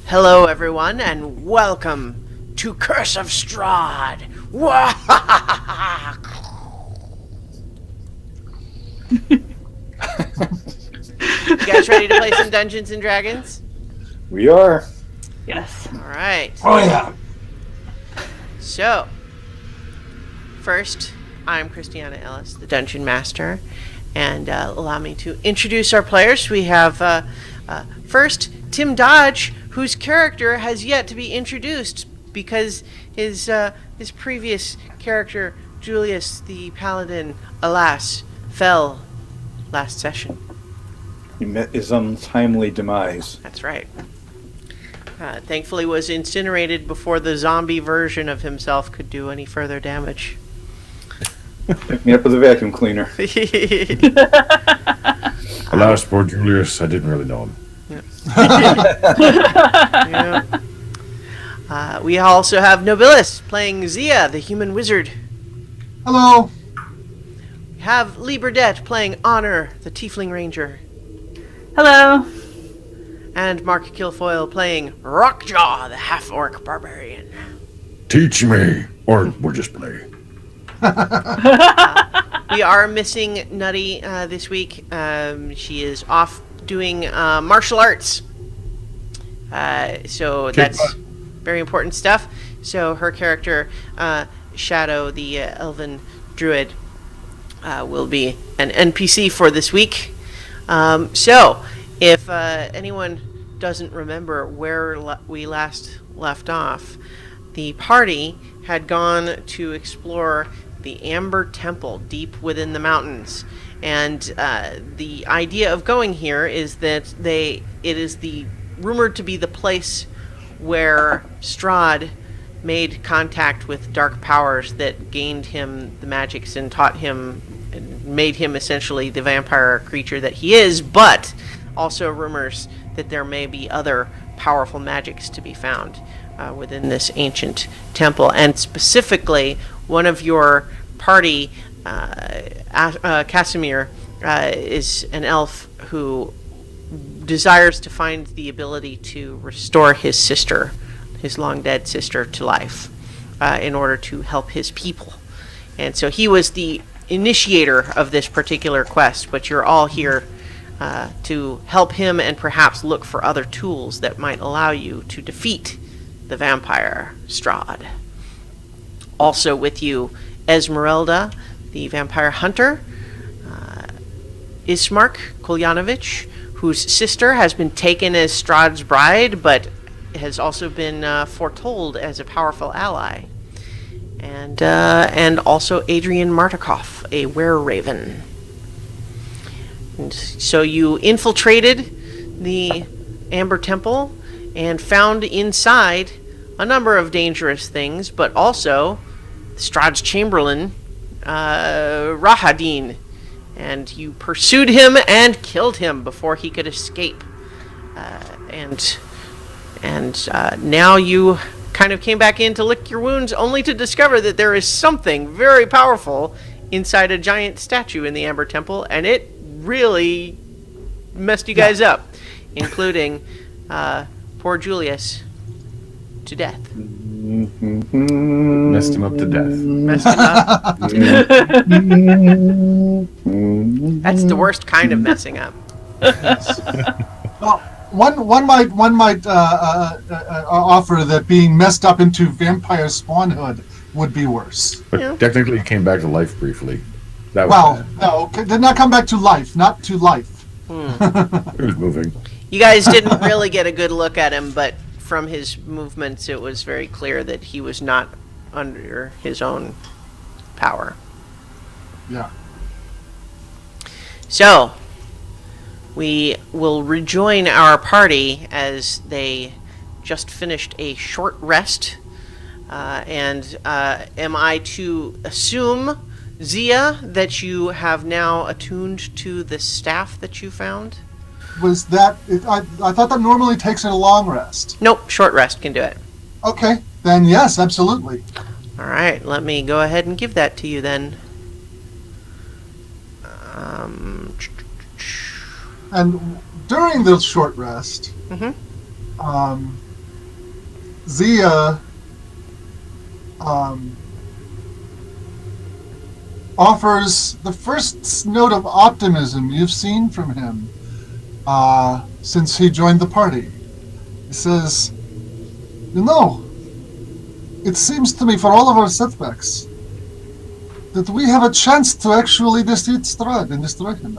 Hello, everyone, and welcome to Curse of Strahd. You guys ready to play some Dungeons and Dragons? We are. Yes. All right. Oh, yeah. So, first, I'm Christiana Ellis, the Dungeon Master, and allow me to introduce our players. We have first Tim Dodge, whose character has yet to be introduced because his previous character, Julius the Paladin, alas, fell last session. He met his untimely demise. That's right. Thankfully was incinerated before the zombie version of himself could do any further damage. Pick me up with a vacuum cleaner. Alas, poor Julius, I didn't really know him. Yeah. We also have Nobilis playing Zia, the human wizard. Hello. We have Lee Burdett playing Honor, the tiefling ranger. Hello. And Mark Kilfoyle playing Rockjaw, the half-orc barbarian. Teach me, or we'll just play. We are missing Nutty this week. She is off doing martial arts. So that's very important stuff. So her character, Shadow, the elven druid, will be an NPC for this week. So if anyone doesn't remember where we last left off, the party had gone to explore the Amber Temple deep within the mountains. And the idea of going here is that it is rumored to be the place where Strahd made contact with dark powers that gained him the magics and taught him and made him essentially the vampire creature that he is, but also rumors that there may be other powerful magics to be found within this ancient temple. And specifically, one of your party, Casimir, is an elf who desires to find the ability to restore his sister, his long-dead sister, to life in order to help his people. And so he was the initiator of this particular quest, but you're all here to help him and perhaps look for other tools that might allow you to defeat the vampire Strahd. Also with you, Esmeralda, the vampire hunter, Ismark Kolyanovich, whose sister has been taken as Strahd's bride, but has also been foretold as a powerful ally. And also Adrian Martikov, a were-raven. And so you infiltrated the Amber Temple and found inside a number of dangerous things, but also Strahd's Chamberlain, Rahadin. And you pursued him and killed him before he could escape. And now you kind of came back in to lick your wounds, only to discover that there is something very powerful inside a giant statue in the Amber Temple, and it really messed you guys up, including poor Julius to death. Messed him up to death. Messed him up. That's the worst kind of messing up. Well, one might offer that being messed up into vampire spawnhood would be worse. But technically, he came back to life briefly. That was no, did not come back to life, not to life. It was moving. You guys didn't really get a good look at him, but from his movements, it was very clear that he was not under his own power. Yeah. So, we will rejoin our party as they just finished a short rest. And am I to assume, Zia, that you have now attuned to the staff that you found? Was that... I thought that normally takes a long rest. Nope, short rest can do it. Okay, then yes, absolutely. All right, let me go ahead and give that to you then. And during the short rest, Zia offers the first note of optimism you've seen from him since he joined the party. He says, "You know, it seems to me, for all of our setbacks, that we have a chance to actually defeat Strahd and destroy him.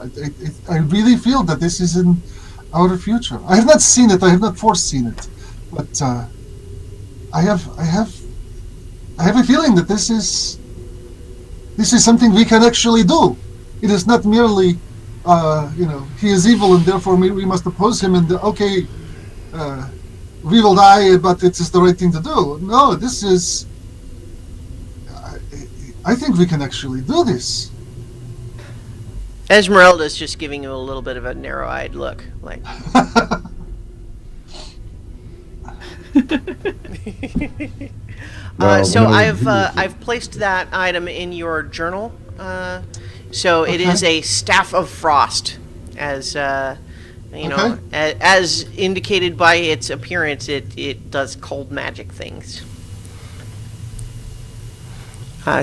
I really feel that this is in our future. I have not seen it. I have not foreseen it, but I have a feeling that this is something we can actually do. It is not merely, he is evil and therefore we must oppose him and we will die, but it is the right thing to do. No, this is. I think we can actually do this." Esmeralda's just giving you a little bit of a narrow-eyed look, like. So I've placed that item in your journal. So it is a staff of frost, as as indicated by its appearance. It does cold magic things.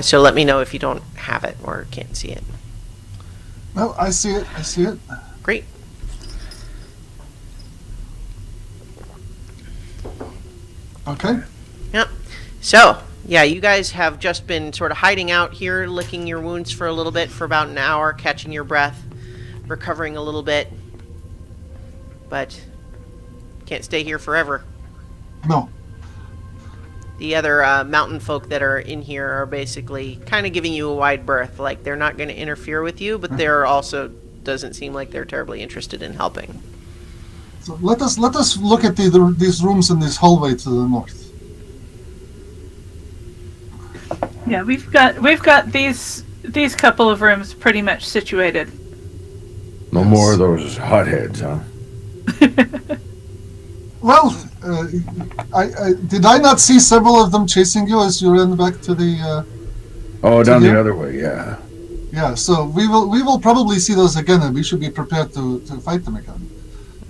So let me know if you don't have it or can't see it. No, I see it. I see it. Great. Okay. Yeah. So, yeah, you guys have just been sort of hiding out here, licking your wounds for a little bit, for about an hour, catching your breath, recovering a little bit. But can't stay here forever. No. The other mountain folk that are in here are basically kind of giving you a wide berth. Like, they're not going to interfere with you, but they're also doesn't seem like they're terribly interested in helping. So let us look at these rooms in this hallway to the north. Yeah, we've got these couple of rooms pretty much situated. No more of those hotheads, huh? Well, did I not see several of them chasing you as you ran back to the? Down the other way, yeah. Yeah, so we will probably see those again, and we should be prepared to fight them again.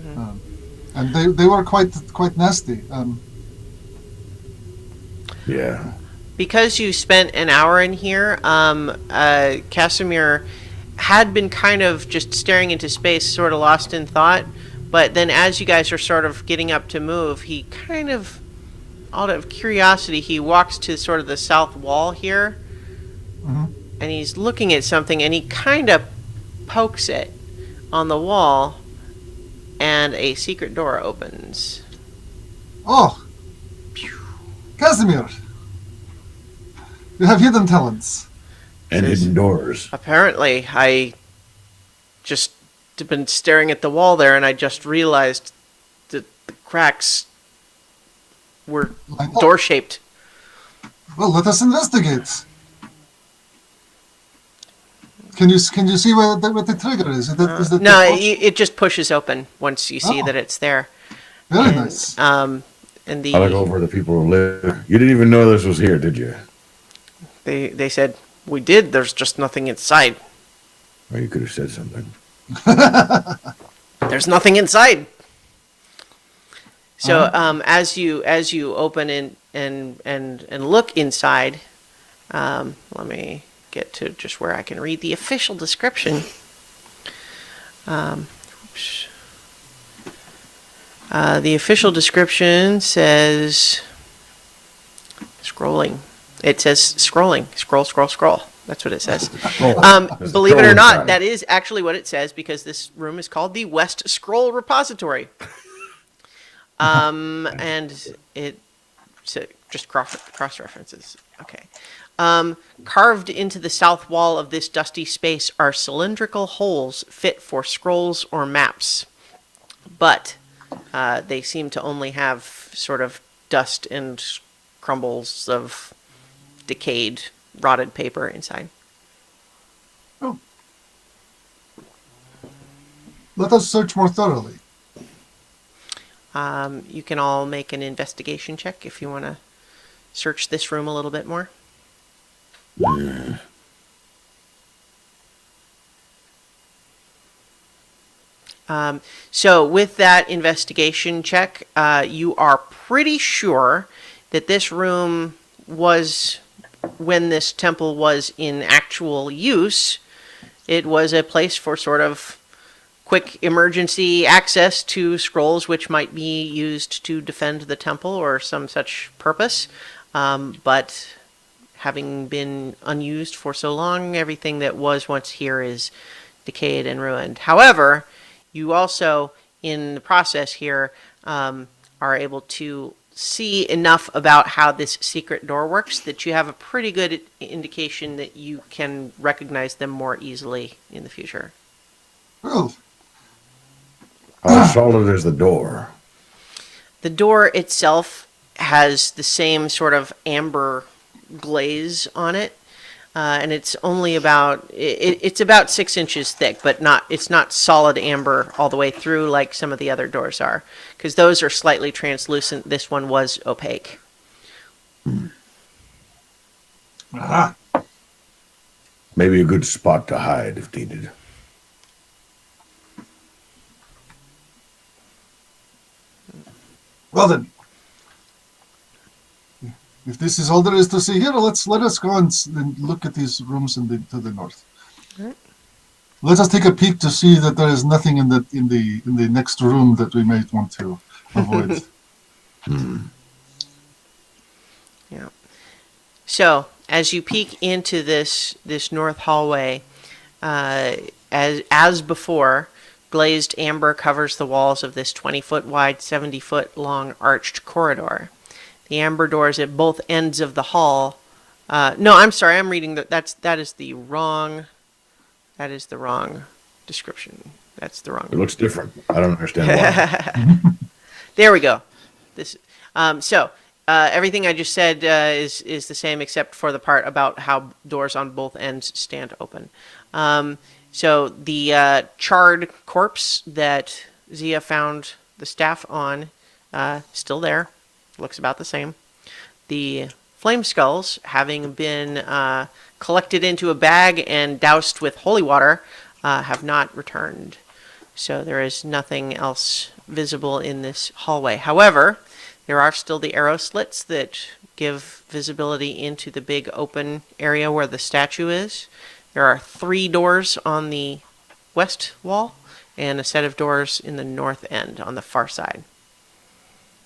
Mm-hmm. And they were quite nasty. Yeah. Because you spent an hour in here, Casimir had been kind of just staring into space, sort of lost in thought. But then as you guys are sort of getting up to move, he kind of, out of curiosity, he walks to sort of the south wall here. Mm-hmm. And he's looking at something, and he kind of pokes it on the wall, and a secret door opens. Oh! Casimir! You have hidden talents. And hidden doors. Apparently, I just been staring at the wall there, and I just realized that the cracks were door-shaped. Well, let us investigate. Can you see what the trigger is? No, it just pushes open once you see that it's there. Very nice. And I look over the people who live. You didn't even know this was here, did you? They said, "We did. There's just nothing inside." Well, you could have said something. There's nothing inside. So as you open and look inside, let me get to just where I can read the official description. The official description says scrolling. It says scrolling. Scroll. That's what it says. Believe it or not, that is actually what it says, because this room is called the West Scroll Repository. And it just cross references. Okay. Carved into the south wall of this dusty space are cylindrical holes fit for scrolls or maps. But they seem to only have sort of dust and crumbles of decayed, rotted paper inside. Oh. Let us search more thoroughly. You can all make an investigation check if you want to search this room a little bit more. So with that investigation check, you are pretty sure that this room was, when this temple was in actual use, it was a place for sort of quick emergency access to scrolls which might be used to defend the temple or some such purpose. But having been unused for so long, everything that was once here is decayed and ruined. However, you also, in the process here, are able to see enough about how this secret door works that you have a pretty good indication that you can recognize them more easily in the future. Well, How solid is the door? The door itself has the same sort of amber glaze on it, and it's only it's about 6 inches thick, but it's not solid amber all the way through like some of the other doors are, because those are slightly translucent. This one was opaque. aha. Maybe a good spot to hide if needed. Well then, if this is all there is to see here, let us go and look at these rooms to the north. Right. Let us take a peek to see that there is nothing in the next room that we might want to avoid. Yeah. So as you peek into this north hallway, as before, glazed amber covers the walls of this 20-foot wide, 70-foot long arched corridor. The amber doors at both ends of the hall. No, I'm sorry. I'm reading that is the wrong description. That's the wrong. It looks different. I don't understand why. There we go. Everything I just said is the same except for the part about how doors on both ends stand open. So the charred corpse that Zia found the staff on, still there, looks about the same. The flame skulls, having been collected into a bag and doused with holy water, have not returned. So there is nothing else visible in this hallway. However, there are still the arrow slits that give visibility into the big open area where the statue is. There are 3 doors on the west wall and a set of doors in the north end on the far side.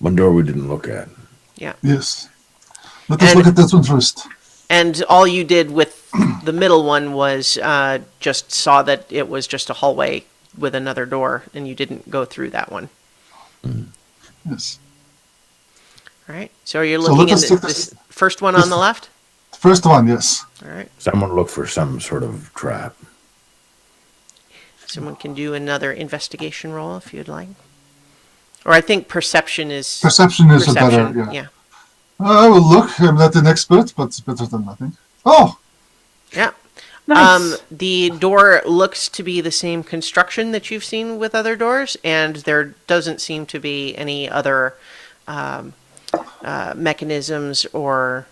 One door we didn't look at. Yeah. Yes. Let us look at this one first. And all you did with the middle one was just saw that it was just a hallway with another door, and you didn't go through that one. Yes. All right. So you're looking at this first one on the left? First one, yes. All right. Someone look for some sort of trap. Someone can do another investigation roll if you'd like. Or I think perception is... Perception is a better, yeah. I will look. I'm not an expert, but it's better than nothing. Oh! Yeah. Nice. The door looks to be the same construction that you've seen with other doors, and there doesn't seem to be any other mechanisms or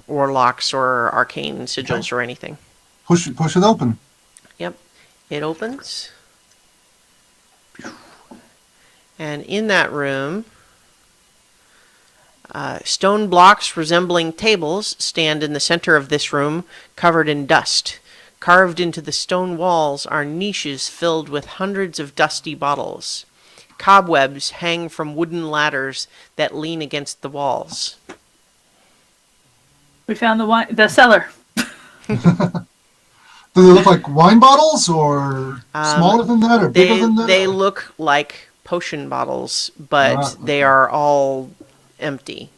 locks or arcane sigils or anything. Push it open. Yep. It opens. And in that room, stone blocks resembling tables stand in the center of this room, covered in dust. Carved into the stone walls are niches filled with hundreds of dusty bottles. Cobwebs hang from wooden ladders that lean against the walls. We found the cellar. Do they look like wine bottles, or smaller than that, or bigger than that? They look like potion bottles, but they are all empty.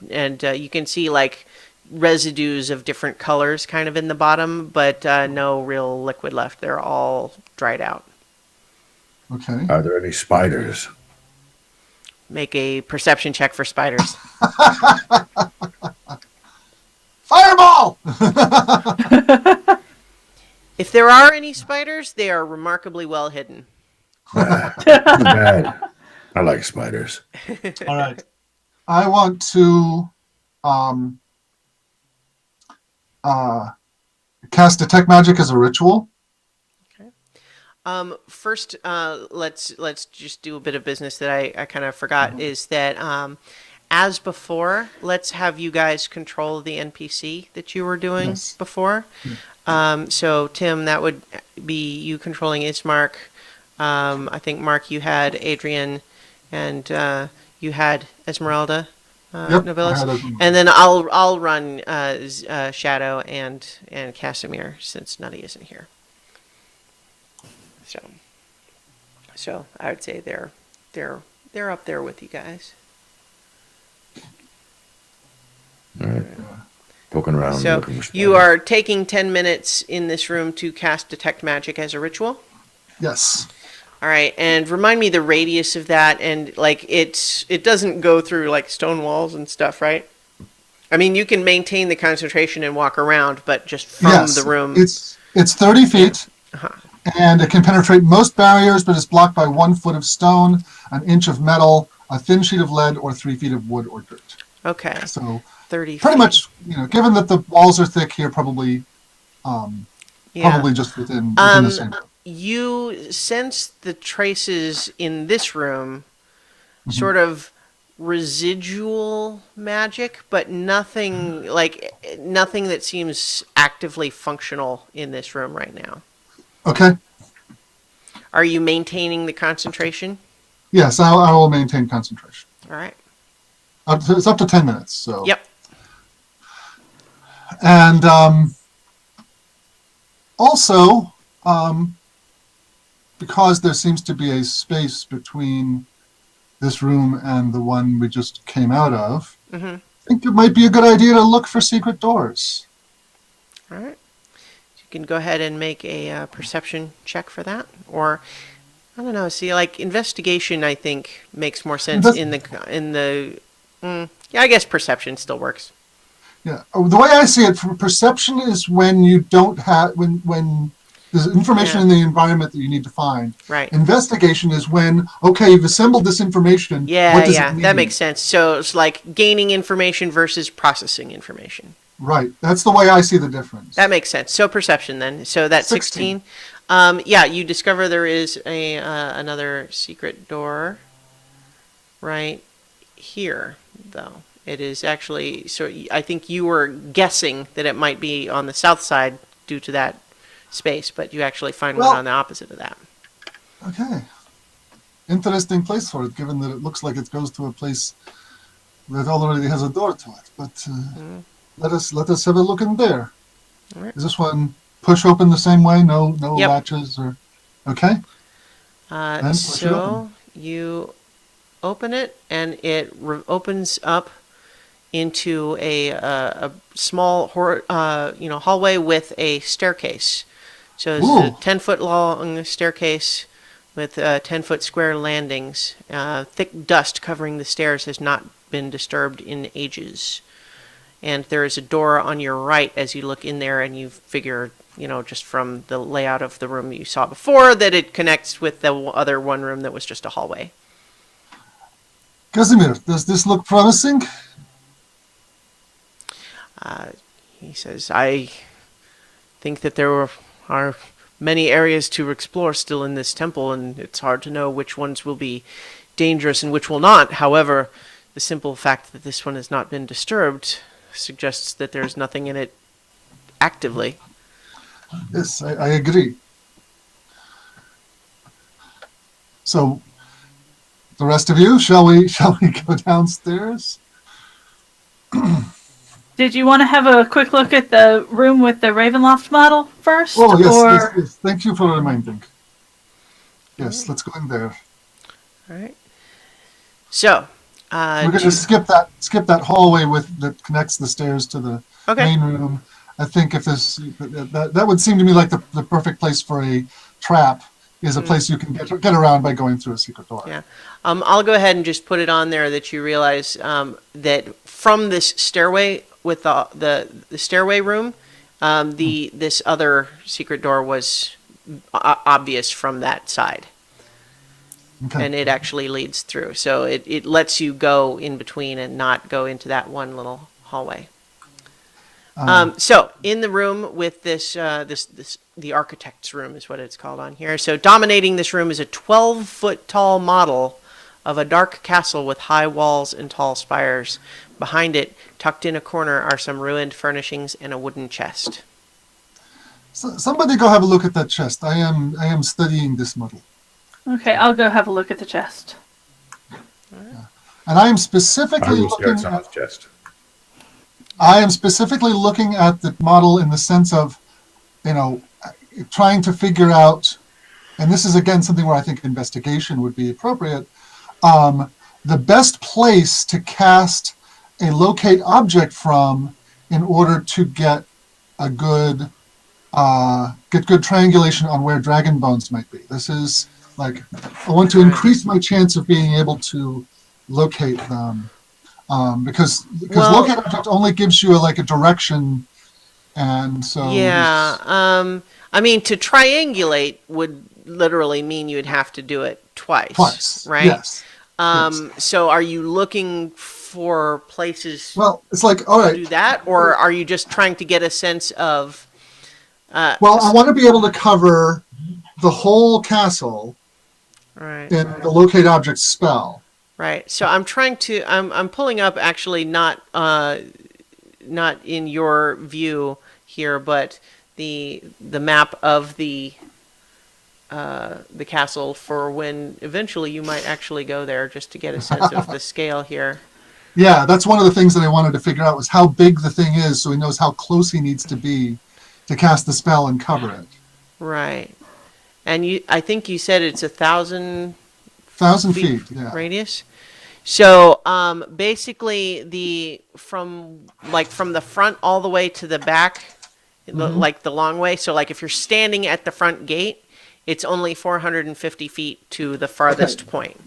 And you can see like residues of different colors kind of in the bottom, but no real liquid left. They're all dried out. Okay. Are there any spiders? Make a perception check for spiders. Fireball! If there are any spiders, they are remarkably well hidden. Too bad. I like spiders. All right. I want to cast Detect Magic as a ritual. Okay. First, let's just do a bit of business that I kind of forgot is that as before, let's have you guys control the NPC that you were doing Yes. before. So Tim, that would be you controlling Ismark. I think Mark, you had Adrian, and you had Esmeralda. Yep, Novellis. I had Esmeralda. And then I'll run Shadow and Casimir since Nutty isn't here. So I would say they're up there with you guys. All right. Poking around. So looking for you spiders. are taking 10 minutes in this room to cast Detect Magic as a ritual. Yes. All right, and remind me the radius of that, and like it doesn't go through like stone walls and stuff, right? I mean, you can maintain the concentration and walk around, but just from Yes. the room. It's 30 feet, Uh-huh. and it can penetrate most barriers, but is blocked by 1 foot of stone, an inch of metal, a thin sheet of lead, or 3 feet of wood or dirt. Okay, So 30 pretty feet. much, given that the walls are thick here, probably Yeah. just within the same. You sense the traces in this room, sort of residual magic, but nothing that seems actively functional in this room right now. Okay. Are you maintaining the concentration? Yes, I will maintain concentration. All right. It's up to 10 minutes. So. Yep. And also, because there seems to be a space between this room and the one we just came out of, I think it might be a good idea to look for secret doors. All right. You can go ahead and make a perception check for that, or I don't know. See, like investigation, I think makes more sense in the. Yeah, I guess perception still works. Yeah, the way I see it, perception is when you don't have when there's information in the environment that you need to find. Right. Investigation is when you've assembled this information. Yeah, what does it mean? that makes sense. So it's like gaining information versus processing information. Right. That's the way I see the difference. That makes sense. So perception then. So that's 16. Yeah, you discover there is another secret door right here, though. It is actually, so I think you were guessing that it might be on the south side due to that space, but you actually find one on the opposite of that. Okay. Interesting place for it, given that it looks like it goes to a place that already has a door to it. But let us have a look in there. All right. Is this one push open the same way? No latches or okay? So you open it, and it opens up into a small hallway with a staircase. So it's a 10-foot long staircase with 10-foot square landings. Thick dust covering the stairs has not been disturbed in ages. And there is a door on your right as you look in there, and you figure, just from the layout of the room you saw before, that it connects with the other one room that was just a hallway. Casimir, does this look promising? He says, I think that there are many areas to explore still in this temple, and it's hard to know which ones will be dangerous and which will not. However, the simple fact that this one has not been disturbed suggests that there's nothing in it actively. Yes, I agree. So, the rest of you, shall we go downstairs? Did you want to have a quick look at the room with the Ravenloft model first? Oh, yes. Thank you for reminding. Yes, let's go in there. All right. So, we're going to skip that hallway that connects the stairs to the main room. I think if that would seem to me like the perfect place for a trap is a place you can get around by going through a secret door. Yeah. I'll go ahead and just put it on there that you realize that from this stairway with the stairway room, this other secret door was obvious from that side. Okay. And it actually leads through. So it lets you go in between and not go into that one little hallway. So in the room with this the architect's room is what it's called on here. So dominating this room is a 12-foot tall model of a dark castle with high walls and tall spires. Behind it, tucked in a corner, are some ruined furnishings and a wooden chest. So, somebody go have a look at that chest. I am studying this model. Okay, I'll go have a look at the chest. And I am I specifically will stare looking at at, someone's chest. I am specifically looking at the model in the sense of, trying to figure out, and this is again something where I think investigation would be appropriate, the best place to cast a locate object from in order to get a good triangulation on where dragon bones might be. This is like, I want to increase my chance of being able to locate them, because locate object only gives you a direction, and so I mean, to triangulate would literally mean you'd have to do it twice, right? Yes. So are you looking for places Well, it's like, all to right. do that, or are you just trying to get a sense of? Well, I want to be able to cover the whole castle Right. in the locate object spell. Right. So I'm trying to. I'm pulling up actually not in your view here, but the map of the castle for when eventually you might actually go there, just to get a sense of the scale here. Yeah, that's one of the things that I wanted to figure out, was how big the thing is, so he knows how close he needs to be to cast the spell and cover it. Right. And I think you said it's 1,000 feet, yeah. radius. So basically, from the front all the way to the back, like the long way. So like if you're standing at the front gate, it's only 450 feet to the farthest point.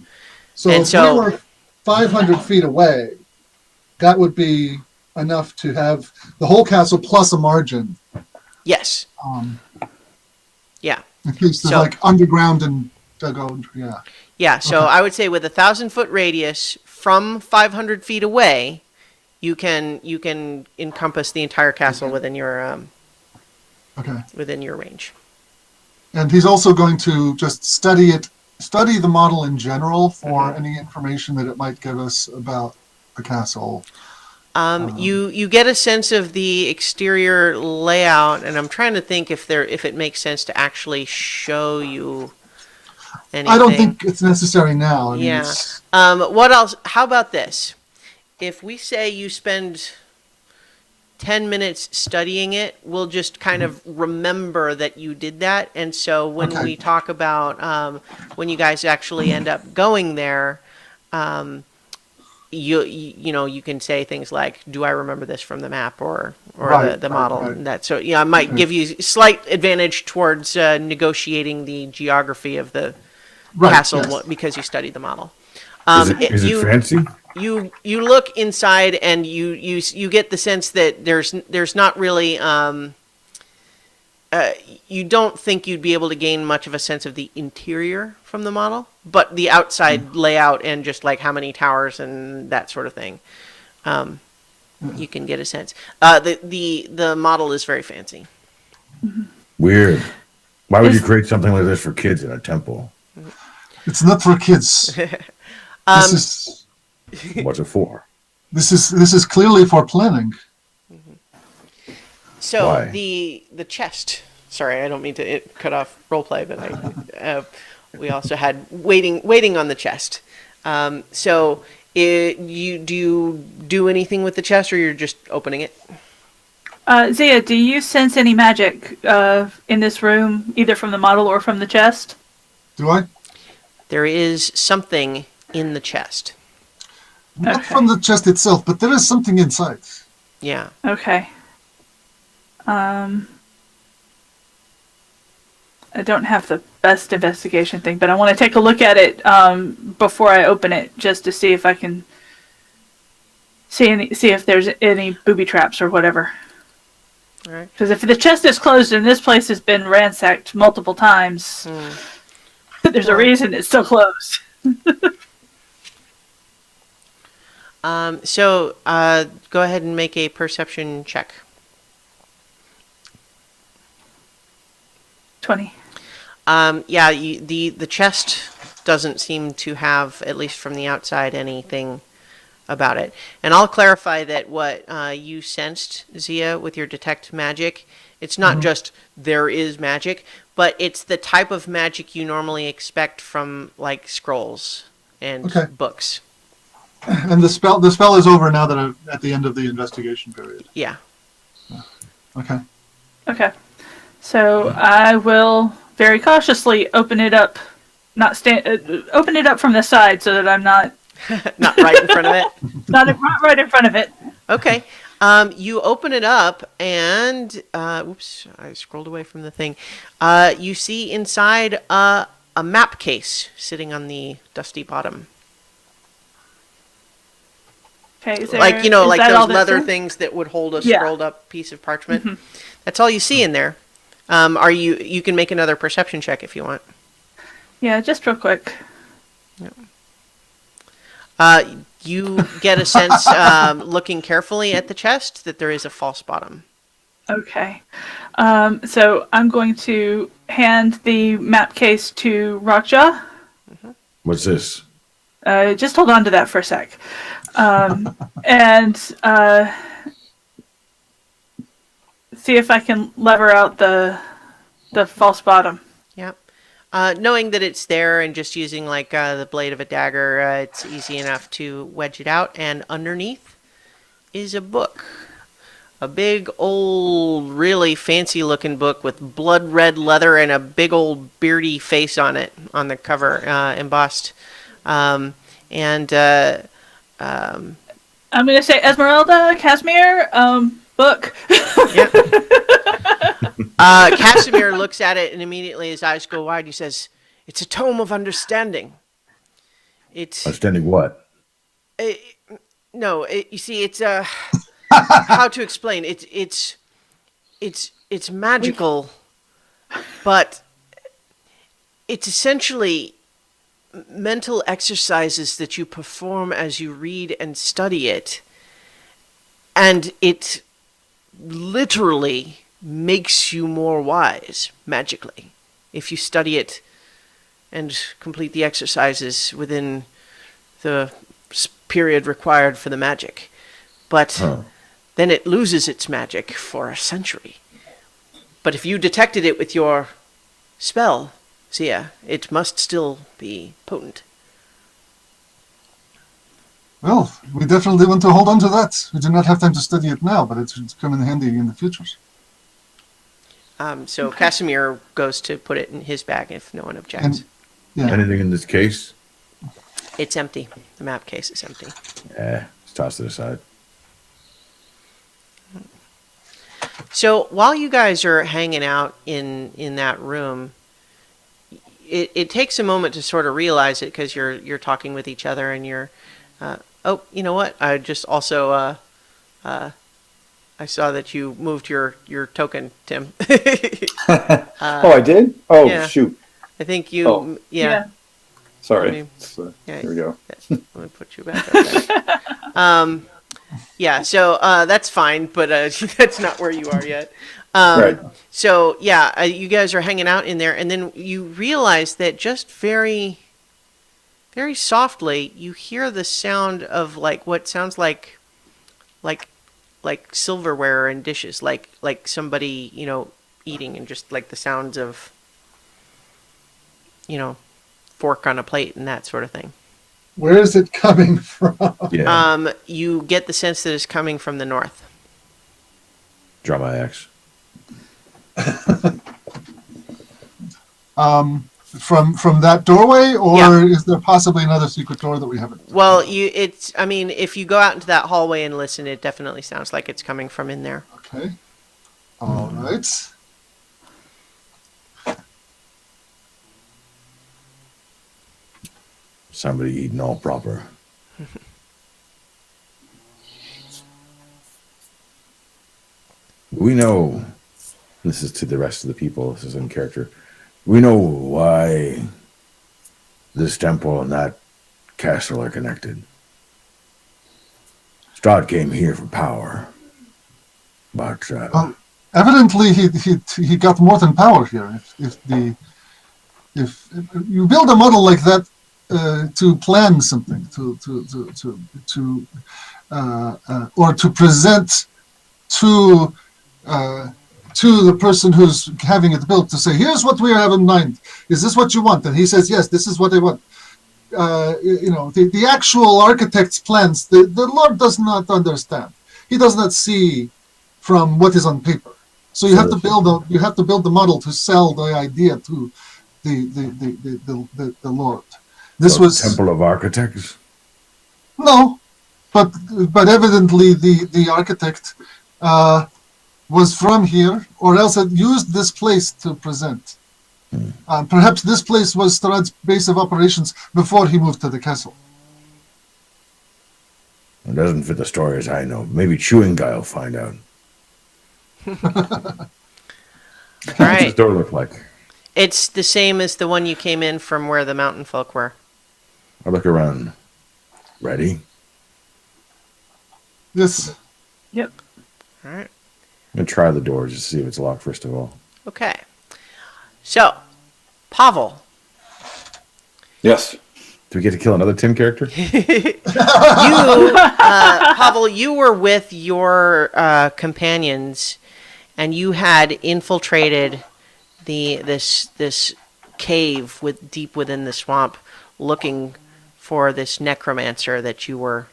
So And if so- we were 500 feet away, that would be enough to have the whole castle plus a margin. Yes. Yeah. In case there's So- underground and dug out, yeah. Yeah. So Okay. I would say with a 1,000-foot radius from 500 feet away, you can encompass the entire castle within your Okay. within your range. And he's also going to just study the model in general for any information that it might give us about the castle. You get a sense of the exterior layout, and I'm trying to think if it makes sense to actually show you anything. I don't think it's necessary now. I mean, Yeah. it's- What else? How about this? If we say you spend 10 minutes studying it, we'll just kind of remember that you did that. And so when Okay. we talk about when you guys actually end up going there, you can say things like, "Do I remember this from the map or Right, the right, model?" right. And that, so I might give you slight advantage towards negotiating the geography of the Right, castle yes. because you studied the model. Is it fancy? You look inside and you get the sense that there's not really you don't think you'd be able to gain much of a sense of the interior from the model, but the outside layout and just like how many towers and that sort of thing, you can get a sense. The model is very fancy. Weird. Why would you create something like this for kids in a temple? It's not for kids. This What's it for? is clearly for planning. So Why? the chest. Sorry, I don't mean to cut off roleplay, but we also had waiting on the chest. So do you do anything with the chest, or you're just opening it? Zia, do you sense any magic in this room, either from the model or from the chest? Do I? There is something in the chest. Not Okay. from the chest itself, but there is something inside. Yeah. Okay. I don't have the best investigation thing, but I want to take a look at it before I open it, just to see if I can see if there's any booby traps or whatever. All right. Because if the chest is closed and this place has been ransacked multiple times, there's a reason it's still closed. So go ahead and make a perception check. 20. Yeah, the chest doesn't seem to have, at least from the outside, anything about it. And I'll clarify that what you sensed, Zia, with your detect magic, it's not just there is magic, but it's the type of magic you normally expect from like scrolls and Okay. books. And the spell is over now that I'm at the end of the investigation period. Yeah. Okay. Okay. So I will very cautiously open it up, open it up from the side so that I'm not Not right in front of it. not right in front of it. Okay. You open it up and oops, I scrolled away from the thing. You see inside a map case sitting on the dusty bottom. Okay. Like, you know, is like that all those that's leather in? things that would hold a Yeah. scrolled up piece of parchment. That's all you see in there. You can make another perception check if you want. Yeah, just real quick. You get a sense, looking carefully at the chest, that there is a false bottom. Okay. So I'm going to hand the map case to Rockjaw. What's this? Just hold on to that for a sec. And see if I can lever out the false bottom. Yep. Knowing that it's there and just using like the blade of a dagger, it's easy enough to wedge it out. And underneath is a book. A big old, really fancy looking book with blood red leather and a big old beardy face on it, on the cover, embossed. I'm going to say Esmeralda, Casimir, book. Yep. Casimir looks at it and immediately his eyes go wide. He says, "It's a tome of understanding." It's Understanding what? no. You see, it's how to explain? It's magical, but it's essentially mental exercises that you perform as you read and study it, and it literally makes you more wise magically if you study it and complete the exercises within the period required for the magic. But then it loses its magic for a century. But if you detected it with your spell, Zia, it must still be potent. Well, we definitely want to hold on to that. We do not have time to study it now, but it's come in handy in the future. So Casimir goes to put it in his bag if no one objects. And yeah, Anything in this case? It's empty. The map case is empty. Just toss it aside. So while you guys are hanging out in that room, it takes a moment to sort of realize it because you're talking with each other and you're. Oh, you know what? I just also I saw that you moved your token, Tim. Oh, I did? Oh, yeah. shoot. I think you. Oh. Yeah. Sorry. mean, yeah. Here we go. Let me put you back up there. Yeah, so that's fine, but that's not where you are yet. Right. So, yeah, you guys are hanging out in there, and then you realize that just very, very softly, you hear the sound of, like, what sounds like silverware and dishes, like somebody, eating, and just, like, the sounds of, fork on a plate and that sort of thing. where is it coming from? Yeah. You get the sense that it's coming from the north. Draw my axe. From that doorway, or Yeah. is there possibly another secret door that we haven't? Well, if you go out into that hallway and listen, it definitely sounds like it's coming from in there. Okay. All right. Somebody eating all proper. We know, this is to the rest of the people, this is in character. We know why this temple and that castle are connected. Strahd came here for power. But Well, evidently he got more than power here. If you build a model like that to plan something, or to present to the person who's having it built, to say, here's what we have in mind. Is this what you want? And he says, yes, this is what I want. The actual architect's plans, the Lord does not understand. He does not see from what is on paper. So you have to build the model to sell the idea to the Lord. This was Temple of Architects. no, but evidently the architect was from here, or else had used this place to present. Perhaps this place was Strahd's base of operations before he moved to the castle. It doesn't fit the story as I know. Maybe Chewing Guy will find out. All What's right. his door look like? It's the same as the one you came in from where the mountain folk were. I look around. Ready? Yes. Yep. All right. I'm going to try the door just to see if it's locked first of all. Okay. So, Pavel, Yes. Do we get to kill another Tim character? Pavel, you were with your companions, and you had infiltrated this cave deep within the swamp, looking for this necromancer that you were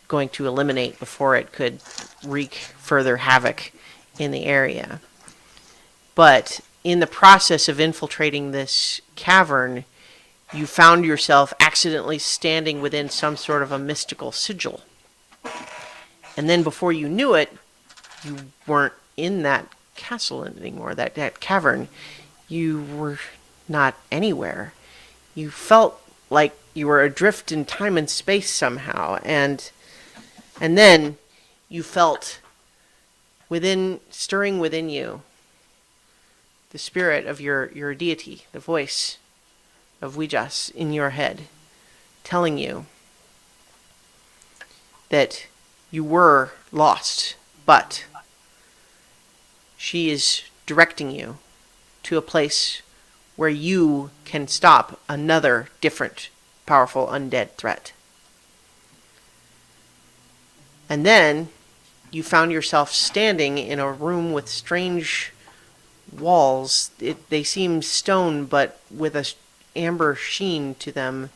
going to eliminate before it could wreak further havoc in the area. But in the process of infiltrating this cavern, you found yourself accidentally standing within some sort of a mystical sigil. And then before you knew it, you weren't in that castle anymore, that cavern. You were not anywhere. You felt like you were adrift in time and space somehow. And then you felt stirring within you the spirit of your deity, the voice of Ouijas in your head, telling you that you were lost, but she is directing you to a place where you can stop another different, powerful undead threat. And then you found yourself standing in a room with strange walls. They seem stone, but with a amber sheen to them,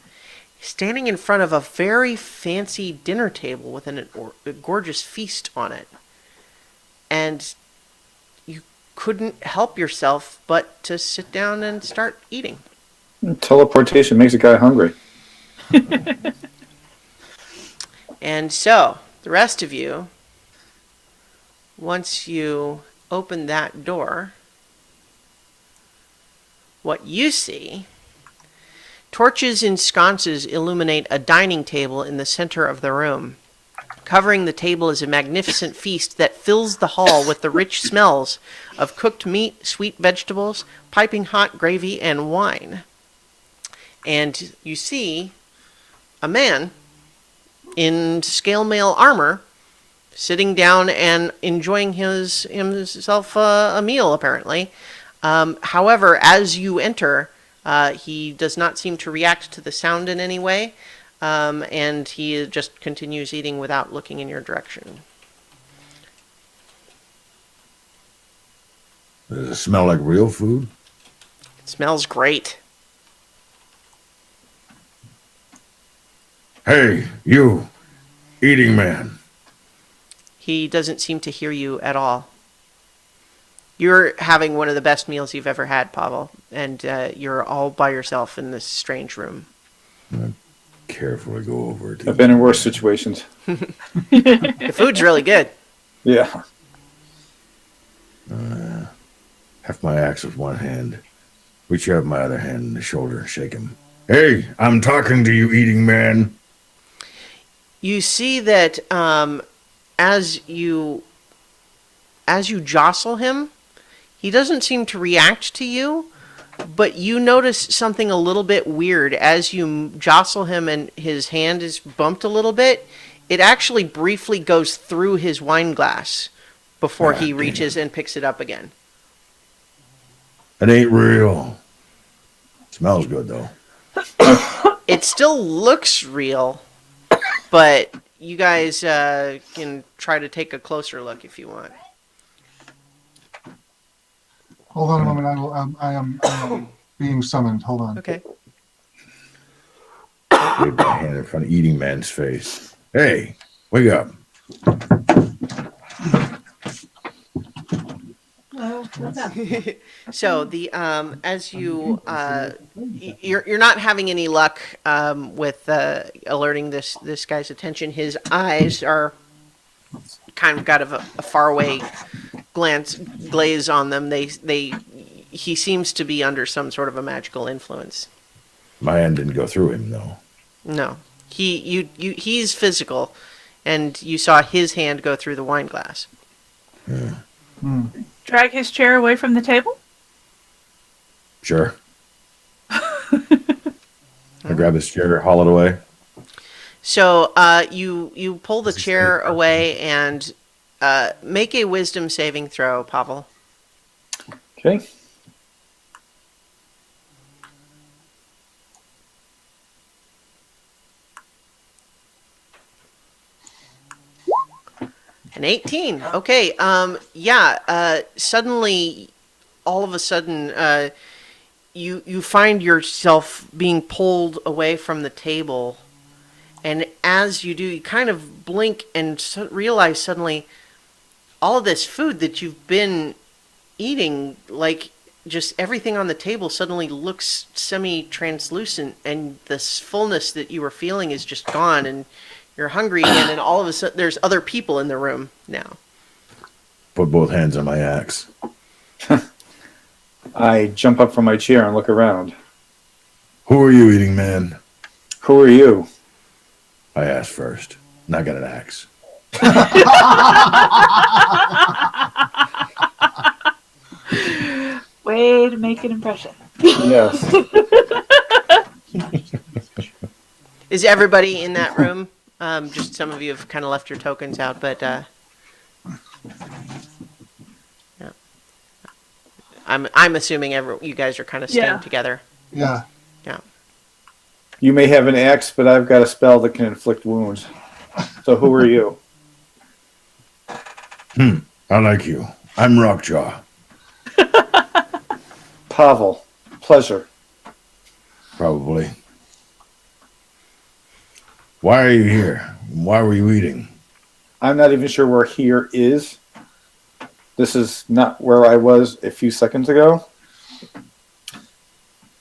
standing in front of a very fancy dinner table with a gorgeous feast on it. And you couldn't help yourself but to sit down and start eating. Teleportation makes a guy hungry. And so, the rest of you, once you open that door, what you see, torches in sconces illuminate a dining table in the center of the room. Covering the table is a magnificent feast that fills the hall with the rich smells of cooked meat, sweet vegetables, piping hot gravy, and wine. And you see a man in scale mail armor sitting down and enjoying himself a meal, apparently. However, as you enter, he does not seem to react to the sound in any way, and he just continues eating without looking in your direction. Does it smell like real food? It smells great. Hey, you, eating man. He doesn't seem to hear you at all. You're having one of the best meals you've ever had, Pavel, and you're all by yourself in this strange room. I carefully go over to I've been in worse situations. The food's really good. Yeah. Have my axe with one hand, reach out my other hand in the shoulder and shake him. Hey, I'm talking to you, eating man. You see that as you jostle him, he doesn't seem to react to you, but you notice something a little bit weird. As you jostle him and his hand is bumped a little bit, it actually briefly goes through his wine glass, before Ah, he dang reaches and picks it up again. It ain't real. Smells good though. It still looks real, but you guys can try to take a closer look if you want. Hold on a moment. I am being summoned. Hold on. Okay. Wave my hand in front of Eating Man's face. Hey, wake up. So the as you you're not having any luck with alerting this guy's attention. His eyes are kind of got a faraway glaze on them. He seems to be under some sort of a magical influence. My hand didn't go through him though. No, he's physical, and you saw his hand go through the wine glass. Drag his chair away from the table? Sure. I grab his chair, haul it away. So you pull the chair away and make a wisdom saving throw, Pavel. Okay. An 18. Okay. Suddenly, all of a sudden, you find yourself being pulled away from the table, and as you do, you kind of blink and realize suddenly all of this food that you've been eating, like just everything on the table, suddenly looks semi-translucent, and this fullness that you were feeling is just gone, and you're hungry again, and all of a sudden there's other people in the room now. Put both hands on my axe. I jump up from my chair and look around. Who are you, Eating Man? Who are you? I asked first. And I got an axe. Way to make an impression. Yes. Is everybody in that room? Just some of you have kind of left your tokens out, but yeah. I'm assuming you guys are kind of staying together. Yeah. Yeah. You may have an axe, but I've got a spell that can inflict wounds. So who are you? I like you. I'm Rockjaw. Pavel. Pleasure. Probably. Why are you here? Why were you eating? I'm not even sure where here is. This is not where I was a few seconds ago.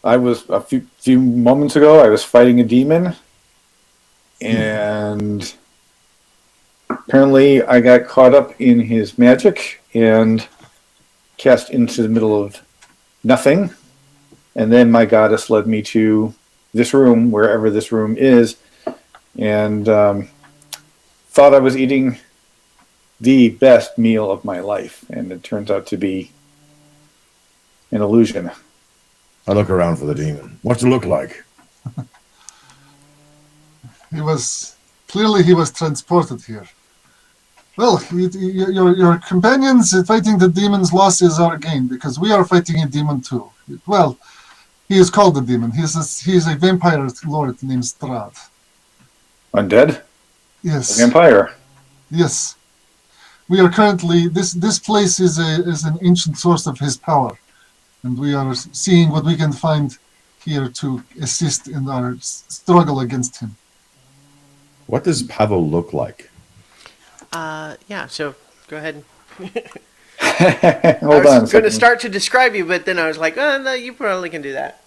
I was a few moments ago. I was fighting a demon, and apparently I got caught up in his magic and cast into the middle of nothing. And then my goddess led me to this room, wherever this room is, and thought I was eating the best meal of my life, and it turns out to be an illusion. I look around for the demon. What's it look like? He was transported here. Well, your companions fighting the demon's loss is our gain, because we are fighting a demon too. Well, he is called a demon. He is a vampire lord named Strahd. Undead? Yes. A vampire? Yes. We are currently this place is an ancient source of his power, and we are seeing what we can find here to assist in our struggle against him. What does Pavel look like? So go ahead. Hold on. I was going to start to describe you, but then I was like, oh, no, you probably can do that.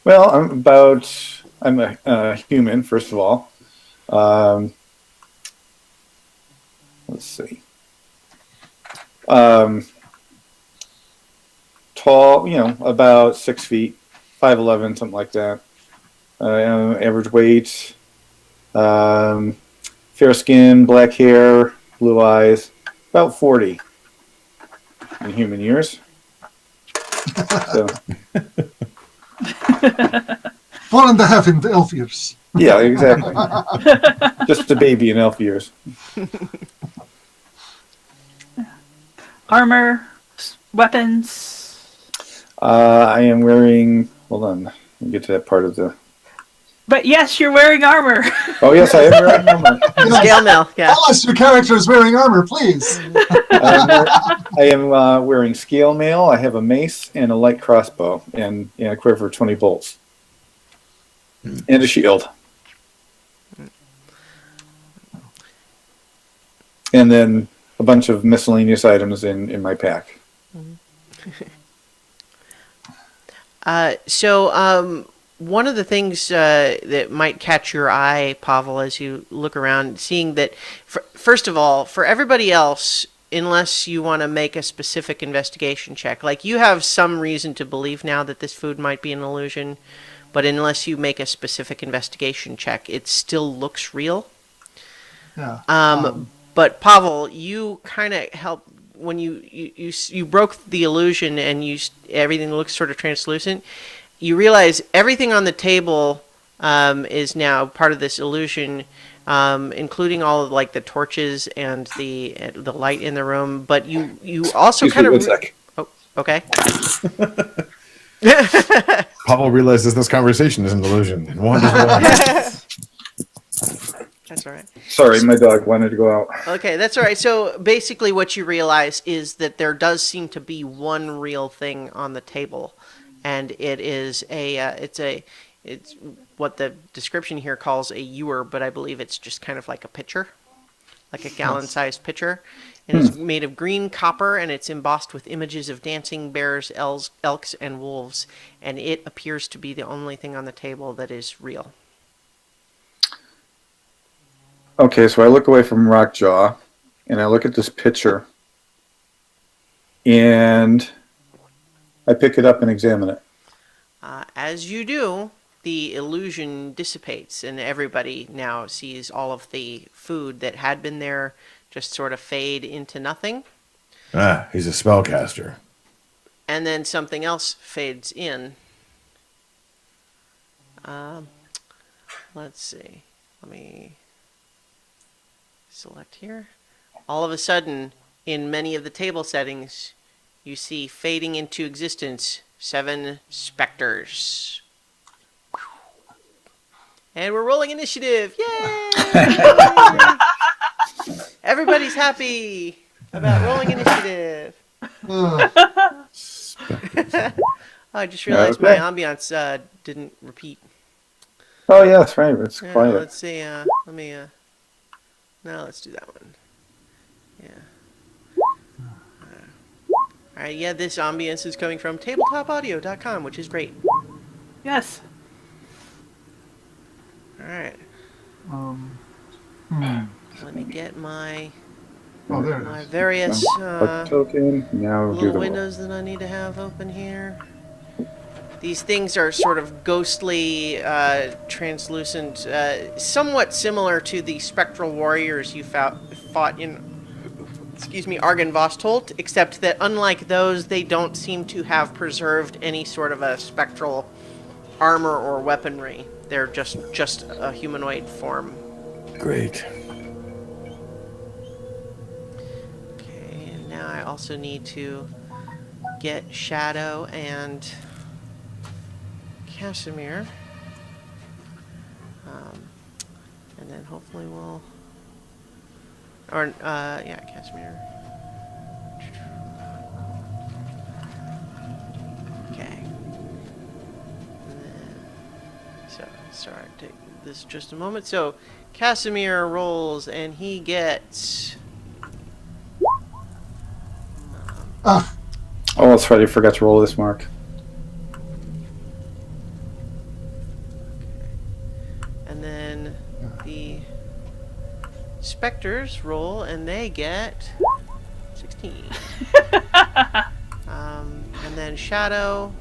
Well, I'm a human, first of all. Let's see. Tall, about 6 feet, 5'11", something like that. Average weight. Fair skin, black hair, blue eyes. About 40 in human years. So, 4.5 in the elf years. yeah, exactly. Just a baby in elf years. armor, weapons. I am wearing. Hold on. Let me get to that part of the. But yes, you're wearing armor. Oh yes, I am wearing armor. Scale mail, yeah. Tell us your character is wearing armor, please. I am wearing scale mail. I have a mace and a light crossbow and a quiver of 20 bolts. And a shield. And then a bunch of miscellaneous items in my pack. So one of the things that might catch your eye, Pavel, as you look around, seeing that, first of all, for everybody else, unless you want to make a specific investigation check, like you have some reason to believe now that this food might be an illusion, but unless you make a specific investigation check, it still looks real. Yeah. But Pavel, you kind of helped when you broke the illusion and everything looks sort of translucent. You realize everything on the table is now part of this illusion, including all of like the torches and the light in the room. But you also kind of. Oh, okay. Pavel realizes this conversation is an illusion and wanders away. That's all right. Sorry, my dog wanted to go out. Okay, that's all right. So basically what you realize is that there does seem to be one real thing on the table, and it is it's what the description here calls a ewer, but I believe it's just kind of like a pitcher, like a gallon-sized pitcher. And it's made of green copper, and it's embossed with images of dancing bears, elks, and wolves, and it appears to be the only thing on the table that is real. Okay, so I look away from Rockjaw, and I look at this picture, and I pick it up and examine it. As you do, the illusion dissipates, and everybody now sees all of the food that had been there just sort of fade into nothing. He's a spellcaster. And then something else fades in. Let's see. Let me select here. All of a sudden, in many of the table settings, you see fading into existence 7 specters. And we're rolling initiative. Yay! Everybody's happy about rolling initiative. I just realized my ambiance didn't repeat. Oh, yeah, that's right. It's quiet. Let's see. No, let's do that one. Yeah. All right. Yeah, this ambience is coming from tabletopaudio.com, which is great. Yes. All right. Let me get my there it my is. various Token. Now we'll do little the windows that I need to have open here. These things are sort of ghostly, translucent, somewhat similar to the spectral warriors you fought in, Argon Vostolt, except that unlike those, they don't seem to have preserved any sort of a spectral armor or weaponry. They're just a humanoid form. Great. Okay, and now I also need to get Shadow and Casimir. And then hopefully we'll... Casimir. Okay. And then, sorry, take this just a moment. So, Casimir rolls, and he gets... Oh, that's right. I forgot to roll this, Mark. And then the specters roll, and they get 16. And then Shadow.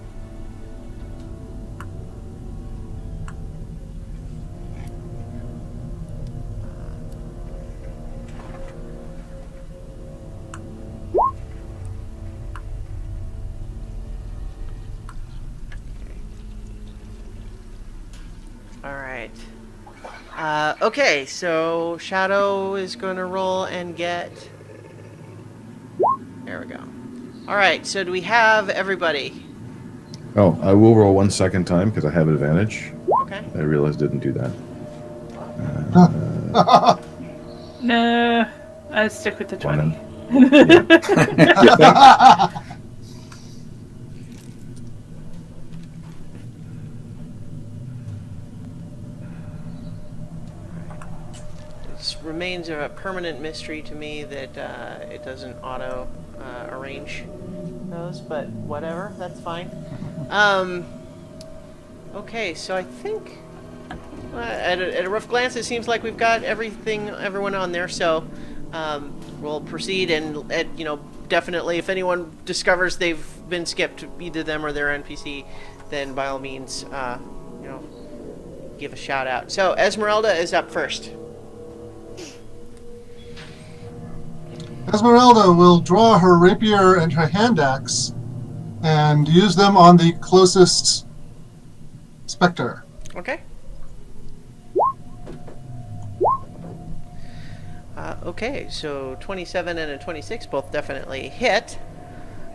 All right. Okay, so Shadow is going to roll and get... There we go. All right, so do we have everybody? Oh, I will roll 1 second time because I have advantage. Okay. I realized I didn't do that. No, I'd stick with the 20. One. Yeah. You think? It remains a permanent mystery to me that it doesn't auto arrange those, but whatever, that's fine. Okay, so I think at a rough glance, it seems like we've got everyone on there. So we'll proceed, and definitely, if anyone discovers they've been skipped, either them or their NPC, then by all means, give a shout out. So Esmeralda is up first. Esmeralda will draw her rapier and her hand axe and use them on the closest specter. Okay. Okay, so 27 and a 26 both definitely hit.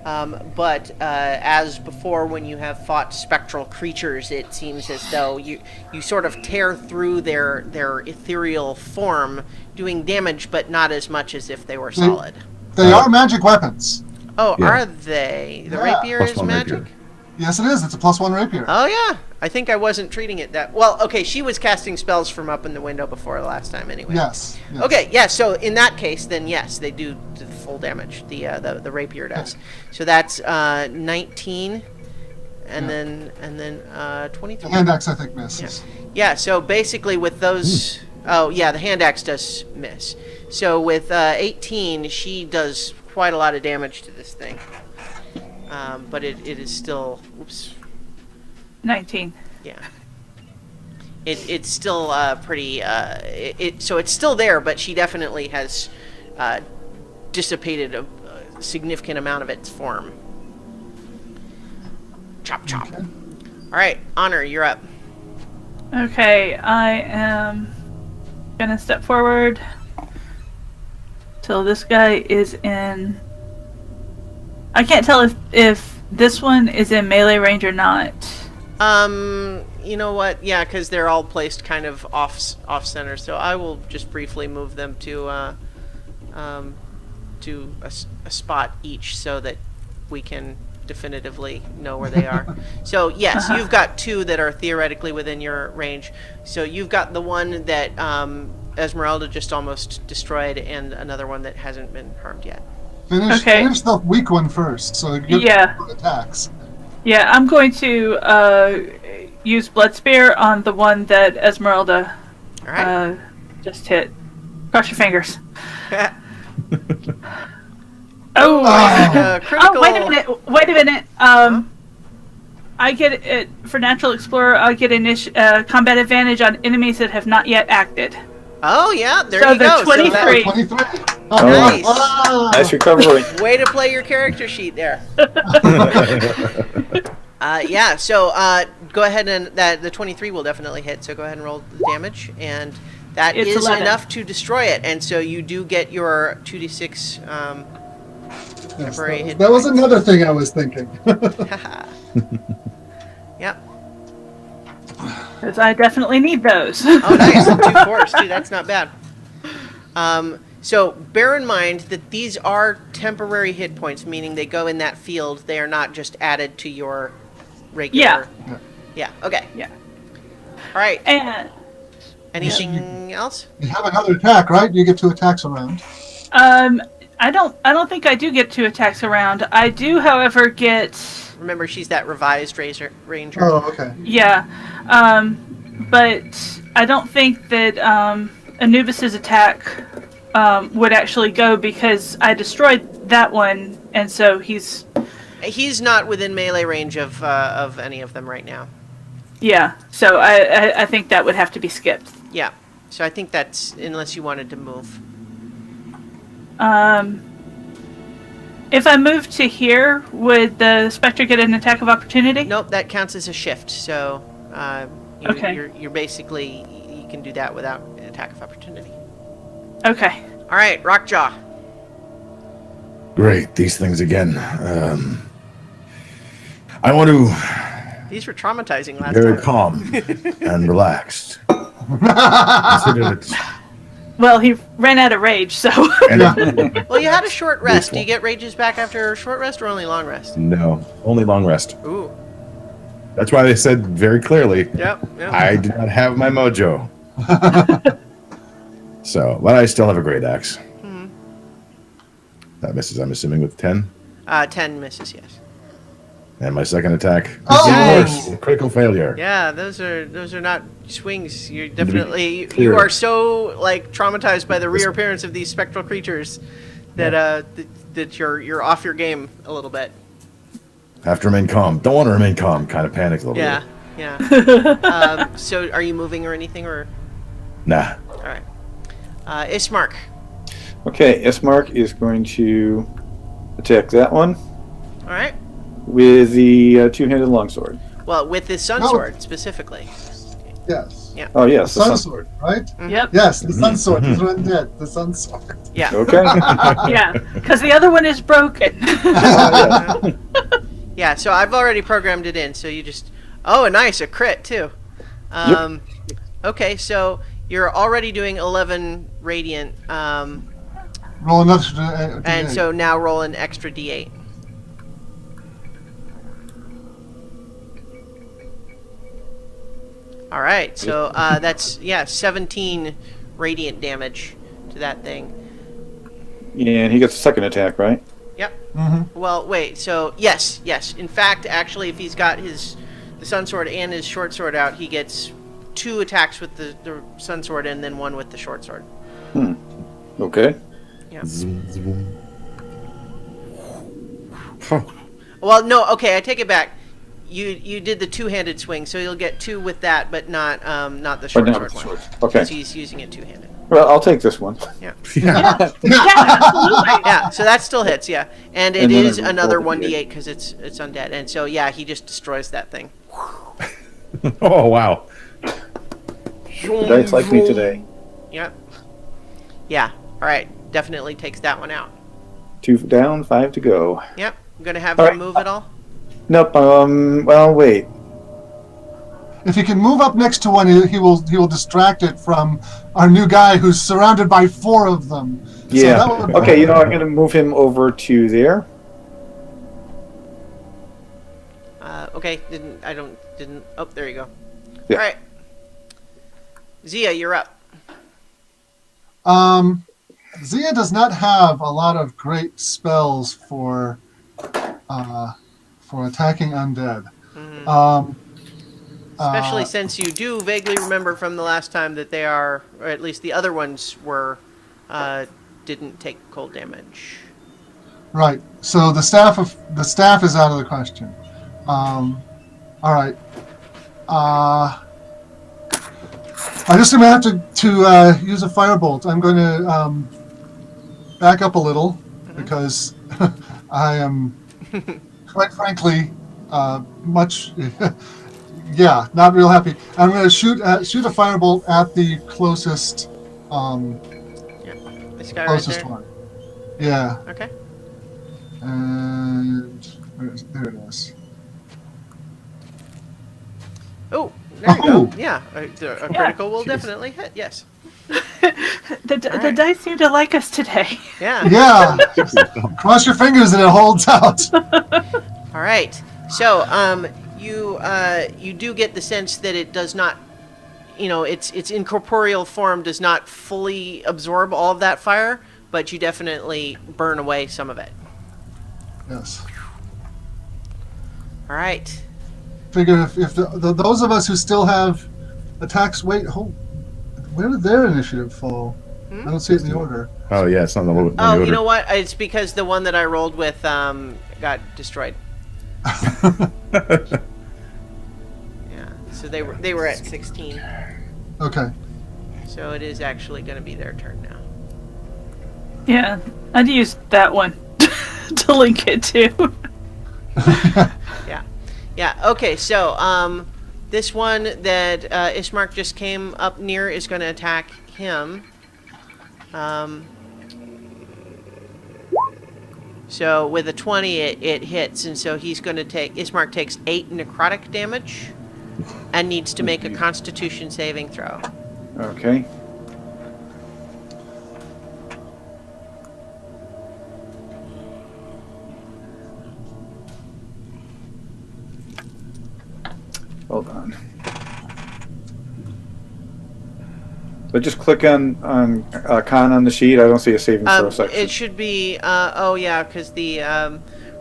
But as before, when you have fought spectral creatures, it seems as though you sort of tear through their ethereal form, doing damage, but not as much as if they were solid. They are magic weapons. Oh, Yeah. are they? The Yeah. rapier Plus is one magic? rapier. Yes, it is. It's a +1 rapier. Oh, yeah. I think I wasn't treating it that... Well, okay, she was casting spells from up in the window before the last time anyway. Yes. Okay, yeah, so in that case, then yes, they do the full damage. The rapier does. So that's 19, and then 23. The hand axe, I think, misses. Yeah, so basically with those... Oh, yeah, the hand axe does miss. So with 18, she does quite a lot of damage to this thing. But it is still... Oops. 19. Yeah. It's still pretty... so it's still there, but she definitely has dissipated a significant amount of its form. Chop, chop. Okay. All right, Honor, you're up. Okay, I am gonna step forward till this guy is in... I can't tell if this one is in melee range or not. You know what? Yeah, because they're all placed kind of off center. So I will just briefly move them to a spot each, so that we can definitively know where they are. So yes, you've got two that are theoretically within your range. So you've got the one that Esmeralda just almost destroyed, and another one that hasn't been harmed yet. Finish the weak one first, so you get attacks. Yeah, I'm going to use Blood Spear on the one that Esmeralda All right. just hit. Cross your fingers. Critical. Oh, wait a minute. I get it for Natural Explorer. I get combat advantage on enemies that have not yet acted. Oh yeah, there So you the go. 23. 23. Nice. Nice recovery. Way to play your character sheet there. Yeah, so go ahead, and the 23 will definitely hit, so go ahead and roll the damage, and that It's is 11. enough to destroy it, and so you do get your 2d6 Yes, temporary hit that was points. another thing I was thinking. Yep. Because I definitely need those. Oh, nice. 2 cores, too. That's not bad. So bear in mind that these are temporary hit points, meaning they go in that field. They are not just added to your regular... Yeah. Okay. Yeah. All right. And Anything else? You have another attack, right? You get 2 attacks around. I don't think I do get 2 attacks around. I do, however, get... Remember, she's that revised ranger. Oh, okay. Yeah. But I don't think that Anubis's attack would actually go, because I destroyed that one, and so he's not within melee range of any of them right now. Yeah, so I think that would have to be skipped. Yeah. So I think that's, unless you wanted to move. If I move to here, would the Spectre get an attack of opportunity? Nope, that counts as a shift. So Okay. you're basically, you can do that without an attack of opportunity. Okay. All right, Rockjaw. Great, these things again. I want to These were traumatizing last very time. calm and relaxed. Consider it. Well, he ran out of rage, so. Well, you had a short rest. Do you get rages back after a short rest or only long rest? No, only long rest. Ooh. That's why they said very clearly, Yep. I do not have my mojo. So, but I still have a great axe. That misses, I'm assuming, with 10. 10 misses, yes. And my second attack. Oh! Worse, critical failure. Yeah, those are not swings. You're definitely clear. you are so like traumatized by the reappearance of these spectral creatures that that you're off your game a little bit. Have to remain calm. Don't want to remain calm. Kind of panic a little Yeah, bit. yeah. So are you moving or anything or? Nah. All right. Ismark. Okay, Ismark is going to attack that one All right. with the two-handed longsword. Well, with this sun No. sword specifically. Yes. Yeah. Oh, yes. The sun sword, right? Yep. Yes, the sun sword. He's undead. The sun sword. Yeah. Okay. Yeah, because the other one is broken. Yeah. So I've already programmed it in. So you just. Oh, nice, a crit too. Okay, so you're already doing 11 radiant, Roll another. and so now roll an extra d8. All right, so that's 17 radiant damage to that thing. And he gets a second attack, right? Yep. Mm-hmm. Well, wait. So yes. In fact, actually, if he's got the sun sword and his short sword out, he gets 2 attacks with the sun sword and then 1 with the short sword. Okay. Yeah. Oh, Well, no. Okay, I take it back. You did the 2-handed swing, so you'll get 2 with that, but not the short not sword with the one. sword. Okay. Because he's using it 2-handed. Well, I'll take this one. Yeah. Yeah, absolutely. Yeah. So that still hits. Yeah. And it And then is I roll another the 1d8 because it's undead, and so yeah, he just destroys that thing. oh wow. The dice like me today. Yep. Yeah. All right. Definitely takes that one out. 2 down, 5 to go. Yep. I'm gonna have All him right. move at all. Nope. Well, wait. If he can move up next to one, he will distract it from our new guy who's surrounded by 4 of them. Yeah. So that would- Okay. I'm going to move him over to there. Okay. Didn't. Oh, there you go. Yeah. All right. Zia, you're up. Zia does not have a lot of great spells for attacking undead. Especially since you do vaguely remember from the last time that they are, or at least the other ones were, didn't take cold damage. Right. So the staff is out of the question. All right. I just am going to have to use a firebolt. I'm going to back up a little because I am, quite frankly, much, yeah, not real happy. I'm going to shoot a firebolt at the closest, This guy right closest there. one. Yeah, Okay. and there it is. Oh, there you Oh. go. Yeah, a critical will definitely hit. Yes. The dice seem to like us today. Yeah. Yeah, cross your fingers and it holds out. All right. So, you do get the sense that it does not, its incorporeal form does not fully absorb all of that fire, but you definitely burn away some of it. Yes. All right. Figure if those of us who still have attacks, where did their initiative fall? I don't see it in the order. Oh yeah, it's not in the low. Oh, you know what? It's because the one that I rolled with got destroyed. Yeah. So they were at 16. Okay. So it is actually going to be their turn now. Yeah, I'd use that one to link it to. Yeah. Okay. So this one that Ismark just came up near is going to attack him. So with a 20, it hits, and so he's going to take... Ismark takes 8 necrotic damage and needs to make a Constitution saving throw. Okay. Hold on. So just click on con on the sheet. I don't see a saving throw section. It should be... oh, yeah, because the...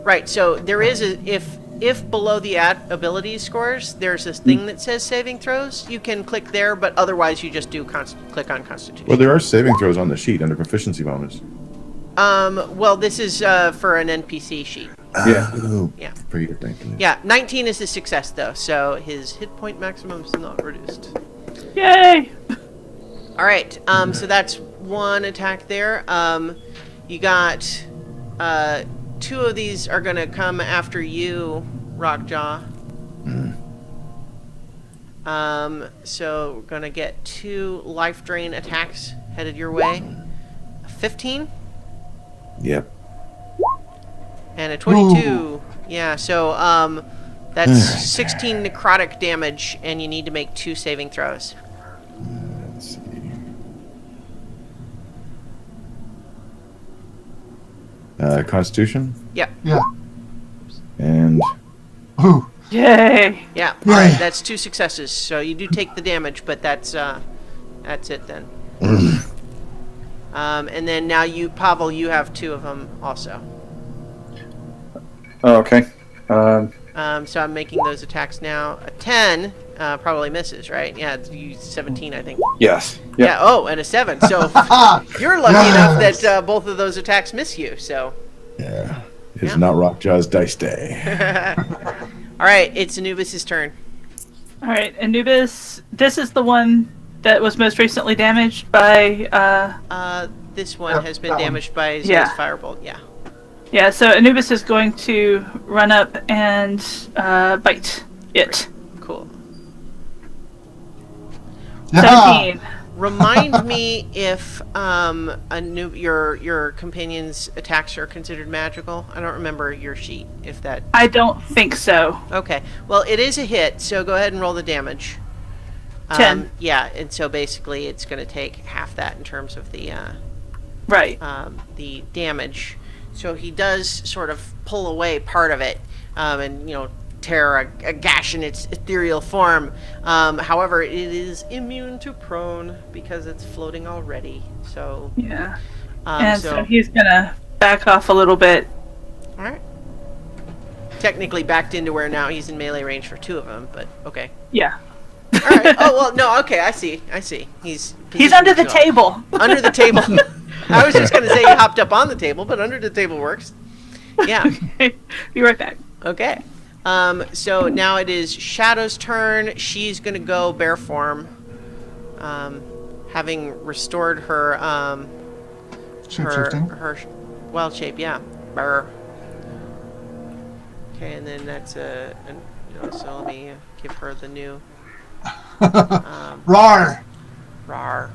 right, so there is a... If below the ability scores, there's this thing that says saving throws. You can click there, but otherwise you just do click on Constitution. Well, there are saving throws on the sheet under proficiency bonus. Well, this is for an NPC sheet. Yeah. Oh, Yeah. for your thinking. Yeah, 19 is a success, though, so his hit point maximum is not reduced. Yay! All right, so that's one attack there. You got 2 of these are going to come after you, Rockjaw. So we're going to get 2 life drain attacks headed your way. A 15 Yep. and a 22. Yeah, so that's 16 necrotic damage, and you need to make 2 saving throws. Let's see. Constitution Yep. Yeah. and Ooh. Yay! Yeah. All right. That's 2 successes. So you do take the damage, but that's it then. And then now you, Pavel, you have 2 of them also. Oh, okay. So I'm making those attacks now. A 10 probably misses, right? Yeah, it's 17, I think. Yes. Yep. Yeah. Oh, and a 7. So you're lucky enough that both of those attacks miss you. So. yeah, it's Yeah. not Rockjaw's dice day. All right, it's Anubis' turn. All right, Anubis. This is the one that was most recently damaged by. This one Yeah, has been that one. damaged by Zay's Yeah. firebolt. Yeah. Yeah, so Anubis is going to run up and bite it. Cool. Yeah. 17. Remind me if your companion's attacks are considered magical. I don't remember your sheet. If that. I don't think so. Okay. Well, it is a hit, so go ahead and roll the damage. 10. Yeah, and so basically it's going to take half that in terms of the Right. damage. So he does sort of pull away part of it, and tear a gash in its ethereal form. However, it is immune to prone because it's floating already. So, Yeah. And so so he's gonna back off a little bit. all right. Technically backed into where now he's in melee range for 2 of them, but okay. Yeah. All right. Oh well, no. Okay, I see. He's under the himself. table. Under the table. I was just gonna say he hopped up on the table, but under the table works. Yeah. Be right back. Okay. So now it is Shadow's turn. She's gonna go bear form, having restored her Shape-shifting. her wild shape. Yeah, Brr. Okay, and then that's so let me give her the new Rar. rar.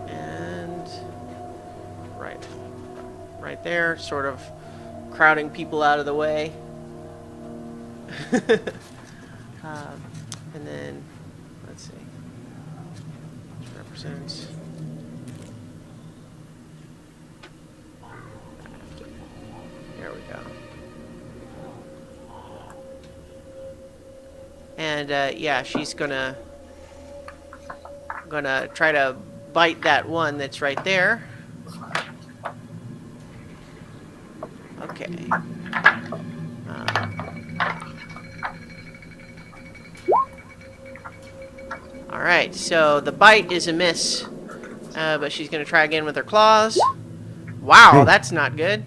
And right there, sort of crowding people out of the way. And then, let's see, which represents. There we go. And yeah, she's gonna try to bite that one that's right there. Okay. All right, so the bite is a miss, but she's going to try again with her claws. Wow, that's not good.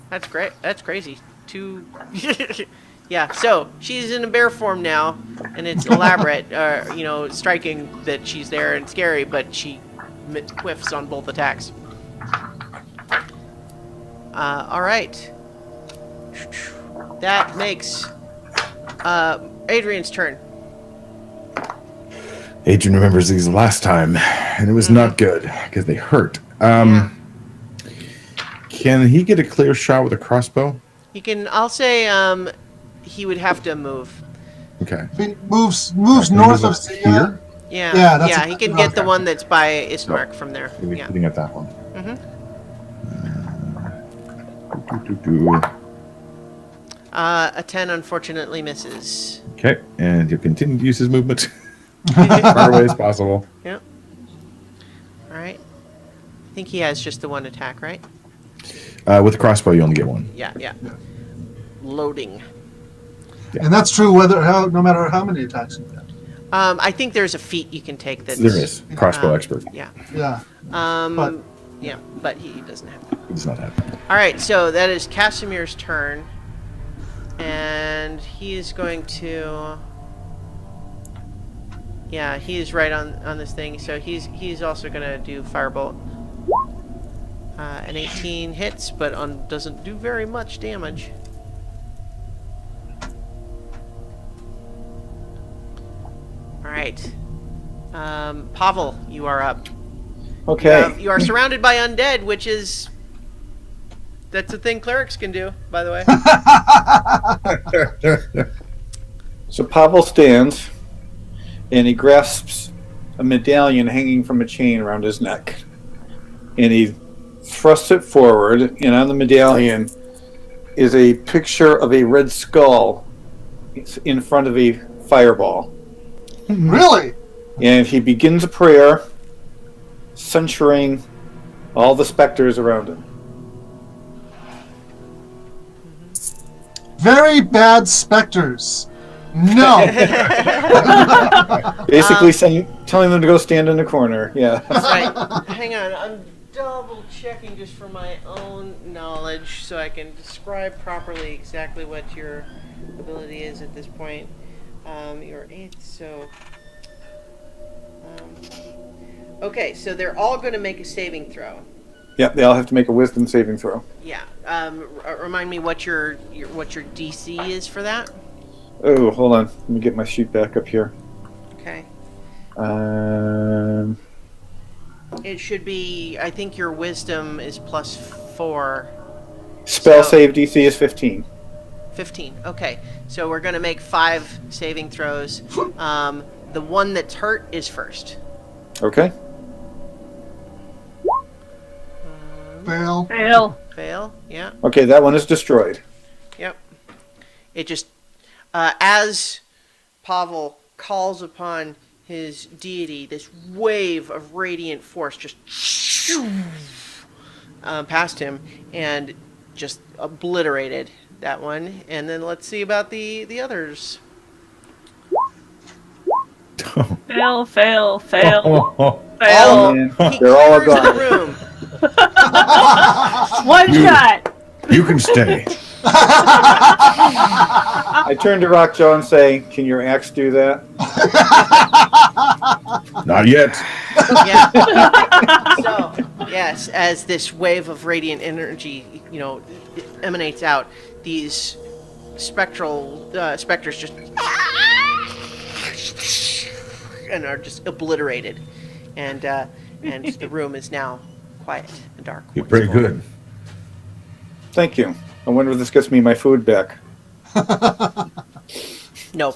That's great. That's crazy. Yeah, so she's in a bear form now, and it's elaborate, striking that she's there and scary, but she whiffs on both attacks. All right. That makes Adrian's turn. Adrian remembers these last time, and it was not good because they hurt. Can he get a clear shot with a crossbow? He can. I'll say he would have to move. Okay. He moves Can he north move of up Zia. here? Yeah. Yeah, that's he can get the one that's by Ismark from there. Maybe Yeah. shooting at that one. A 10 unfortunately misses. Okay, and he'll continue to use his movement as far away as possible. Yep. All right. I think he has just the one attack, right? With the crossbow, you only get one. Yeah. Loading. And that's true no matter how many attacks you get. I think there's a feat you can take that's... There is. Crossbow expert. Yeah. Yeah. But he doesn't have that. He does not have it. All right, so that is Casimir's turn. And he is going to... Yeah, he is right on this thing. So he's also going to do Firebolt. An 18 hits, but doesn't do very much damage. All right. Pavel, you are up. Okay. You are surrounded by undead, which is... That's a thing clerics can do, by the way. So Pavel stands, and he grasps a medallion hanging from a chain around his neck. And he thrusts it forward, and on the medallion is a picture of a red skull in front of a fireball. Really? And he begins a prayer, censuring all the specters around him. Very bad specters. No. Basically telling them to go stand in the corner. Yeah. Right. Hang on, I'm double checking just for my own knowledge so I can describe properly exactly what your ability is at this point. You're 8, so... okay, so they're all going to make a saving throw. Yep, they all have to make a wisdom saving throw. Yeah. Remind me what your DC is for that. Oh, hold on. Let me get my sheet back up here. Okay. It It should be. I think your wisdom is +4. Spell save DC is 15. 15. Okay. So we're going to make 5 saving throws. The one that's hurt is first. Okay. Fail. Fail. Yeah. Okay, that one is destroyed. Yep. It just, as Pavel calls upon his deity, this wave of radiant force just past him and just obliterated that one. And then let's see about the others. Fail. Oh, Fail. man. He They're all clears the gone. room. One shot. You can stay. I turn to Rockjaw and say, "Can your axe do that?" Not yet. Yeah. So, yes, as this wave of radiant energy, emanates out, these specters just and are just obliterated, and the room is now quiet and dark. You're pretty good. Thank you. I wonder if this gets me my food back. No.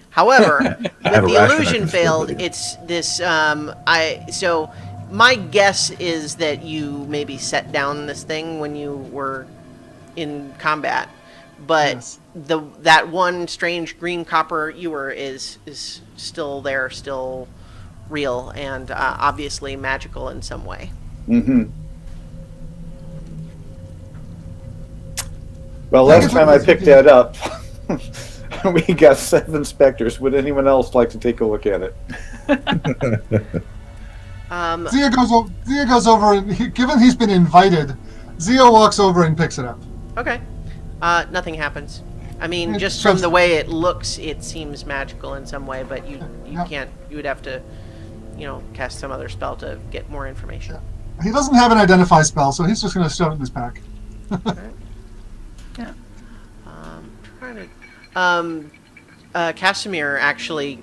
However, with have a the ration I illusion can failed, split with you. it's this. So my guess is that you maybe set down this thing when you were in combat, but Yes. that one strange green copper ewer is still there, still real, and obviously magical in some way. Mm-hmm. Well, last time I picked that up, we got 7 specters. Would anyone else like to take a look at it? Zia goes over, and given he's been invited, Zia walks over and picks it up. Okay. Nothing happens. I mean, It's just from just- the way it looks, it seems magical in some way, but you Yep. can't. You would have to, cast some other spell to get more information. He doesn't have an identify spell, so he's just going to shove it in his pack. Yeah. Trying to. Casimir actually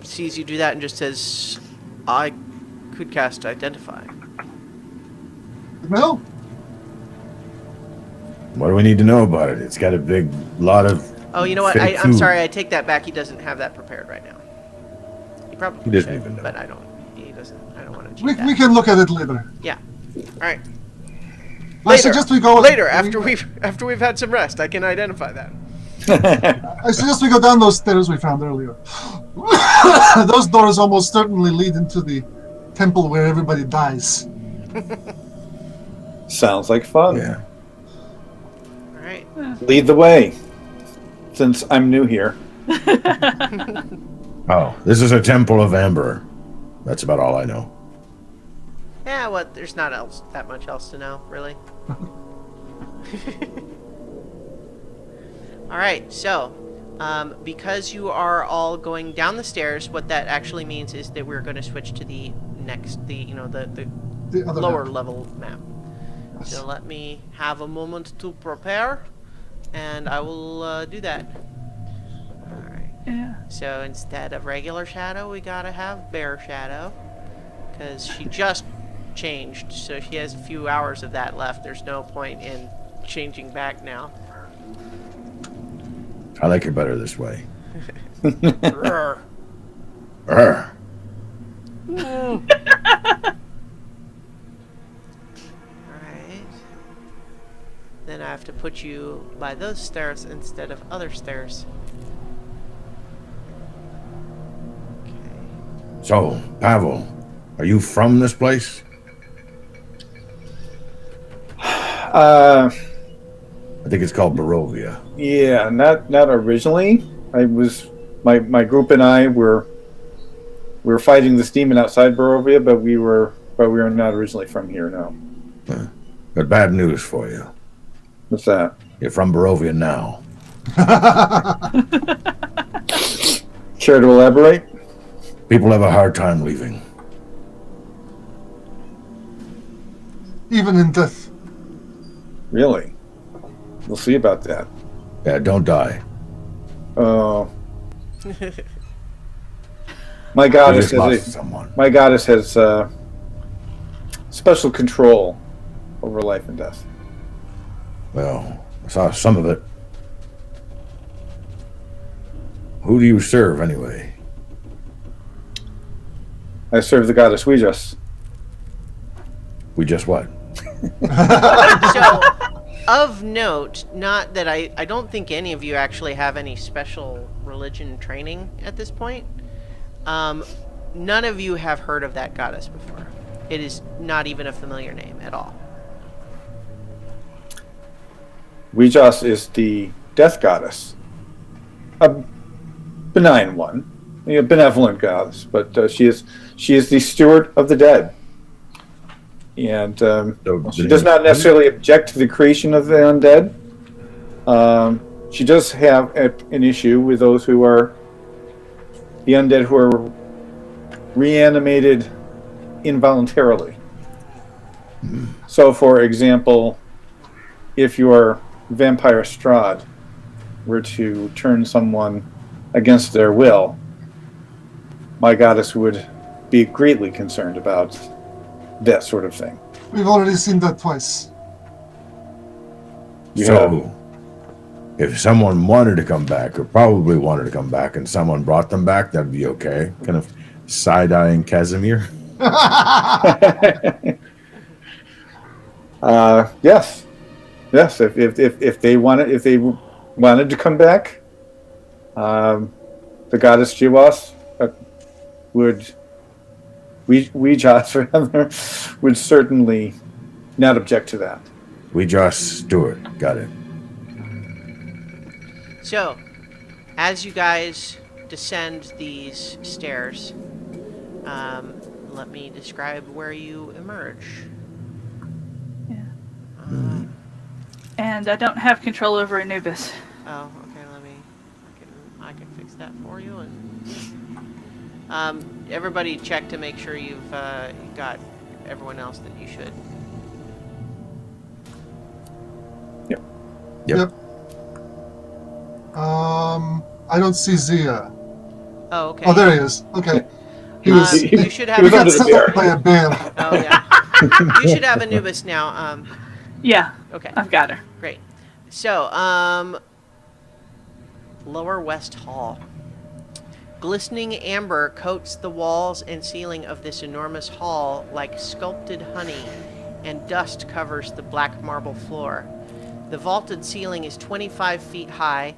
sees you do that and just says, I could cast Identify. No? What do we need to know about it? It's got a big lot of. Oh, you know what? fake I'm food. sorry. I take that back. He doesn't have that prepared right now. He probably He doesn't should, even know. but I don't. He doesn't. I don't want to cheat We that. can look at it later. Yeah. All right. I suggest we go later after we've had some rest. I can identify that. I suggest we go down those stairs we found earlier. Those doors almost certainly lead into the temple where everybody dies. Sounds like fun. Yeah. All right. Lead the way, since I'm new here. Oh, this is a temple of amber. That's about all I know. Yeah. What? There's not that much else to know, really. All right. So, because you are all going down the stairs, what that actually means is that we're going to switch to the The other lower map. level map. Yes. So let me have a moment to prepare, and I will do that. All right. Yeah. So instead of regular Shadow, we gotta have Bear Shadow, because she just changed, so she has a few hours of that left. There's no point in changing back now. I like it better this way. Roar. Arr. Alright. Then I have to put you by those stairs instead of other stairs. Okay. So, Pavel, are you from this place? Uh, I think it's called Barovia. yeah, not originally. I was my group and I were fighting this demon outside Barovia, but we were not originally from here. No. But bad news for you. What's that? You're from Barovia now. Care to elaborate? People have a hard time leaving. Even in death. Really? We'll see about that. Yeah, don't die. Oh. My You goddess just lost has someone. my goddess has special control over life and death. Well, I saw some of it. Who do you serve, anyway? I serve the goddess Ouijas. We just what? So, of note, not that I don't think any of you actually have any special religion training at this point. None of you have heard of that goddess before. It is not even a familiar name at all. Ouijas is the death goddess. A benign one. A benevolent goddess, but she is the steward of the dead. And she does not necessarily object to the creation of the undead. She does have an issue with those who are the undead who are reanimated involuntarily. So, for example, if your vampire Strahd were to turn someone against their will, my goddess would be greatly concerned about that sort of thing. We've already seen that twice. So, if someone wanted to come back, or probably wanted to come back, and someone brought them back, that'd be okay. Kind of side-eyeing Casimir. Yes. If they wanted to come back, the goddess Jiwas would certainly not object to that. We just Stewart. Got it. So, as you guys descend these stairs, let me describe where you emerge. Yeah. And I don't have control over Anubis. Oh, okay. I can fix that for you. And everybody, check to make sure you've got everyone else that you should. Yep. I don't see Zia. Oh, okay. Oh, there he is. Okay. He Um, was. you should he have. was He got under the stuck bear. by a bear. Oh yeah. You should have Anubis now. Yeah, Okay. I've got her. Great. So, Lower West Hall. Glistening amber coats the walls and ceiling of this enormous hall like sculpted honey, and dust covers the black marble floor. The vaulted ceiling is 25 feet high.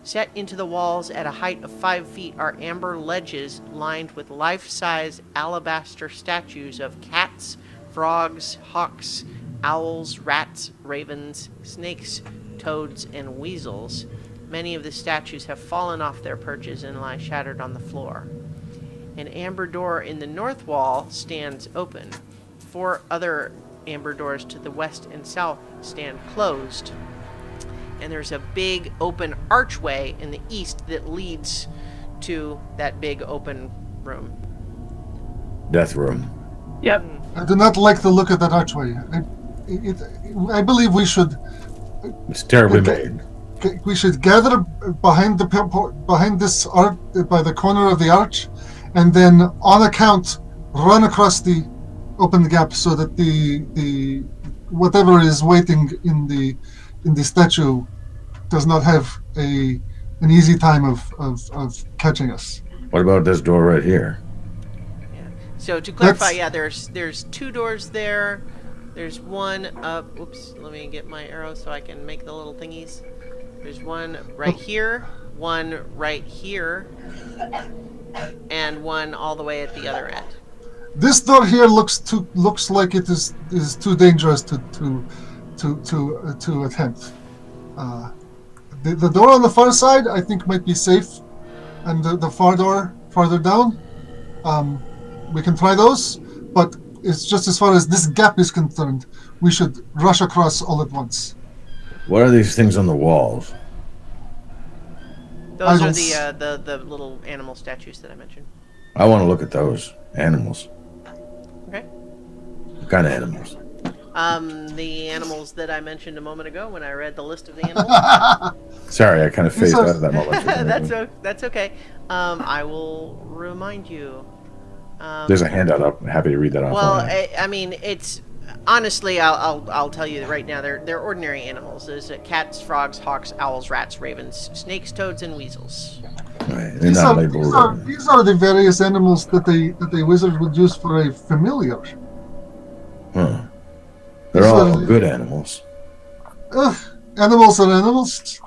Set into the walls at a height of 5 feet are amber ledges lined with life-size alabaster statues of cats, frogs, hawks, owls, rats, ravens, snakes, toads, and weasels. Many of the statues have fallen off their perches and lie shattered on the floor. An amber door in the north wall stands open. 4 other amber doors to the west and south stand closed. And there's a big open archway in the east that leads to that big open room. Death room. Yep. I do not like the look of that archway. I believe we should It's terribly Okay. made. we should gather behind this arch by the corner of the arch, and then on a count run across the open gap so that the whatever is waiting in the statue does not have an easy time of catching us. What about this door right here? Yeah. So to clarify, That's- there's 2 doors there. There's one up. Oops, let me get my arrow so I can make the little thingies. There's one right here, one right here, and one all the way at the other end. This door here looks like it is too dangerous to attempt. The door on the far side, I think, might be safe, and the far door farther down, we can try those. But it's just as far as this gap is concerned, we should rush across all at once. What are these things on the walls? Those Idols. are the little animal statues that I mentioned. I want to look at those animals. Okay. What kind of animals? The animals that I mentioned a moment ago when I read the list of the animals. Sorry, I kind of phased are- out of that moment. That's okay. I will remind you. There's a handout up. I'm happy to read that off. Well, I mean, it's honestly, I'll tell you right now. They're ordinary animals. There's cats, frogs, hawks, owls, rats, ravens, snakes, toads, and weasels. Right, they're not labeled. These are the various animals that the wizard would use for a familiar. Huh. They're all good animals. Animals are animals.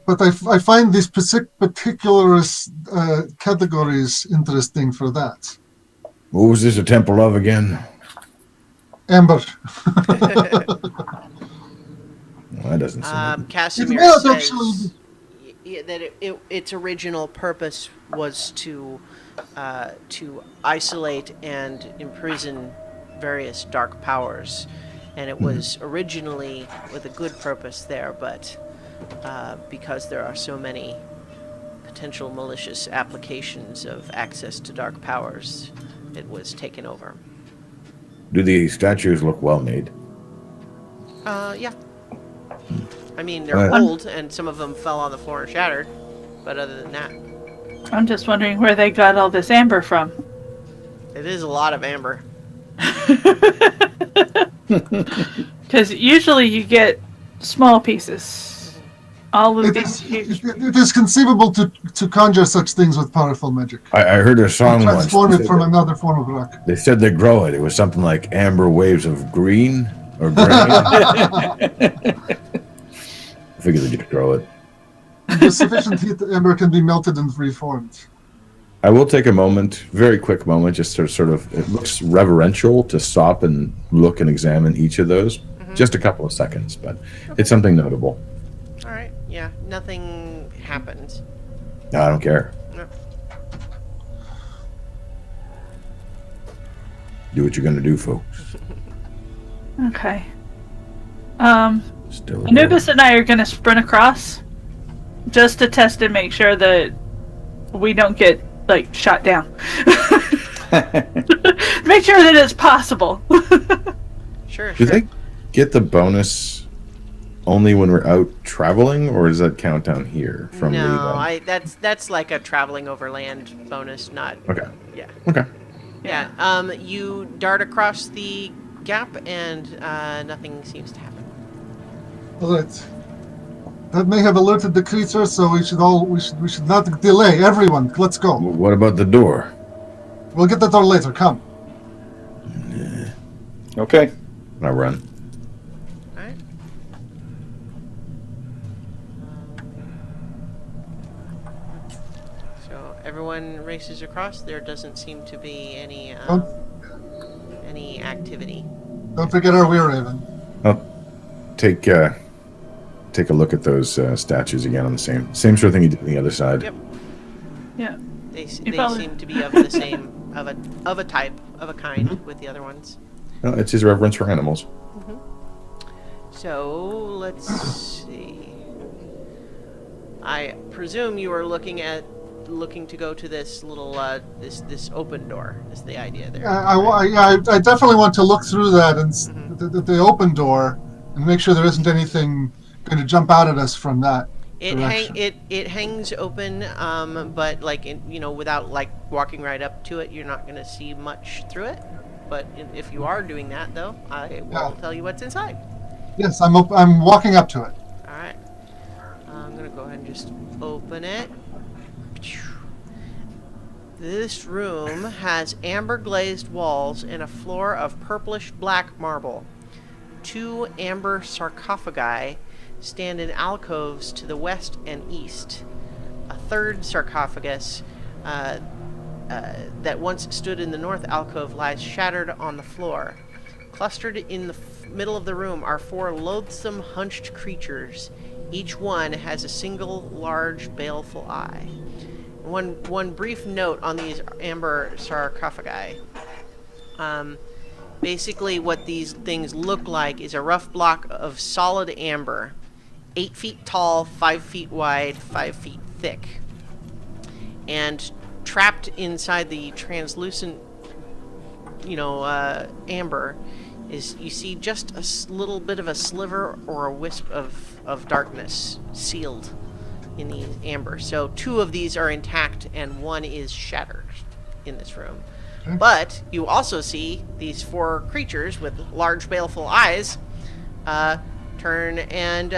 But I find these particular categories interesting for that. What was this a temple of again? Amber. Well, that doesn't seem like Casimir It's not says actually- that its original purpose was to isolate and imprison various dark powers, and it was originally with a good purpose there, but because there are so many potential malicious applications of access to dark powers, it was taken over. Do the statues look well made? Yeah. I mean, they're old, and some of them fell on the floor and shattered, but other than that, I'm just wondering where they got all this amber from. it is a lot of amber. Because usually you get small pieces. All of these huge. It is conceivable to conjure such things with powerful magic. I heard a song once. Transform it from another form of rock. They said they grow it. It was something like amber waves of green or gray. I figured they just grow it. With sufficient heat, the amber can be melted and reformed. I will take a moment, very quick moment, just to sort of, it looks reverential to stop and look and examine each of those. Just a couple of seconds, but it's something notable. All right. Yeah. Nothing happened. No, I don't care. No. Do what you're going to do, folks. Okay. Still Anubis and I are going to sprint across just to test and make sure that we don't get, like, shot down. Make sure that it's possible. Sure. Do Sure. they get the bonus only when we're out traveling, or does that count down here from No, that's like a traveling overland bonus, not. Okay. Yeah. Okay. Yeah. You dart across the gap, and nothing seems to happen. All right. That may have alerted the creature, so we should not delay. Everyone, let's go. What about the door? We'll get the door later. Come. Okay. I run. All right. So everyone races across. There doesn't seem to be any activity. Don't forget our Weir Raven. I'll take a look at those statues again on the same sort of thing you did on the other side. Yep. Yeah. They probably- seem to be of the same of a type of a kind with the other ones. Well, it's his reverence for animals. So let's see. I presume you are looking to go to this little this open door. Is the idea there? I definitely want to look through that and the open door and make sure there isn't anything going to jump out at us from that direction. It hangs open, but like without like walking right up to it, you're not going to see much through it. But if you are doing that, though, I will tell you what's inside. Yes, I'm walking up to it. All right. I'm going to go ahead and just open it. This room has amber glazed walls and a floor of purplish black marble. 2 amber sarcophagi stand in alcoves to the west and east. A third sarcophagus that once stood in the north alcove lies shattered on the floor. Clustered in the middle of the room are 4 loathsome, hunched creatures. Each one has a single, large, baleful eye. One brief note on these amber sarcophagi. Basically, what these things look like is a rough block of solid amber, 8 feet tall, 5 feet wide, 5 feet thick. And trapped inside the translucent, amber, is you see just a little bit of a sliver or a wisp of darkness sealed in the amber. So 2 of these are intact and 1 is shattered in this room. But you also see these 4 creatures with large, baleful eyes turn and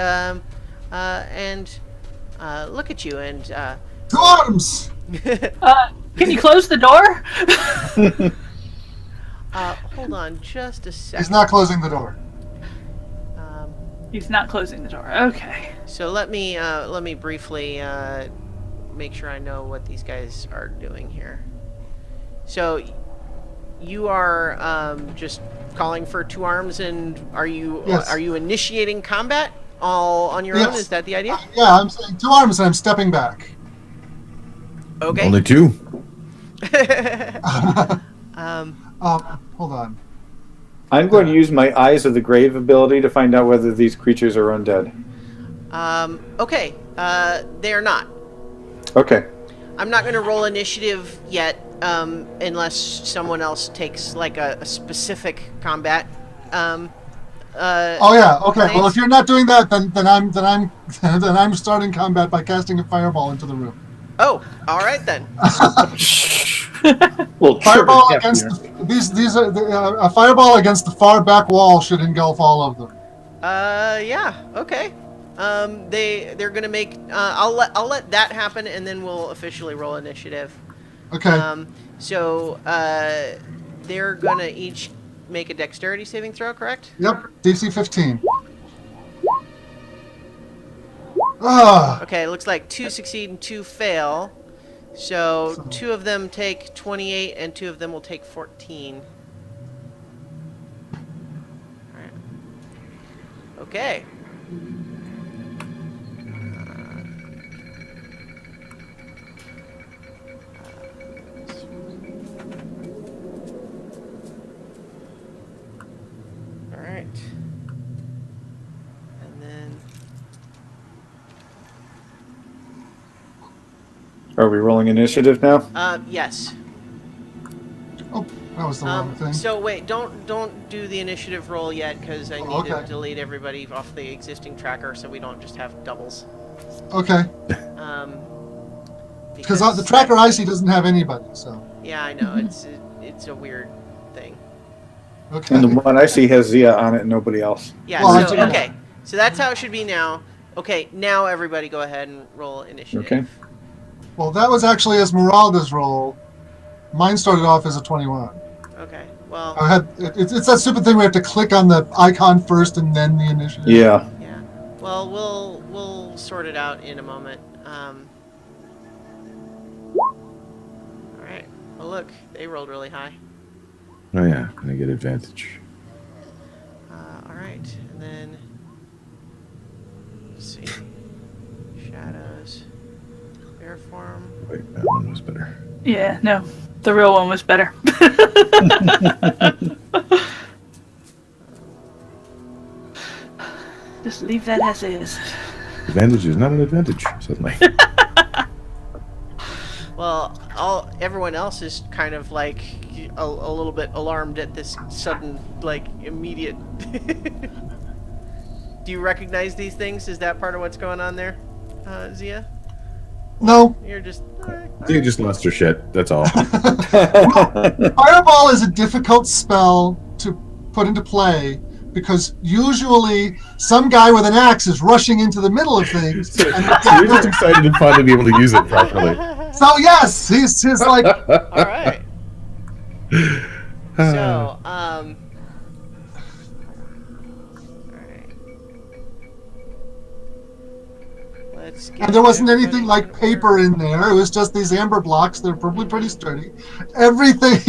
look at you and. To arms! Can you close the door? Hold on just a second. He's not closing the door. He's not closing the door. Okay. So let me briefly make sure I know what these guys are doing here. So you are just calling for 2 arms, and are you Yes. are you initiating combat all on your own? Yes. Is that the idea? Yeah, I'm saying 2 arms and I'm stepping back. Okay. Only 2. Hold on. I'm going to use my Eyes of the Grave ability to find out whether these creatures are undead. Okay. They are not. Okay. I'm not going to roll initiative yet, unless someone else takes like a specific combat. Oh yeah. Okay. Nice. Well, if you're not doing that, then I'm starting combat by casting a fireball into the room. Oh, all right then. Well, Fireball against these are a fireball against the far back wall should engulf all of them. Yeah. Okay. They're gonna make. I'll let that happen, and then we'll officially roll initiative. Okay. So they're gonna each make a dexterity saving throw, correct? Yep. DC 15. Ah. Okay. It looks like 2 succeed and 2 fail. So 2 of them take 28, and 2 of them will take 14. All right. Okay. All right. And then Are we rolling initiative now? yes. Oh, That was the wrong thing. So wait, don't do the initiative roll yet, because I need to okay. delete everybody off the existing tracker so we don't just have doubles. Okay. Because the tracker I see doesn't have anybody, so. Yeah, I know. It's a weird thing. Okay. And the one I see has Zia on it and nobody else. Yeah, Well, so, I- okay. So that's how it should be now. Okay, now everybody go ahead and roll initiative. Okay. Well, that was actually Esmeralda's roll. Mine started off as a 21. Okay, well, I had it's that stupid thing we have to click on the icon first and then the initiative. Yeah. yeah. Well, we'll sort it out in a moment. All right. Well, look, they rolled really high. Oh yeah, I get advantage. All right, and then let's see. Shadows, bear form. Wait, that one was better. Yeah, no. The real one was better. Just leave that as is. Advantage is not an advantage, suddenly. Well, everyone else is kind of like a little bit alarmed at this sudden, like, immediate. Do you recognize these things? Is that part of what's going on there, Zia? No. You're just. You just lost her shit, that's all. Fireball is a difficult spell to put into play because usually some guy with an axe is rushing into the middle of things. So you're just excited and fun to be able to use it properly. So yes, he's like. All right. So, all right. Let's get And there wasn't everybody anything like in paper order. in there. It was just these amber blocks. They're probably pretty sturdy. Everything.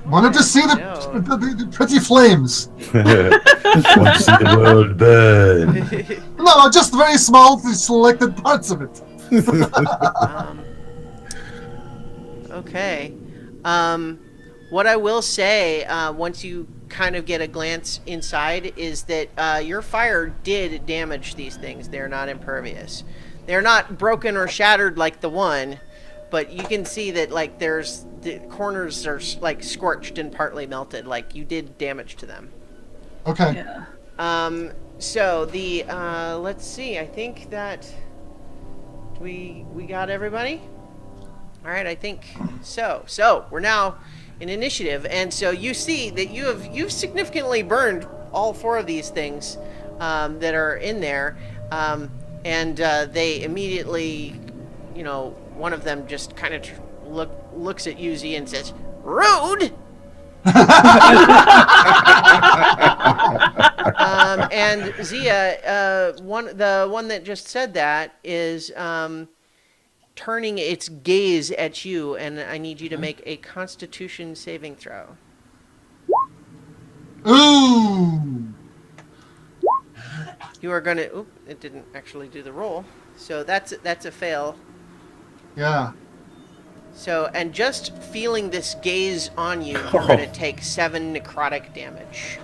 Wanted to see the pretty flames. Want to see the world burn. No, just very small selected parts of it. Okay. What I will say, once you kind of get a glance inside, is that your fire did damage these things. They're not impervious. They're not broken or shattered like the one, but you can see that like the corners are like scorched and partly melted. Like you did damage to them. Okay. Yeah. So the let's see. I think that we got everybody. All right, I think so. So we're now in initiative, and so you see that you've significantly burned all four of these things that are in there, and they immediately, one of them just kind of looks at Yuzi and says, "Rude." And Zia, the one that just said that is turning its gaze at you, and I need you to make a Constitution saving throw. Ooh. You are gonna. Oop! It didn't actually do the roll, so that's a fail. Yeah. So, and just feeling this gaze on you, you're gonna take 7 necrotic damage.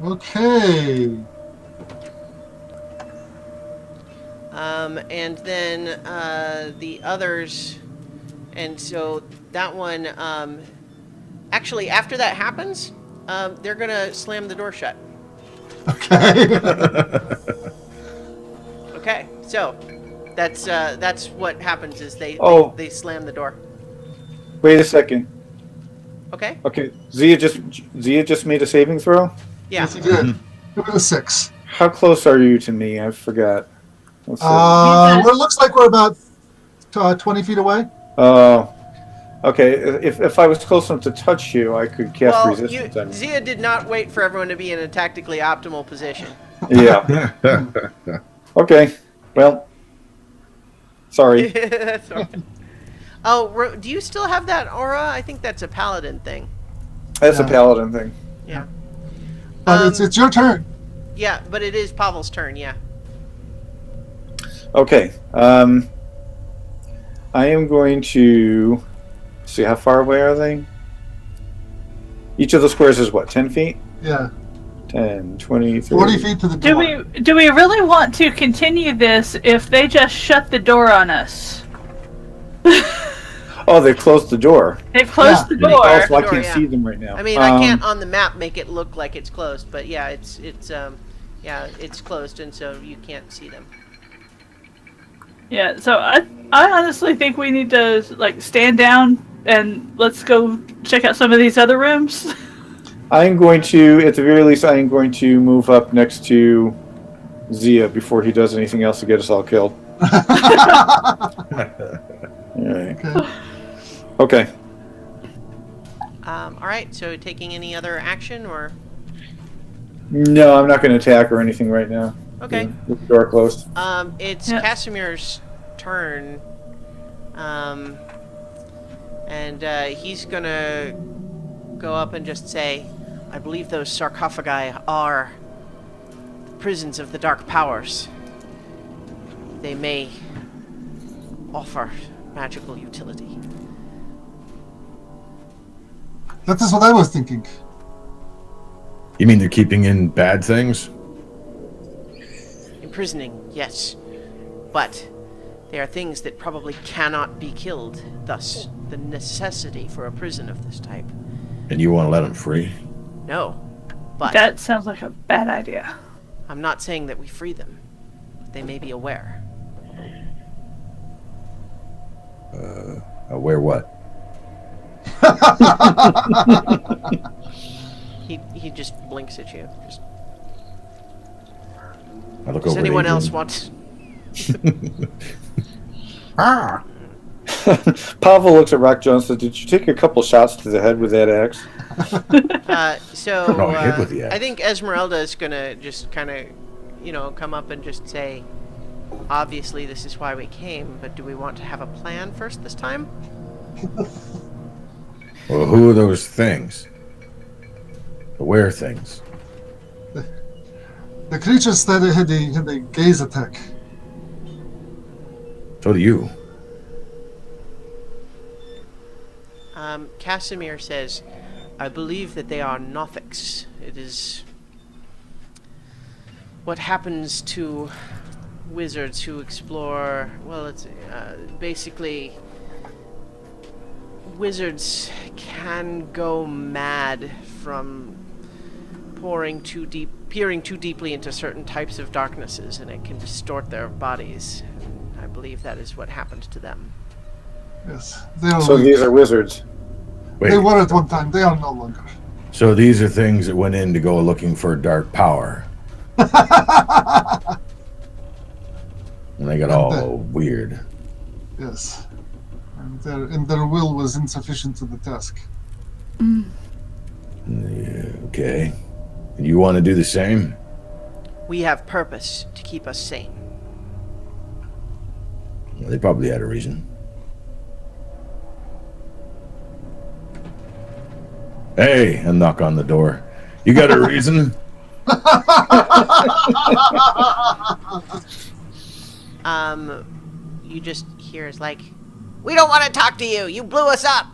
Okay. And then the others, and so that one, actually after that happens, they're gonna slam the door shut. Okay. Okay, so that's what happens is they slam the door. Wait a second. Okay. Okay, Zia just made a saving throw? Yeah. Yes, he did. It was a 6. How close are you to me? I forgot. Let's see. Well, it looks like we're about 20 feet away. Oh. Okay, if I was close enough to touch you, I could cast resistance on you. Zia did not wait for everyone to be in a tactically optimal position. Yeah. Okay. Well, sorry. That's okay. Oh, do you still have that aura? I think that's a paladin thing. That's a Yeah. paladin thing. Yeah. But it's your turn. Yeah, but it is Pavel's turn, yeah. Okay. I am going to see how far away are they? Each of the squares is what, 10 feet? Yeah. 10, 20, 30. 40 feet to the door. Do we really want to continue this if they just shut the door on us? Oh, they closed the door. They've closed the Oh, door. so I Door, can't yeah. see them right now. I mean, I can't on the map make it look like it's closed, but yeah, it's closed, and so you can't see them. Yeah, so I honestly think we need to like stand down and let's go check out some of these other rooms. I'm going to, at the very least, I am going to move up next to Zia before he does anything else to get us all killed. All right. Okay. All right. So, taking any other action or? No, I'm not going to attack or anything right now. Okay. With the door closed. It's Yep. Casimir's turn. And he's gonna go up and just say, I believe those sarcophagi are prisons of the dark powers. They may offer magical utility. That is what I was thinking. You mean they're keeping in bad things? Imprisoning, yes. But they are things that probably cannot be killed, thus the necessity for a prison of this type. And you want to let them free? No, but That sounds like a bad idea. I'm not saying that we free them. They may be aware. Aware what? He just blinks at you. Just, I look does over. anyone at else Adrian. want? Ah. Pavel looks at Rock Jones and says, did you take a couple shots to the head with that axe? No, hit with the axe. I think Esmeralda is gonna just kind of, come up and just say, obviously this is why we came, but do we want to have a plan first this time? Well, who are those things? Aware things. The creatures that had a gaze attack. So do you. Casimir says, I believe that they are Nothics. It is what happens to wizards who explore, well, it's basically wizards can go mad from peering too deeply into certain types of darknesses, and it can distort their bodies. And I believe that is what happened to them. Yes, they are. So weak. these are wizards. Wait. They were at one time. They are no longer. So these are things that went in to go looking for dark power. And they got all weird. Yes, and their will was insufficient to the task. Yeah, okay. And you want to do the same? We have purpose to keep us sane. Well, they probably had a reason. Hey, and knock on the door. You got a reason? You just hear is like, we don't want to talk to you. You blew us up.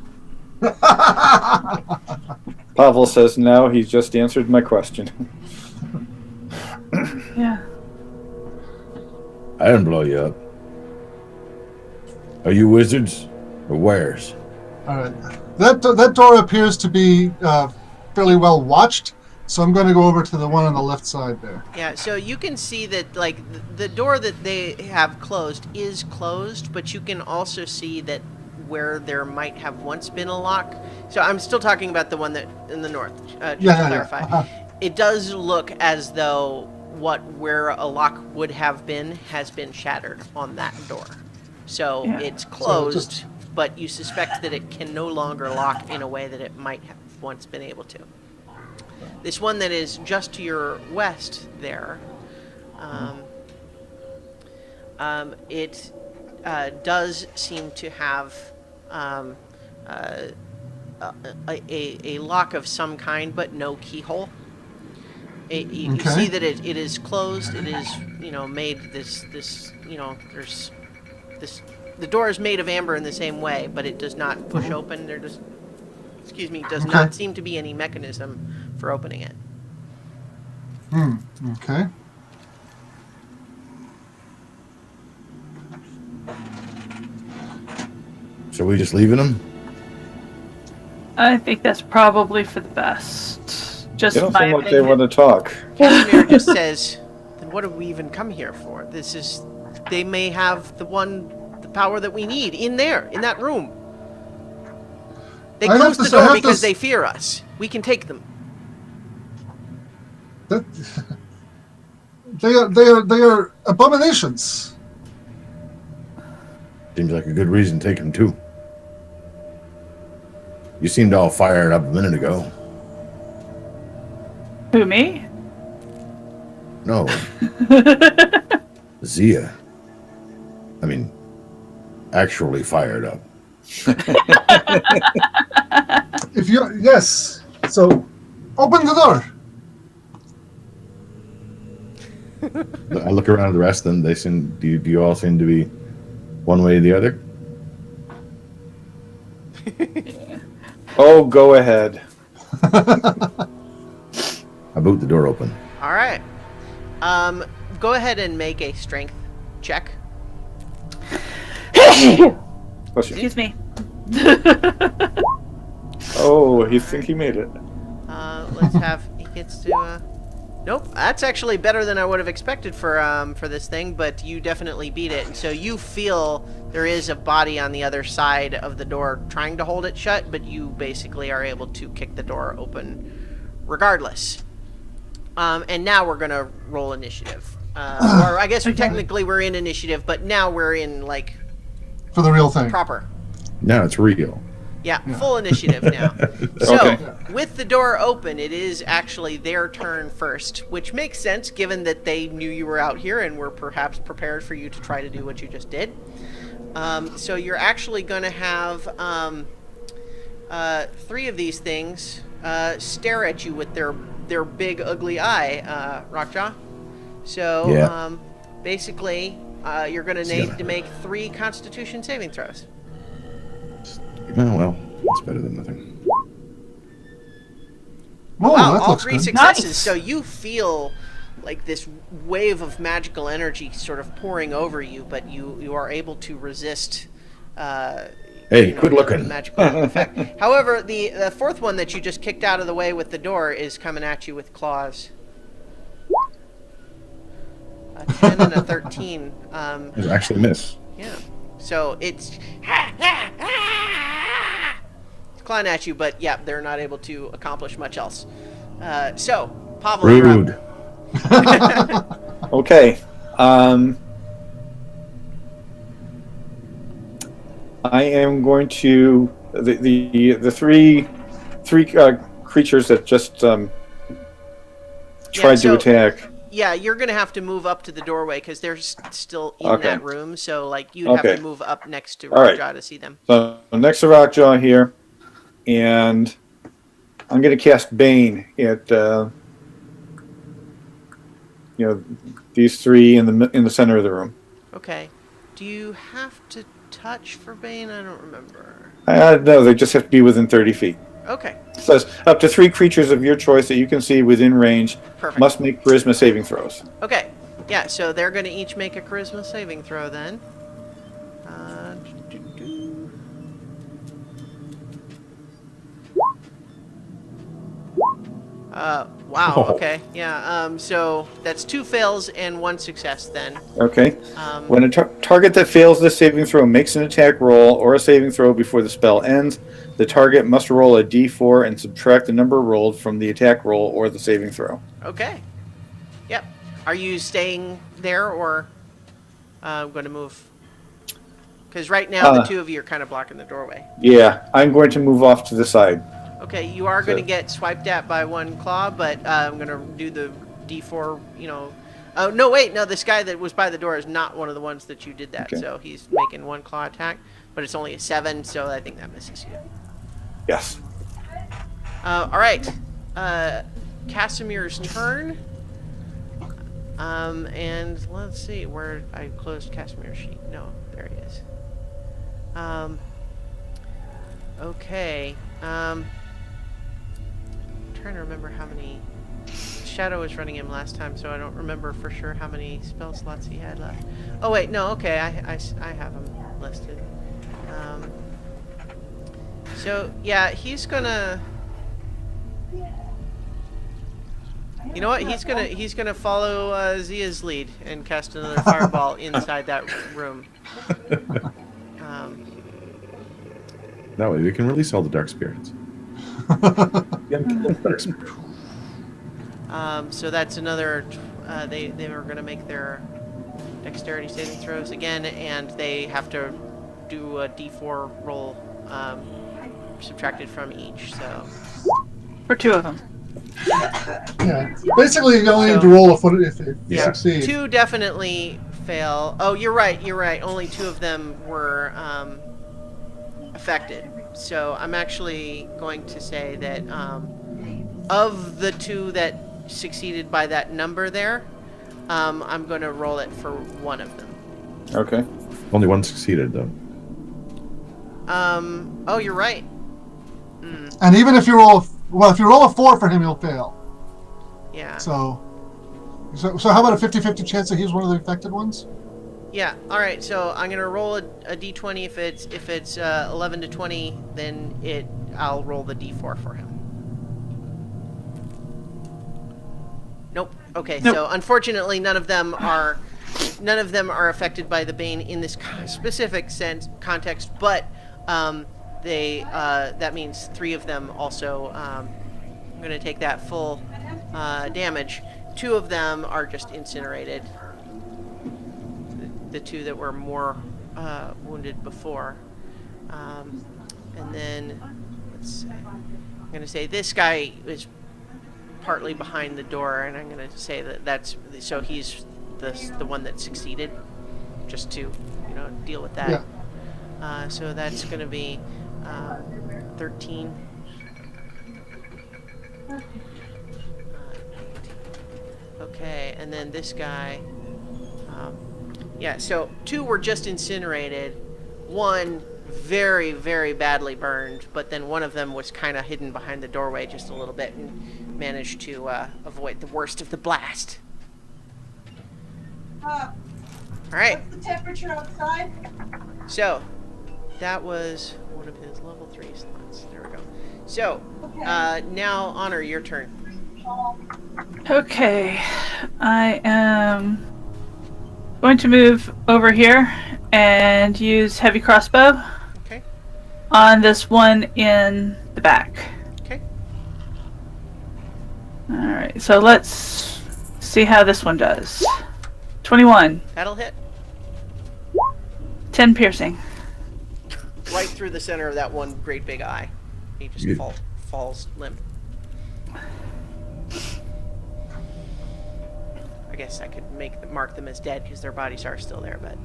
Pavel says, no, he's just answered my question. Yeah. I didn't blow you up. Are you wizards or wares? All right, that door appears to be fairly well watched, so I'm going to go over to the one on the left side there. Yeah, so you can see that, like, the door that they have closed is closed, but you can also see that where there might have once been a lock. So I'm still talking about the one that in the north, just to clarify. Uh-huh. It does look as though where a lock would have been has been shattered on that door. So Yeah. it's closed, but you suspect that it can no longer lock in a way that it might have once been able to. This one that is just to your west there, it does seem to have a lock of some kind, but no keyhole. You Okay. see that it is closed. It is, made this, there's this, the door is made of amber in the same way, but it does not push open. There does not seem to be any mechanism for opening it. Okay. So we just leaving him? I think that's probably for the best. Just They don't my seem like they opinion. want to talk. Casimir just says, then what do we even come here for? They may have the power that we need in that room. They I have close to the say- I door have because to- they fear us. We can take them. That, they are abominations. Seems like a good reason to take him too. You seemed all fired up a minute ago. Who, me? No. Zia. I mean, actually fired up. If you yes, so open the door. I look around at the rest of them. They seem. Do you all seem to be one way or the other? Oh, go ahead. I boot the door open. All right. Go ahead and make a strength check. Bless you. Excuse me. Oh, he think he made it. Let's have he gets to. Nope, that's actually better than I would have expected for this thing. But you definitely beat it, and so you feel there is a body on the other side of the door trying to hold it shut, but you basically are able to kick the door open, regardless. And now we're gonna roll initiative, or I guess technically we're in initiative, but now we're in like For the real thing. proper. Now it's real. Yeah, full initiative now. So, Okay. with the door open, it is actually their turn first, which makes sense given that they knew you were out here and were perhaps prepared for you to try to do what you just did. So you're actually going to have 3 of these things stare at you with their big, ugly eye, Rockjaw. So, Yeah. basically, you're going to need to make 3 Constitution saving throws. Oh, well, it's better than nothing. Oh, Wow, that all looks 3 good. successes. Nice. So you feel like this wave of magical energy sort of pouring over you, but you are able to resist. Hey, quit the looking. magical effect. However, the 4th one that you just kicked out of the way with the door is coming at you with claws. A 10 and a 13. It's actually a miss. Yeah. So it's clawing at you, but yeah, they're not able to accomplish much else. So, Pavel, you're up. Rude. Okay. I am going to the three creatures that just tried so- to attack. Yeah, you're gonna have to move up to the doorway because they're still in Okay. that room. So, like, you'd have Okay. to move up next to All right. Raja to see them. So next to Rockjaw here, and I'm going to cast Bane at these 3 in the center of the room. Okay. Do you have to touch for Bane? I don't remember. No, they just have to be within 30 feet. Okay. It says up to 3 creatures of your choice that you can see within range Perfect. must make charisma saving throws. Okay. Yeah. So they're gonna each make a charisma saving throw then. Do-do-do. Wow. Oh. Okay. Yeah. So that's 2 fails and 1 success then. Okay. When a Um, target that fails this saving throw makes an attack roll or a saving throw before the spell ends, the target must roll a d4 and subtract the number rolled from the attack roll or the saving throw. okay. Yep. Are you staying there or going to move? Because right now the 2 of you are kind of blocking the doorway. Yeah, I'm going to move off to the side. Okay, you are going to So- get swiped at by 1 claw, but I'm going to do the D4, Oh, no, wait, no, this guy that was by the door is not one of the ones that you did that, Okay. so he's making 1 claw attack, but it's only a 7, so I think that misses you. Yes. All right, Casimir's turn, and let's see where I closed Casimir's sheet. No, there he is. Okay, trying to remember how many. Shadow was running him last time, so I don't remember for sure how many spell slots he had left. Oh wait, no, okay, I have him listed. So yeah, he's gonna. You know what? He's gonna follow Zia's lead and cast another fireball inside that room. Um, That way we can release all the dark spirits. Dark spirits. so that's another. They were gonna make their dexterity saving throws again, and they have to do a D4 roll, subtracted from each. So For two of them. Yeah. Basically, you only So- need to roll a foot if you yeah, succeed. 2 definitely fail. Oh, you're right. Only 2 of them were affected. So I'm actually going to say that of the 2 that succeeded by that number there, I'm going to roll it for one of them. Okay. Only one succeeded, though. Oh, you're right. And even if you roll, if you roll a 4 for him, he'll fail. Yeah. So how about a 50-50 chance that he's one of the affected ones? Yeah. All right. So I'm gonna roll a d20. If it's 11 to 20, then I'll roll the d4 for him. Nope. Okay. Nope. So unfortunately, none of them are affected by the bane in this specific context. But that means 3 of them also. I'm gonna take that full damage. 2 of them are just incinerated. The 2 that were more wounded before. And then, let's see. I'm going to say this guy is partly behind the door, and I'm going to say so he's the one that succeeded, just to, deal with that. Yeah. So that's going to be 13. Okay, and then this guy... so 2 were just incinerated. 1 very, very badly burned, but then one of them was kind of hidden behind the doorway just a little bit and managed to avoid the worst of the blast. All right. What's the temperature outside? So that was one of his level 3 slots. There we go. So now, Honor, your turn. Okay. I am going to move over here and use heavy crossbow Okay. on this one in the back. Okay. Alright, so let's see how this one does. 21. That'll hit 10 piercing. right through the center of that one great big eye. He just Good. falls limp. I guess I could mark them as dead because their bodies are still there, but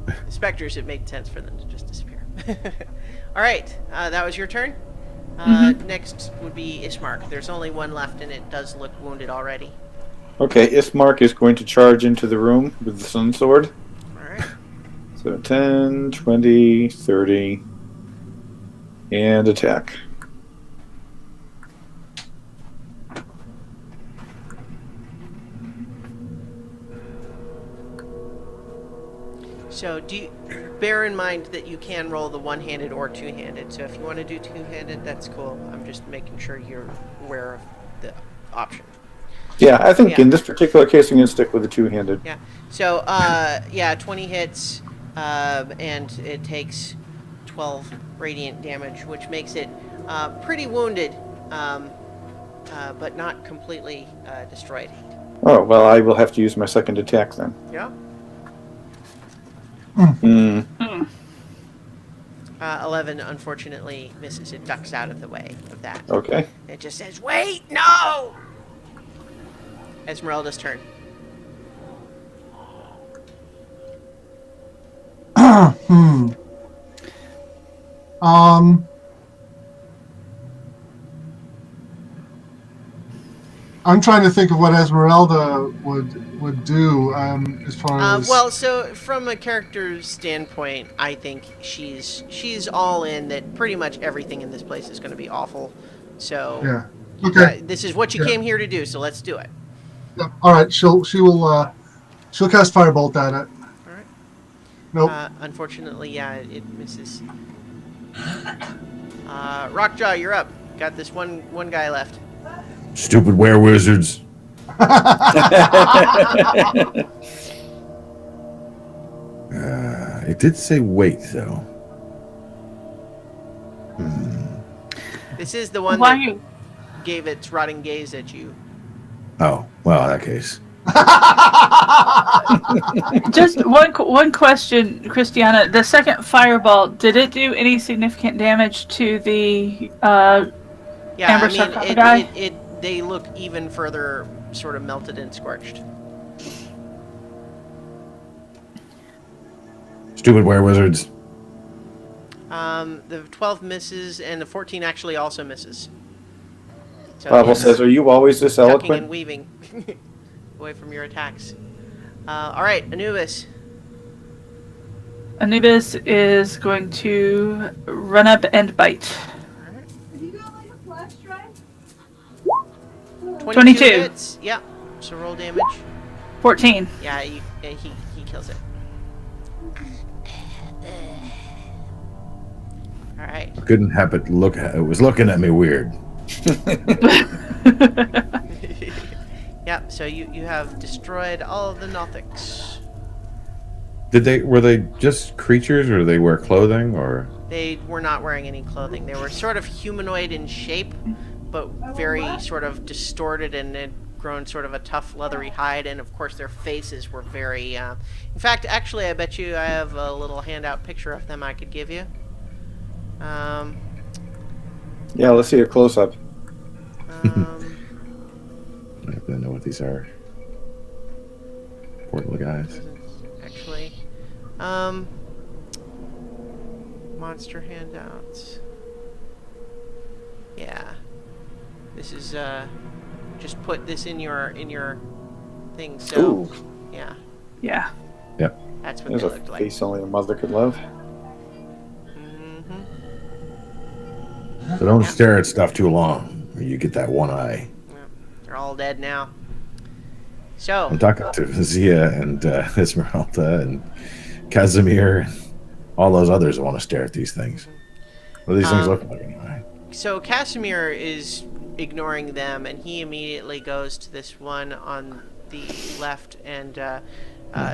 the specters, it made sense for them to just disappear. All right, that was your turn. Next would be Ismark. There's only one left, and it does look wounded already. Okay, Ismark is going to charge into the room with the sun sword. All right. So 10, 20, 30, and attack. So bear in mind that you can roll the one-handed or two-handed. So if you want to do two-handed, that's cool. I'm just making sure you're aware of the option. Yeah, I think Yeah. in this particular case, I'm going to stick with the two-handed. Yeah. So 20 hits, and it takes 12 radiant damage, which makes it pretty wounded, but not completely destroyed. Oh, well, I will have to use my second attack then. Yeah. Hmm. 11, unfortunately, misses. It ducks out of the way of that. Okay. It just says, "Wait, no!" Esmeralda's turn. I'm trying to think of what Esmeralda would do as far as. Well, so from a character standpoint, I think she's all in that pretty much everything in this place is going to be awful. So Yeah. Okay. this is what you came here to do, so let's do it. Yeah. All right. She'll cast firebolt at it. All right. Nope. Unfortunately, yeah, it misses. Rockjaw, you're up. Got this one guy left. Stupid were-wizards. It did say wait, though. This is the one Why that you? gave its rotting gaze at you. Oh, well, in that case. Just one question, Christiana. The second fireball, did it do any significant damage to the Yeah, amber I mean, sarcophagi? they look even further sort of melted and scorched. Stupid were-wizards. The 12 misses, and the 14 actually also misses. So Bible it's says, "Are you always this ducking eloquent?" and weaving away from your attacks. All right, Anubis. Anubis is going to run up and bite. Have you got like a flash drive? 22. hits. Yeah. So roll damage. 14. Yeah, he kills it. All right. I couldn't help it. It was looking at me weird. Yep. So you have destroyed all of the Nothics. Were they just creatures, or they wear clothing, or? They were not wearing any clothing. They were sort of humanoid in shape, but very sort of distorted and had grown sort of a tough leathery hide. And of course, their faces were very. In fact, actually, I bet you I have a little handout picture of them I could give you. Yeah, let's see a close up. I don't know what these are. Poor little guys. Actually, monster handouts. Yeah, this is just put this in your thing. So Ooh, yeah, Yeah. Yep. that's what there's they a looked like. face only a mother could love. Mm-hmm. So don't stare at stuff too long, or you get that one eye. They're all dead now. So I'm talking to Zia and Esmeralda and Casimir, and all those others that want to stare at these things. What do these things look like anyway? So Casimir is ignoring them, and he immediately goes to this one on the left, and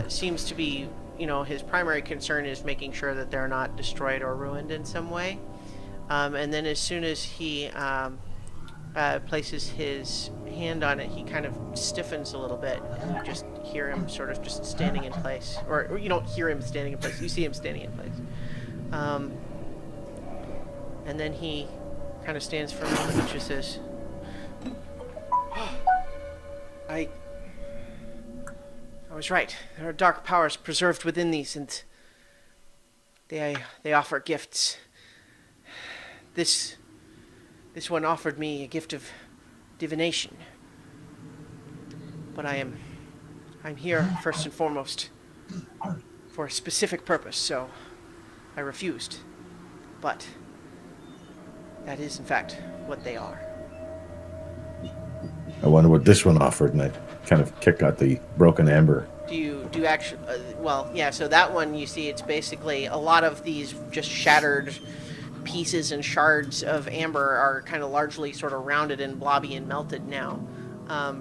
seems to be, his primary concern is making sure that they're not destroyed or ruined in some way. And then as soon as he places his hand on it, he kind of stiffens a little bit, and you just hear him sort of just standing in place. Or you don't hear him standing in place, you see him standing in place. And then he kind of stands for a moment and just says, I was right. There are dark powers preserved within these, and they offer gifts. This one offered me a gift of divination. But I'm here first and foremost for a specific purpose, so I refused. But that is, in fact, what they are. I wonder what this one offered, and I kind of kick out the broken amber. Do you actually? Well, yeah. So that one, you see, it's basically a lot of these just shattered pieces and shards of amber are kind of largely sort of rounded and blobby and melted now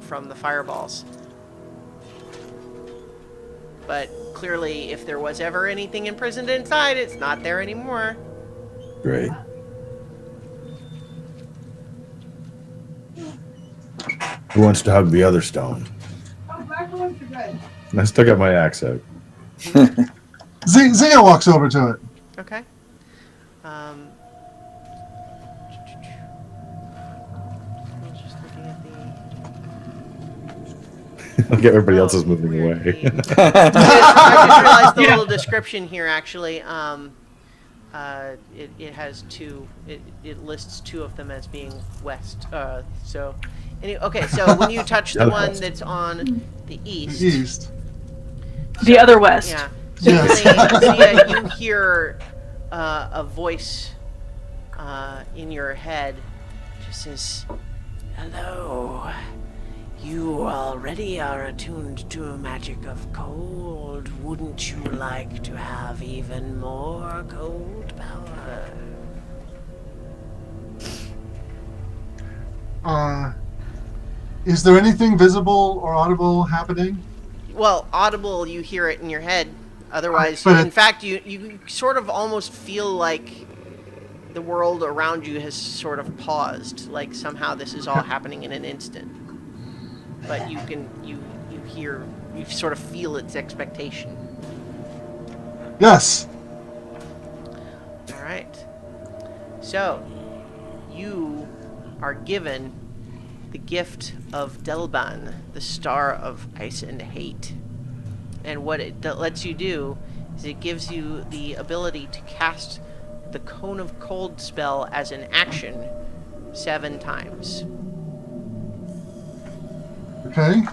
from the fireballs. But clearly, if there was ever anything imprisoned inside, it's not there anymore. Great. Who wants to hug the other stone? Oh, back ones are good. And I still got my axe out. Zia walks over to it. Okay. I was just looking at the. Look, everybody else is moving weird. away. I just realized the little description here actually. It has two. It lists two of them as being west. So when you touch the one that's on the east. East. The other west. Yeah. Yes. Zia, you hear a voice in your head just says, "Hello. You already are attuned to a magic of cold. Wouldn't you like to have even more cold power?" Is there anything visible or audible happening? Well, audible, you hear it in your head. Otherwise, But in fact, you sort of almost feel like the world around you has sort of paused. Like somehow this is all happening in an instant. But you hear, you sort of feel its expectation. Yes. All right. So, you are given the gift of Delban, the star of ice and hate. And what it lets you do is it gives you the ability to cast the Cone of Cold spell as an action 7 times. Okay.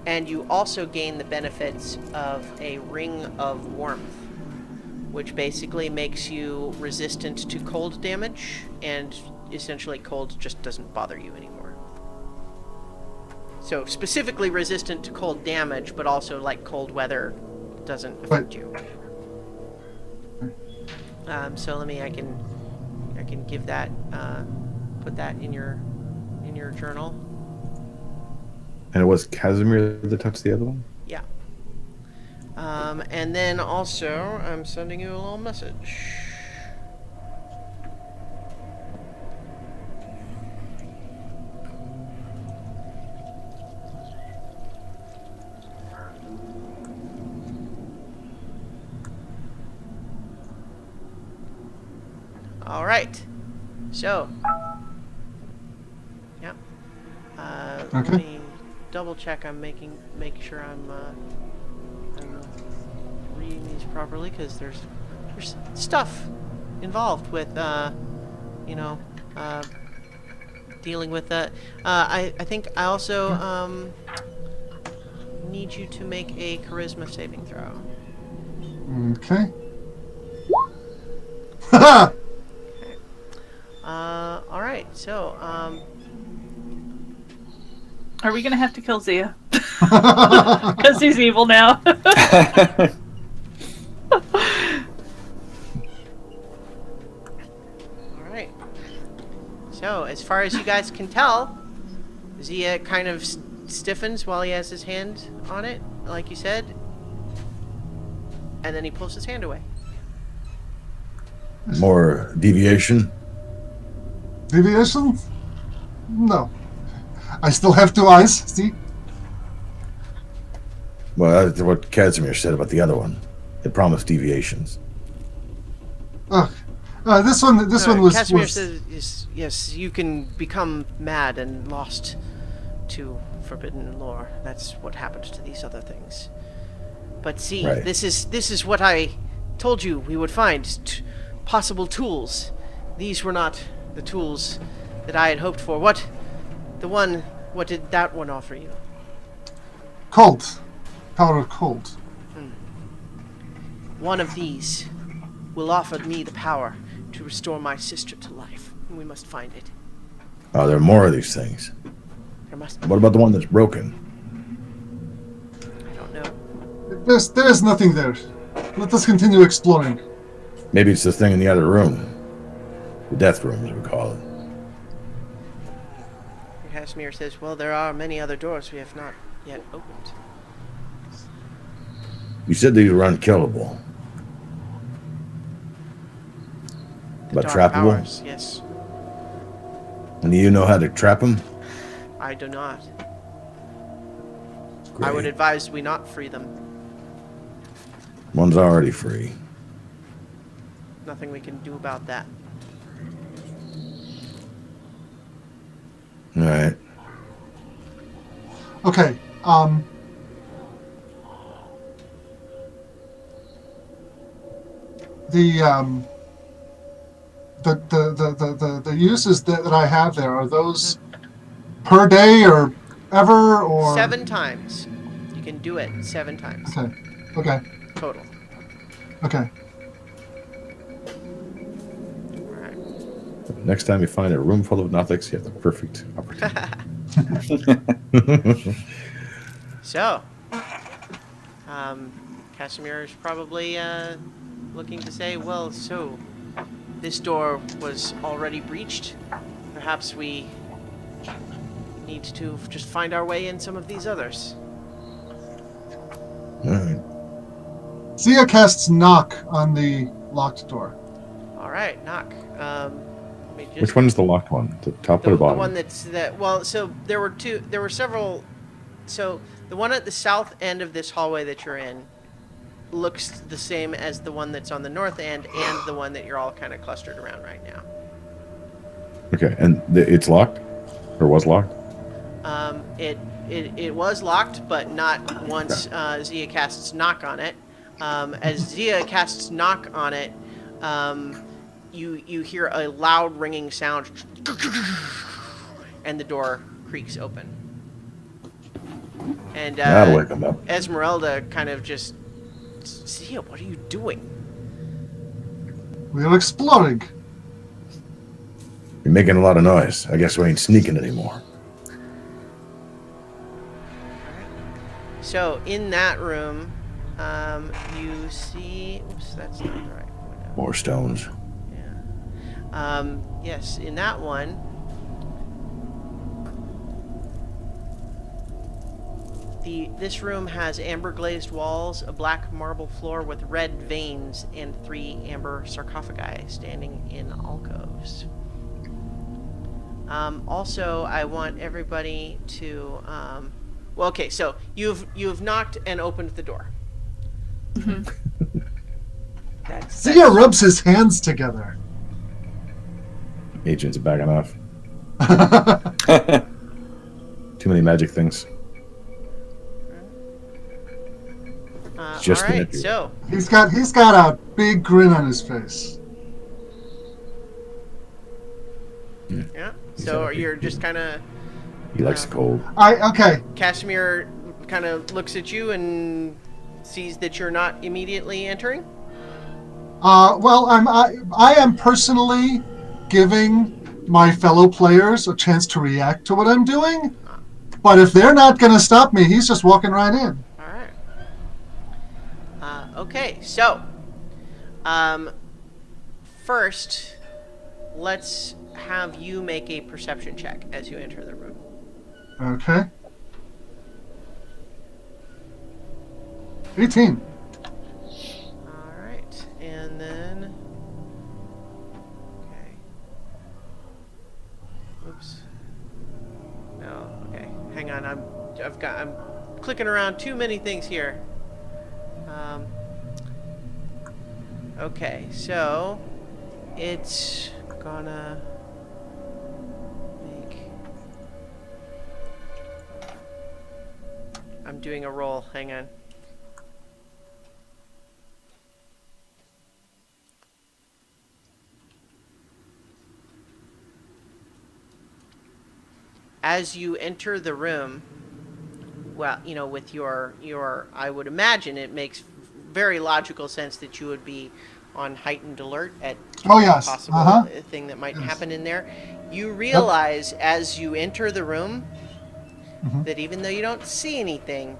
And you also gain the benefits of a Ring of Warmth, which basically makes you resistant to cold damage, and essentially cold just doesn't bother you anymore. So specifically resistant to cold damage, but also like cold weather doesn't affect you. So let me, I can give that, put that in your journal. And it was Casimir that touched the other one? Yeah. And then also, I'm sending you a little message. All right. So, yeah. Let me double check. Make sure I'm reading these properly, because there's stuff involved with dealing with that. I think I also need you to make a charisma saving throw. Okay. All right. So Are we gonna have to kill Zia? Because he's evil now. all right. So as far as you guys can tell, Zia kind of stiffens while he has his hand on it, like you said, and then he pulls his hand away. More deviation? Deviation? No. I still have 2 eyes, see? Well, that's what Casimir said about the other one. They promised deviations. This one was... Casimir says, yes, you can become mad and lost to forbidden lore. That's what happened to these other things. But see, Right. this is what I told you we would find. Possible tools. These were not the tools that I had hoped for. What did that one offer you? Cold. Power of cold. One of these will offer me the power to restore my sister to life. We must find it. Oh, there are more of these things. There must. What about the one that's broken? I don't know. There is nothing there. Let us continue exploring. Maybe it's the thing in the other room. The death room, as we call it. Casimir says, well, there are many other doors we have not yet opened. You said these were unkillable. The But dark trappable? powers, yes. And do you know how to trap them? I do not. Great. I would advise we not free them. One's already free. Nothing we can do about that. All right. Okay. The uses that I have there, are those per day or ever, or 7 times. You can do it 7 times. Okay. Total. Okay. Alright. Next time you find a room full of Nothics, you have the perfect opportunity. So, Casimir is probably looking to say, well, so this door was already breached, perhaps we need to just find our way in some of these others. All right. Zia casts knock on the locked door. All right, knock. Let me just, Which one's the locked one? The top or the the bottom? one that's that. Well, so there were several. So the one at the south end of this hallway that you're in looks the same as the one that's on the north end and the one that you're all kind of clustered around right now. Okay, and it's locked, or was locked. It was locked, but not once Zia casts knock on it. As Zia casts knock on it, you hear a loud ringing sound, and the door creaks open. And That'll wake them up. Esmeralda kind of just, Zia, what are you doing? We're exploring. You're making a lot of noise. I guess we ain't sneaking anymore. So in that room, you see. Oops, that's not the right window. More stones. Yeah. Yes, in that one. This room has amber glazed walls, a black marble floor with red veins, and 3 amber sarcophagi standing in alcoves. Also, I want everybody to. Well, okay, so you've knocked and opened the door. Zia rubs his hands together. Agents are backing off. Too many magic things. Just all right, manipulate. so He's got a big grin on his face. yeah, He's so happy. you're just kind of. He likes the cold. Okay. Casimir kind of looks at you and sees that you're not immediately entering. Well, I am personally giving my fellow players a chance to react to what I'm doing. But if they're not going to stop me, he's just walking right in. All right. Okay, so first, let's have you make a perception check as you enter the room. Okay. 18. All right, and then okay. Oops. No. Okay. Hang on. I'm clicking around too many things here. Okay, so it's gonna make. I'm doing a roll. Hang on. As you enter the room, well, with your, I would imagine it makes very logical sense that you would be on heightened alert at Oh, yes. possible thing that might happen in there. You realize as you enter the room that even though you don't see anything,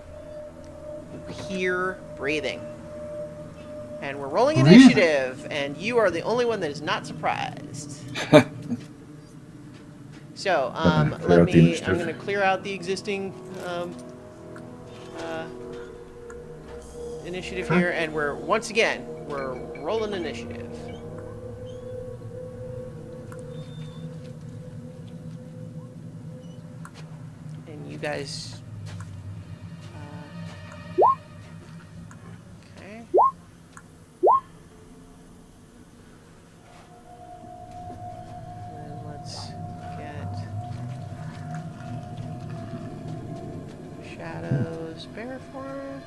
you hear breathing. And we're rolling initiative, and you are the only one that is not surprised. So, I'm going to clear out the existing initiative here, and we're rolling initiative. And you guys, okay. And let's get Shadow's bear form.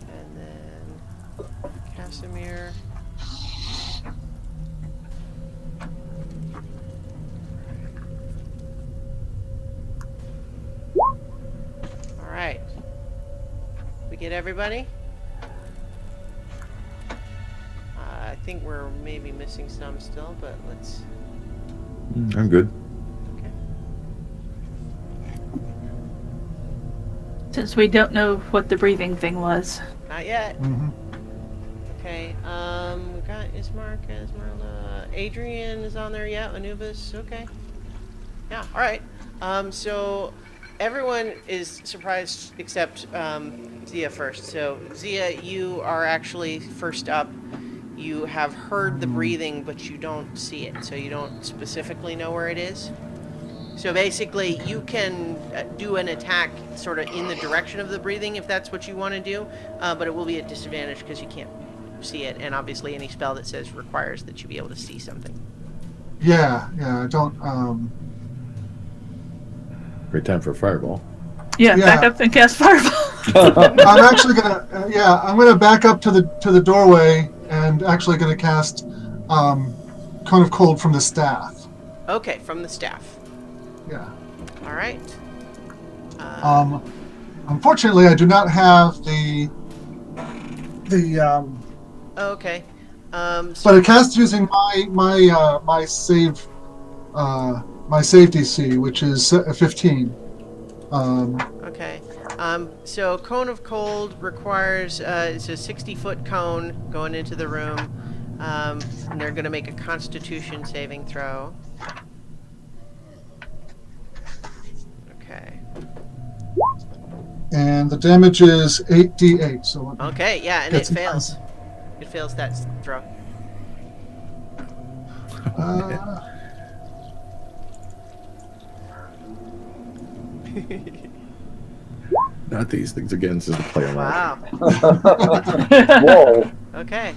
And then Casimir. Alright. We get everybody? I think we're maybe missing some still, but let's... I'm good. Okay. Since we don't know what the breathing thing was. Not yet. Okay. We got Ismark, Esmeralda. Adrian is on there. Yeah. Anubis. Okay. Yeah. All right. So everyone is surprised except Zia first. So Zia, you are actually first up. You have heard the breathing, but you don't see it, so you don't specifically know where it is. So basically, you can do an attack sort of in the direction of the breathing if that's what you want to do, but it will be at disadvantage because you can't see it, and obviously any spell that says requires that you be able to see something. Yeah, I don't. Great time for a fireball. Yeah, Yeah. back up and cast fireball. I'm actually gonna. I'm gonna back up to the doorway and actually gonna cast cone of cold from the staff. Okay, from the staff. Yeah. All right. Unfortunately, I do not have the. Okay. But So, it casts using my save my save DC, which is 15. okay. So Cone of Cold requires it's a 60-foot cone going into the room. And they're going to make a Constitution saving throw. Okay. And the damage is 8d8. So Okay, yeah, and it fails. It fails that throw. Not these things again. This is a play on Wow. Whoa. Okay.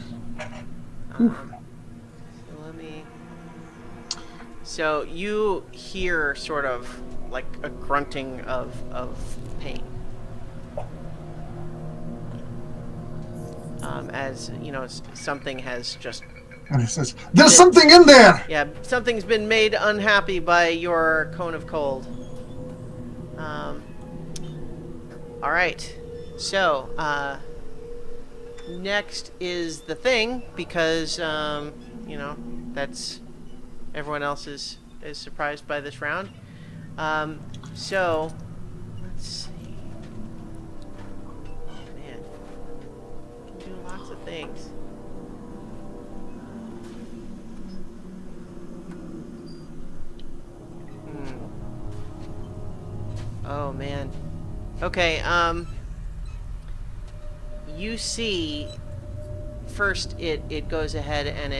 Let me. So you hear sort of like a grunting of pain. As you know, something has just. And it says, "There's something in there." Yeah, something's been made unhappy by your Cone of Cold. All right. So, next is the thing, because, you know, that's... Everyone else is surprised by this round. So, let's see. Man. I'm doing lots of things. Oh, man. Okay, you see, first it goes ahead and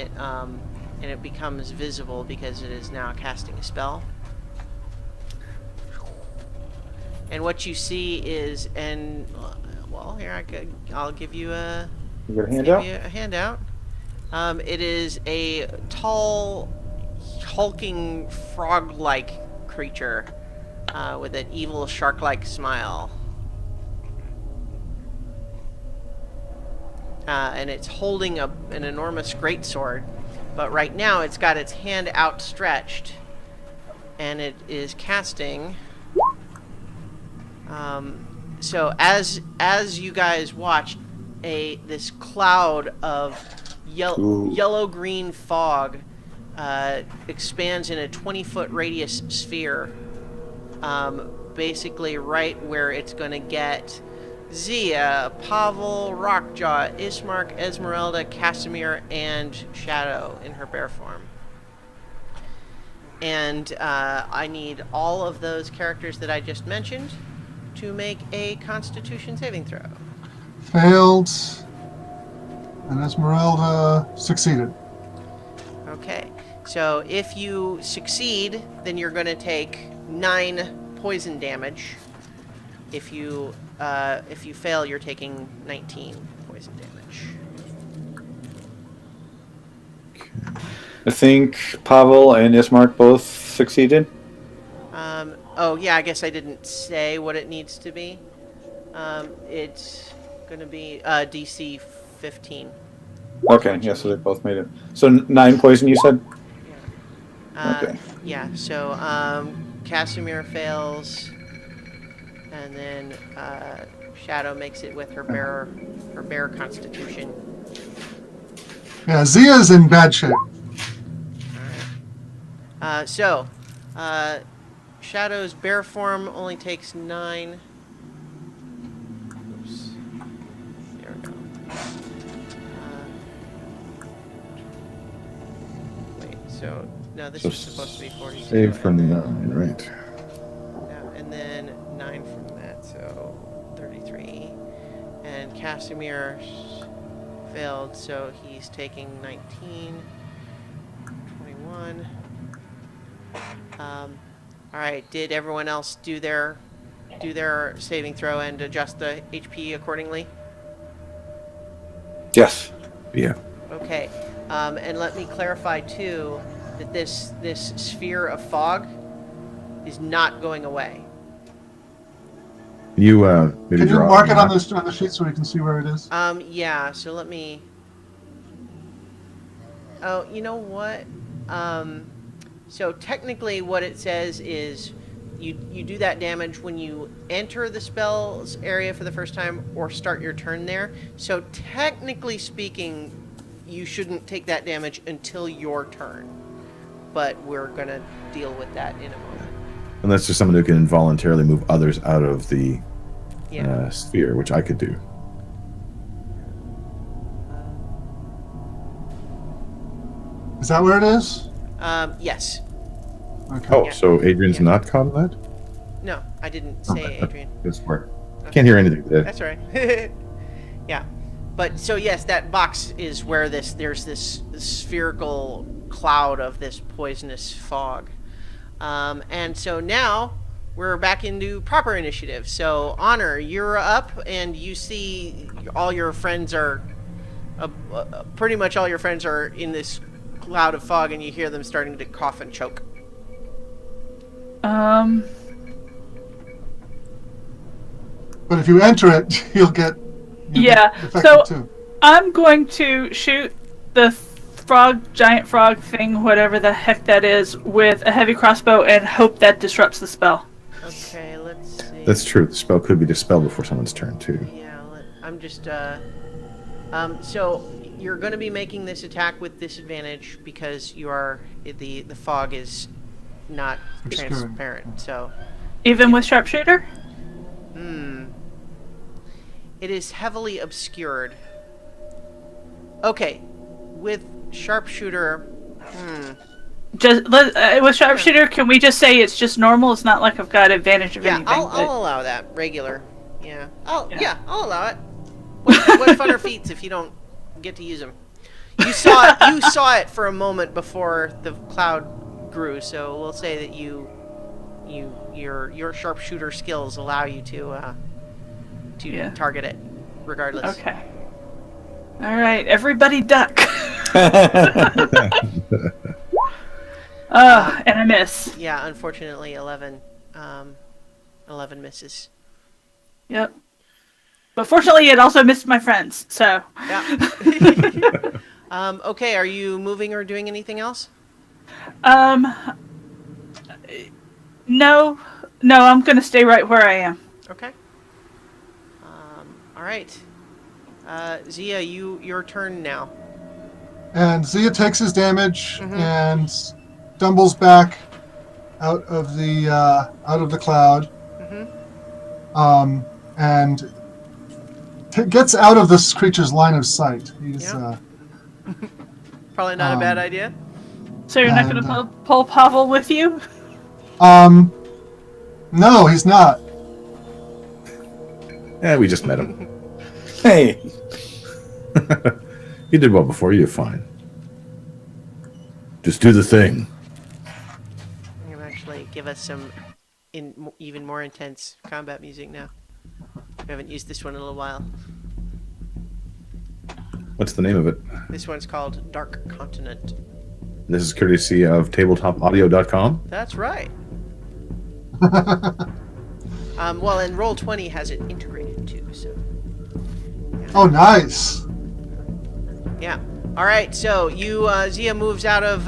it becomes visible because it is now casting a spell. And what you see is, and well, here I'll give you a handout. It is a tall, hulking frog-like creature with an evil shark-like smile. And it's holding an enormous greatsword, but right now it's got its hand outstretched, and it is casting. So as you guys watch, this cloud of yellow-green fog expands in a 20-foot radius sphere, basically right where it's going to get Zia, Pavel, Rockjaw, Ismark, Esmeralda, Casimir, and Shadow in her bear form. And I need all of those characters that I just mentioned to make a Constitution saving throw. Failed. And Esmeralda succeeded. Okay, so if you succeed, then you're going to take 9 poison damage. If you fail, you're taking 19 poison damage. I think Pavel and Ismark both succeeded. Oh yeah, I guess I didn't say what it needs to be. It's going to be DC 15. Okay, yeah, so they both made it. So 9 poison, you said? Okay. Yeah, so Casimir fails, and then Shadow makes it with her bear constitution. Yeah, Zia's in bad shape. So Shadow's bear form only takes 9. Oops. There we go. So no, this So was supposed to be 42. Save from and 9, right? yeah, and then 9 from that, so 33. And Casimir failed, so he's taking 19, 21. All right. Did everyone else do their saving throw and adjust the HP accordingly? Yes. Yeah. Okay. And let me clarify too that this sphere of fog is not going away. You maybe Can you draw mark it on map. the sheet so we can see where it is? Yeah. So let me. Oh, you know what? So technically, what it says is you do that damage when you enter the spell's area for the first time or start your turn there. So technically speaking, you shouldn't take that damage until your turn. But we're gonna deal with that in a moment. Unless there's someone who can involuntarily move others out of the Yeah. sphere, which I could do. Is that where it is? Yes. Okay. Oh, Yeah. so Adrian's Yeah. not caught in that? No, I didn't say Adrian. Good smart. Can't hear anything today. That's right. Yeah. But so yes, that box is where there's this spherical cloud of this poisonous fog. And so now we're back into proper initiative. So Honor, you're up and you see all your friends are pretty much all your friends are in this cloud of fog and you hear them starting to cough and choke. But if you enter it, you'll get Yeah, affected so too. I'm going to shoot the giant frog thing, whatever the heck that is, with a heavy crossbow and hope that disrupts the spell. Okay, let's see. That's true. The spell could be dispelled before someone's turn, too. Yeah, I'm just, so you're going to be making this attack with disadvantage because you are, the fog is not Obscuring. transparent, so. Even with sharpshooter? It is heavily obscured. Okay, with sharpshooter, With sharpshooter, can we just say it's just normal? It's not like I've got advantage of yeah, anything. I'll allow that, regular. Yeah. Yeah. Yeah, I'll allow it. What fun are feats if you don't get to use them? You saw it for a moment before the cloud grew, so we'll say that your sharpshooter skills allow you to target it, regardless. Okay. All right, everybody duck. And I miss. Yeah, unfortunately, 11 misses. Yep. But fortunately, it also missed my friends, so. Yeah. Okay, are you moving or doing anything else? No, I'm gonna stay right where I am. Okay. All right. Zia, your turn now. And Zia takes his damage and stumbles back out of the cloud, and gets out of this creature's line of sight. He's Yeah. Probably not a bad idea. So you're not gonna pull Pavel with you? no, he's not. Yeah, we just met him. Hey. You did well before. You're fine. Just do the thing. I'm gonna actually give us some even more intense combat music now. We haven't used this one in a little while. What's the name of it? This one's called Dark Continent. This is courtesy of tabletopaudio.com. That's right. Well, and Roll20 has it integrated too, so. Oh, nice. Yeah. All right. So Zia moves out of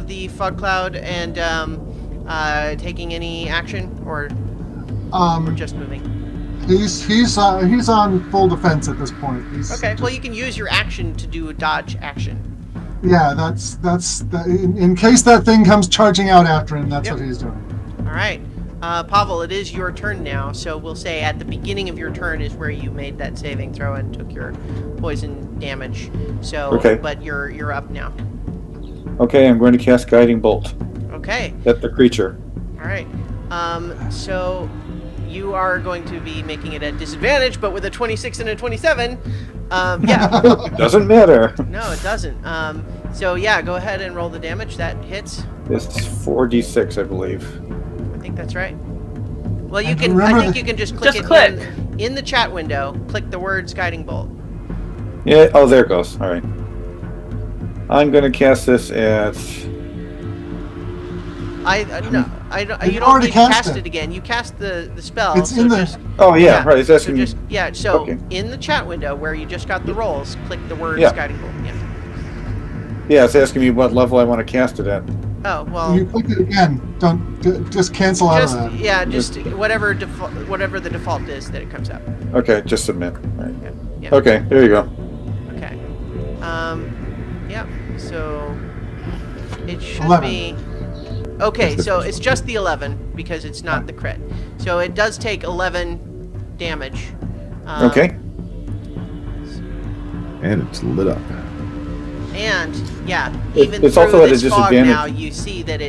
the fog cloud and taking any action or just moving. He's on full defense at this point. Okay. Well, you can use your action to do a dodge action. Yeah, that's in case that thing comes charging out after him. That's Yep. what he's doing. All right. Pavel, it is your turn now. So we'll say at the beginning of your turn is where you made that saving throw and took your poison damage. So, Okay. but you're up now. Okay, I'm going to cast Guiding Bolt Okay. at the creature. All right. So you are going to be making it at disadvantage, but with a 26 and a 27, yeah. Doesn't matter. No, it doesn't. So yeah, go ahead and roll the damage. That hits. It's 4d6, I believe. I think that's right. Well, you And can. remember I think that- you can just click Just it click. in the chat window. Click the words "Guiding Bolt." Yeah. Oh, there it goes. All right. I'm going to cast this at. No. I don't. You've You don't already need to cast cast it. it again. You cast the spell. It's in there. just- Oh yeah, right. It's So asking me. just So Okay. in the chat window where you just got the rolls, click the words Yeah. "Guiding Bolt." Yeah. Yeah, it's asking me what level I want to cast it at. Oh well. You click it again. Just cancel out Just of that. yeah, just whatever the default is that it comes up. Okay, just submit. All right. Yeah. Okay, there you go. Okay. Yeah. So it should 11. be. Okay, so it's just the 11 because it's not the crit. So it does take 11 damage. Okay. And it's lit up. And yeah, It- even it's through also at a this fog disadvantage. now, you see that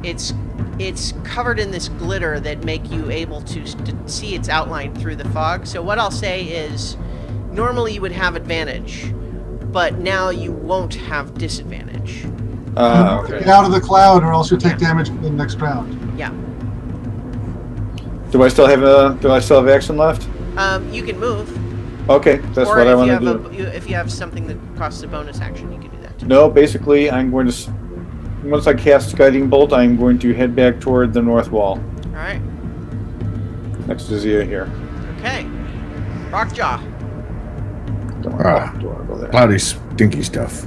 it's covered in this glitter that make you able to see its outline through the fog. So what I'll say is, normally you would have advantage, but now you won't have disadvantage. Okay. Get out of the cloud, or else you'll take damage in the next round. Yeah. Do I still have action left? You can move, Okay, that's or what I if want you to have do. if you have something that costs a bonus action, you can do that too. No, basically, I'm going to. Once I cast Guiding Bolt, I'm going to head back toward the north wall, All right. next to Zia here. Okay. Rockjaw. Don't Ah. want to go there. Cloudy, stinky stuff.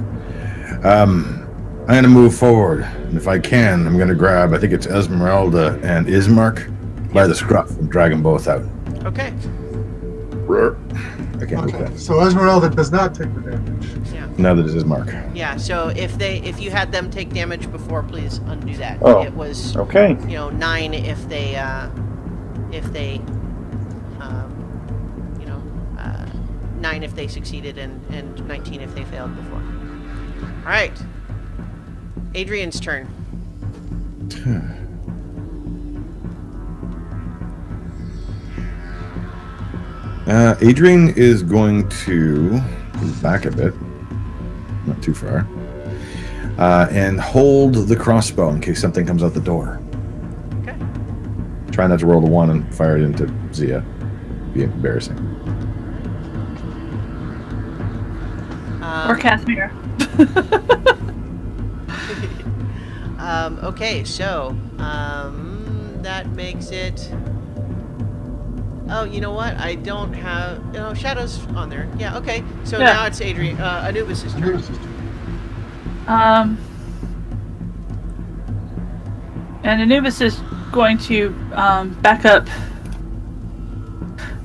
I'm going to move forward. And if I can, I'm going to grab, I think it's Esmeralda and Ismark by the scruff and drag them both out. Okay. I can't do Okay, that. so Esmeralda does not take the damage. Yeah. Now that it's Ismark. Yeah. So if you had them take damage before, please undo that. Oh. It was Okay. 9 if they 9 if they succeeded and 19 if they failed before. All right. Adrian's turn. Adrian is going to move back a bit, not too far, and hold the crossbow in case something comes out the door. Okay. Try not to roll the one and fire it into Zia. Be embarrassing. Or Casimir. Okay, so that makes it. Oh, you know what? I don't have. Shadow's on there. Yeah. Okay. So Yeah. now it's Adrian. Anubis' turn. And Anubis is going to back up.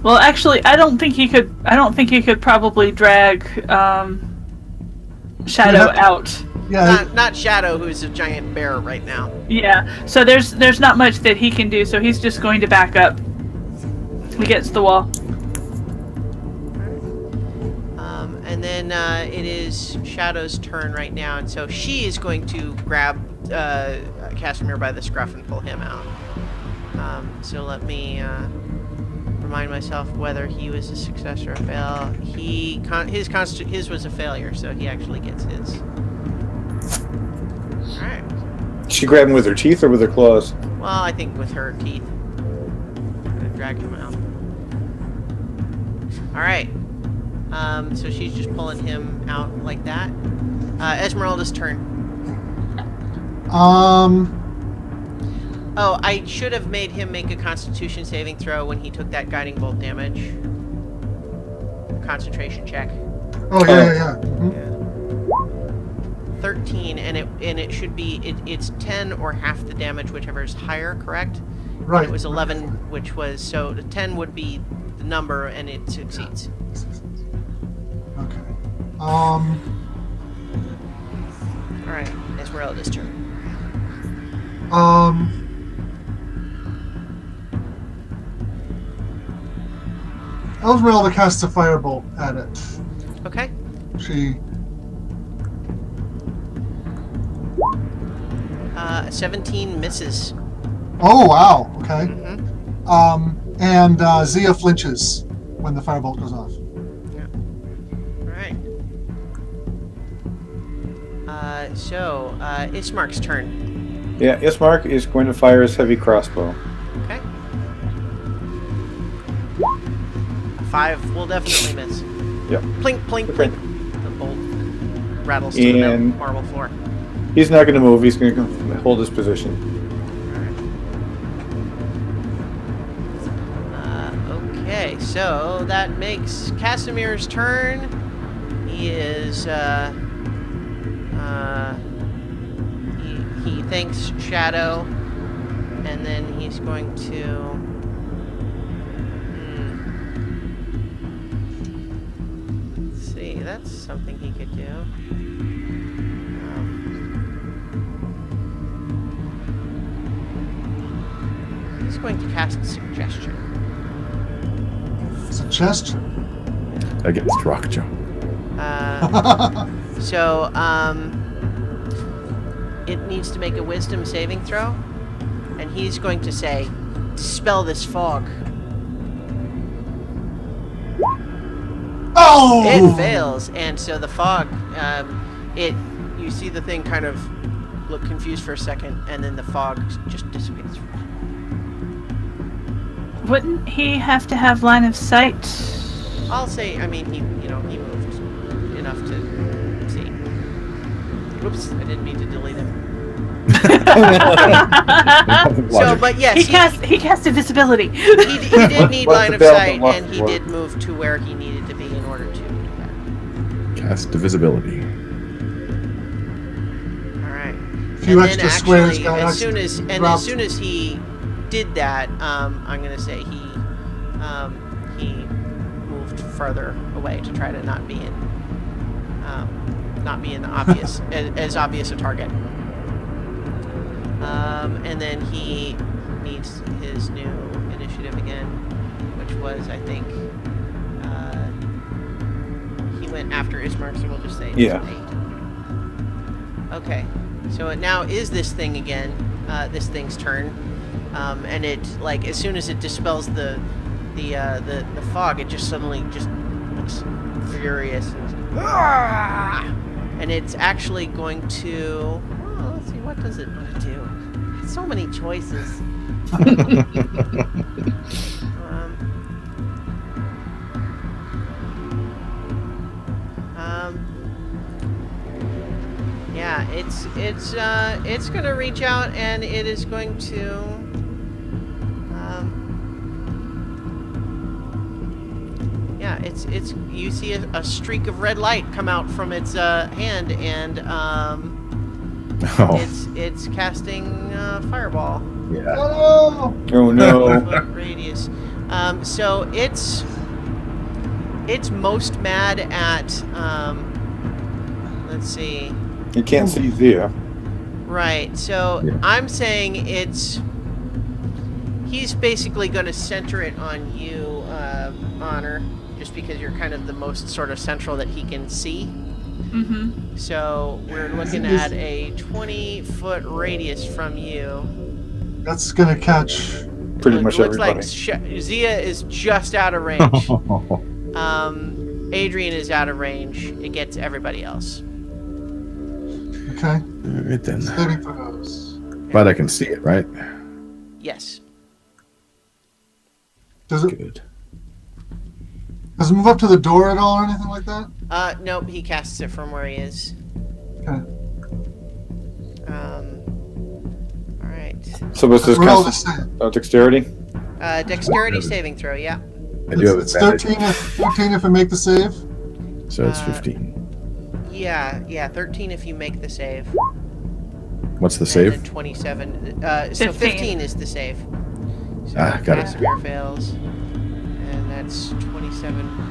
Well, actually, I don't think he could probably drag Shadow Yeah. out. Yeah, Not Shadow, who's a giant bear right now. Yeah. So there's not much that he can do. So he's just going to back up against the wall. And then it is Shadow's turn right now, and so she is going to grab Casimir by the scruff and pull him out. So let me remind myself whether he was a success or a fail. His was a failure, so he actually gets his. All right. She grabbed him with her teeth or with her claws? Well, I think with her teeth. I'm gonna drag him out. All right. So she's just pulling him out like that. Esmeralda's turn. Oh, I should have made him make a Constitution saving throw when he took that guiding bolt damage. Concentration check. Oh yeah. Mhm. Yeah. 13, and it should be it's 10 or half the damage, whichever is higher, correct? Right. It was 11, which was so the 10 would be the number, and it succeeds. Okay. All right, Esmeralda's turn. Esmeralda casts a firebolt at it. Okay. She 17 misses. Oh, wow. Okay. Mm-hmm. And Zia flinches when the firebolt goes off. All right. So, Ismark's turn. Yeah, Ismark is going to fire his heavy crossbow. Okay. 5 will definitely miss. Yep. Plink, plink, Okay. plink. The bolt rattles to the And- marble floor. He's not going to move. He's going to hold his position. Okay, so that makes Casimir's turn. He is, he thanks Shadow, and then he's going to, let's see, that's something he could do. He's going to cast Suggestion. Suggestion. Against Rockjaw. So, it needs to make a wisdom saving throw, and he's going to say, "Dispel this fog." Oh! It fails, and so the fog, you see the thing kind of look confused for a second, and then the fog just dissipates. Wouldn't he have to have line of sight? I'll say, I mean, he moved enough to see. Whoops, I didn't mean to delete him. So, but yes, he cast invisibility. he did need What's line the of bell sight, that and he works? did move to where he needed to be in order to do that. Cast Divisibility. All right. Few extra squares got as soon as dropped. he did that, I'm gonna say he moved further away to try to not be in the obvious as obvious a target. And then he needs his new initiative again, which was, I think, he went after Ismark, so we'll just say it's Yeah. an 8. Okay, so it now is this thing again, this thing's turn, and it, like, as soon as it dispels the fog, it just suddenly just looks furious, and it's actually going to, oh, let's see, what does it want to do? So many choices. Yeah, it's gonna reach out, and it is going to yeah, it's you see a streak of red light come out from its hand, and it's casting fireball. Yeah. Oh! Oh no. Foot radius. So it's most mad at let's see. You can't see Zia. Right. So Yeah. I'm saying he's basically going to center it on you, Honor, just because you're kind of the most sort of central that he can see. Mm-hmm. So we're looking at a 20-foot radius from you. That's gonna catch. Pretty much It looks everybody. like Zia is just out of range. Adrian is out of range. It gets everybody else. Okay. Alright then. Saving for those. But I can see it, right? Yes. Does it Good. move up to the door at all or anything like that? Nope, he casts it from where he is. Okay. All right. So what's this Roll the constant? same. Dexterity? Dexterity saving throw, yeah. I do have It's advantage, 13 if I make the save. so it's 15. Yeah, 13 if you make the save. What's the And save? then 27. So 15 is the save. So Ah, got it. Casimir fails. And that's 27.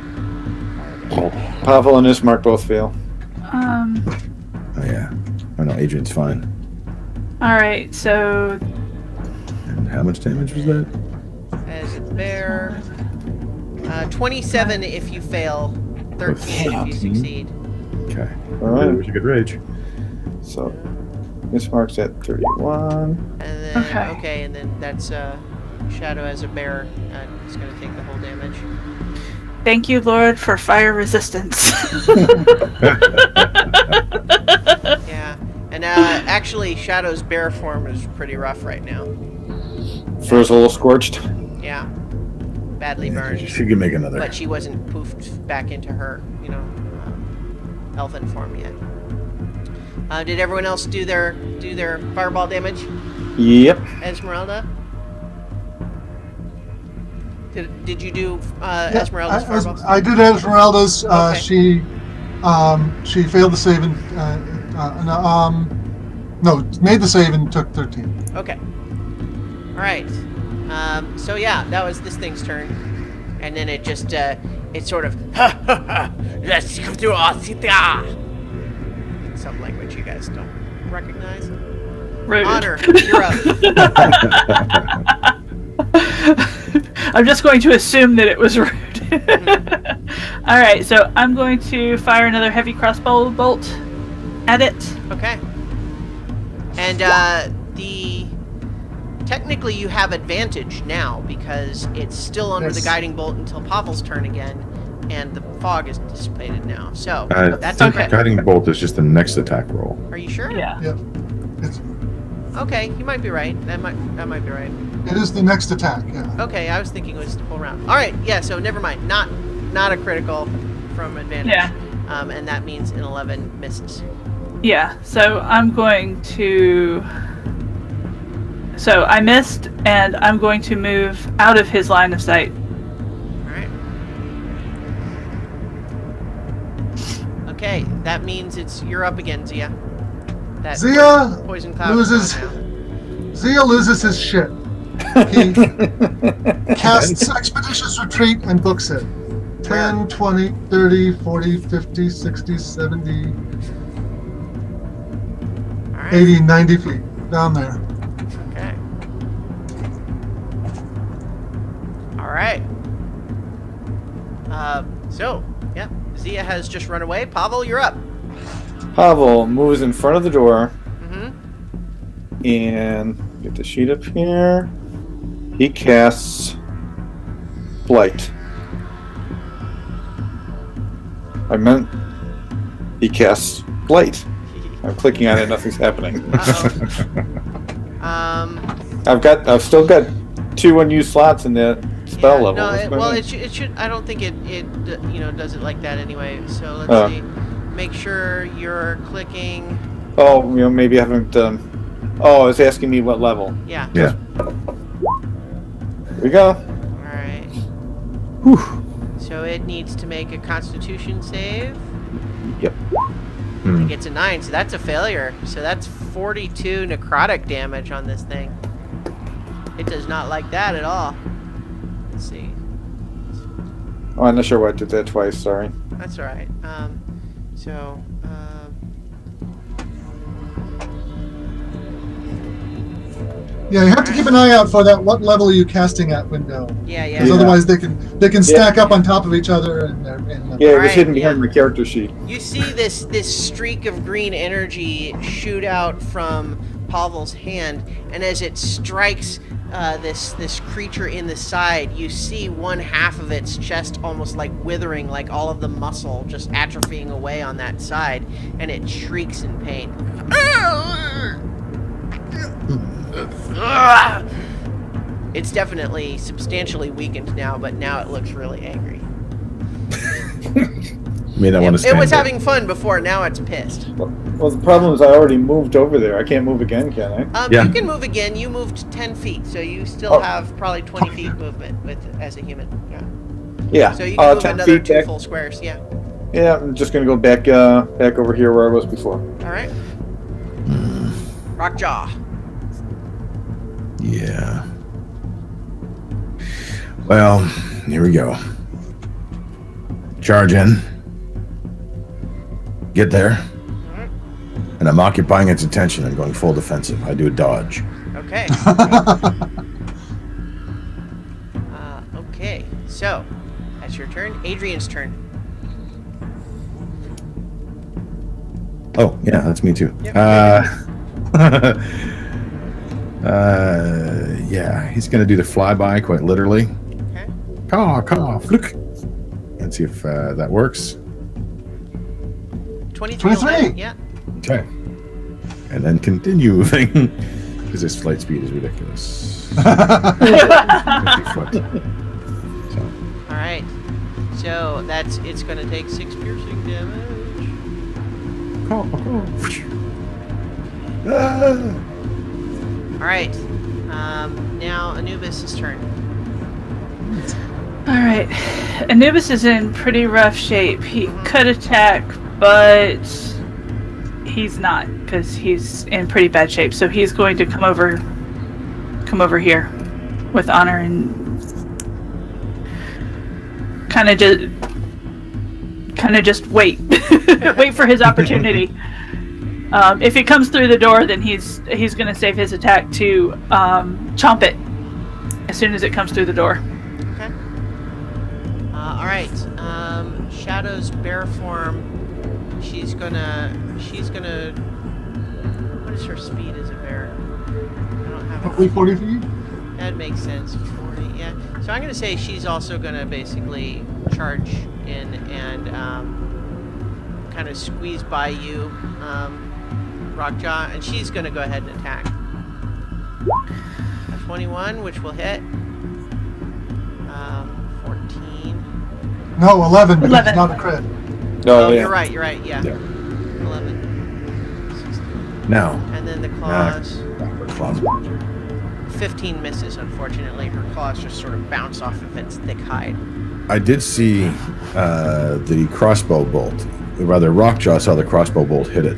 Pavel and Ismark both fail. Oh yeah. Oh no, Adrian's fine. All right. So And how much damage was that? As a bear. 27 if you fail. 13 if you succeed. Okay. All right. It was a good rage. So Miss Mark's at 31. And then Okay. and then that's Shadow as a bear. He's going to take the whole damage. Thank you, Lord, for fire resistance. Yeah. And actually, Shadow's bear form is pretty rough right now. Fur's a little scorched. Yeah. Badly burned. She can make another. But she wasn't poofed back into her, elfin form yet. Did everyone else do their fireball damage? Yep. Esmeralda? Did you do Esmeralda's fireballs? I did Esmeralda's. Okay. She failed the save and made the save and took 13. Okay. All right. So yeah, that was this thing's turn, and then it just it sort of let's go through some language you guys don't recognize. Rude. Honor, you're up. I'm just going to assume that it was rude. All right, so I'm going to fire another heavy crossbow bolt at it. Okay. And technically you have advantage now because it's still under the guiding bolt until Pavel's turn again, and the fog is dissipated now. So that's okay. Guiding bolt is just the next attack roll. Are you sure? Yeah. Yep. Okay, you might be right. That might be right. It is the next attack. Yeah. Okay, I was thinking it was the whole round. All right, yeah. So never mind. Not a critical from advantage. Yeah. And that means an 11 misses. Yeah, so I'm going to... So I missed, and I'm going to move out of his line of sight. All right. Okay, that means you're up again, Zia. That Zia poison cloud loses. is gone now. Zia loses his shit. He casts Expeditious Retreat and books it. 10, 20, 30, 40, 50, 60, 70, All right. 80, 90 feet. Down there. Okay. All right. Zia has just run away. Pavel, you're up. Pavel moves in front of the door Mm-hmm. and get the sheet up here. He casts Blight. I meant he casts Blight. I'm clicking on it, nothing's happening. I've still got 2 unused slots in that spell level. No, What's going on? it should. I don't think it does it like that anyway. So let's see. Make sure you're clicking. Oh, maybe I haven't. It's asking me what level. Yeah. Yeah. Here we go. All right. Whew. So it needs to make a Constitution save. Yep. It gets a 9, so that's a failure. So that's 42 necrotic damage on this thing. It does not like that at all. Let's see. Oh, I'm not sure why I did that twice. Sorry. That's all right. Yeah, you have to keep an eye out for that. What level are you casting at window? Yeah. Because otherwise they can stack up on top of each other and Yeah, it was Alright, hidden behind yeah. my character sheet. You see this streak of green energy shoot out from Pavel's hand, and as it strikes this creature in the side, you see one half of its chest almost like withering, like all of the muscle just atrophying away on that side, and it shrieks in pain. It's definitely substantially weakened now, but now it looks really angry. May not want to stand It was there. having fun before, now it's pissed. Well, the problem is I already moved over there. I can't move again, can I? Yeah. You can move again. You moved 10 feet, so you still have probably 20 feet movement as a human. Yeah. Yeah. So you can move 10 another feet 2 back. full squares. Yeah. Yeah, I'm just gonna go back over here where I was before. All right. Rockjaw. Yeah. Well, here we go. Charge in. Get there. And I'm occupying its attention. I'm going full defensive. I do a dodge. Okay. Okay. So that's your turn. Adrian's turn. Oh, yeah, that's me too. Yep. Yeah, he's going to do the flyby quite literally. Okay. Caw, look. Let's see if that works. 23. 23. Yeah. Okay. And then continue moving because his flight speed is ridiculous. 50 foot. So, All right. So it's going to take 6 piercing damage. caw. Ah! All right. Now Anubis' turn. All right. Anubis is in pretty rough shape. He could attack, but he's not because he's in pretty bad shape. So he's going to come over here with honor and kind of just wait, wait for his opportunity. If he comes through the door, then he's going to save his attack to chomp it as soon as it comes through the door. Okay. All right. Shadow's bear form. She's gonna. What is her speed as a bear? I don't have Probably it. 40 feet. That makes sense. 40. Yeah. So I'm gonna say she's also gonna basically charge in and kind of squeeze by you, Rockjaw, and she's gonna go ahead and attack. A 21, which will hit. 14. No, 11, because 11. it's not a crit. No, Oh, yeah. you're right. Yeah. Yeah. 11. 16. Now, And then the claws. claws. 15 misses, unfortunately. Her claws just sort of bounce off of its thick hide. I did see the crossbow bolt. Rather, Rockjaw saw the crossbow bolt hit it.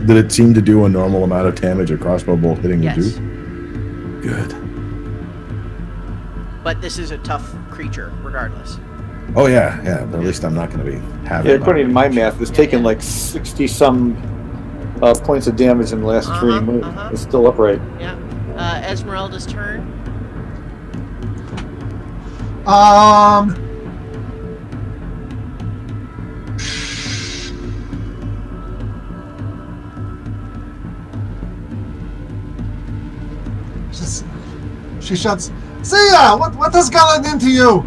Did it seem to do a normal amount of damage a crossbow bolt hitting would Yes. do? Good. But this is a tough creature, regardless. Oh, yeah, but at least I'm not going to be having Yeah, according to my math, it's taken like 60-some points of damage in the last 3 moves. It's still upright. Yeah. Esmeralda's turn. She shouts, "See ya! What has gotten into you?"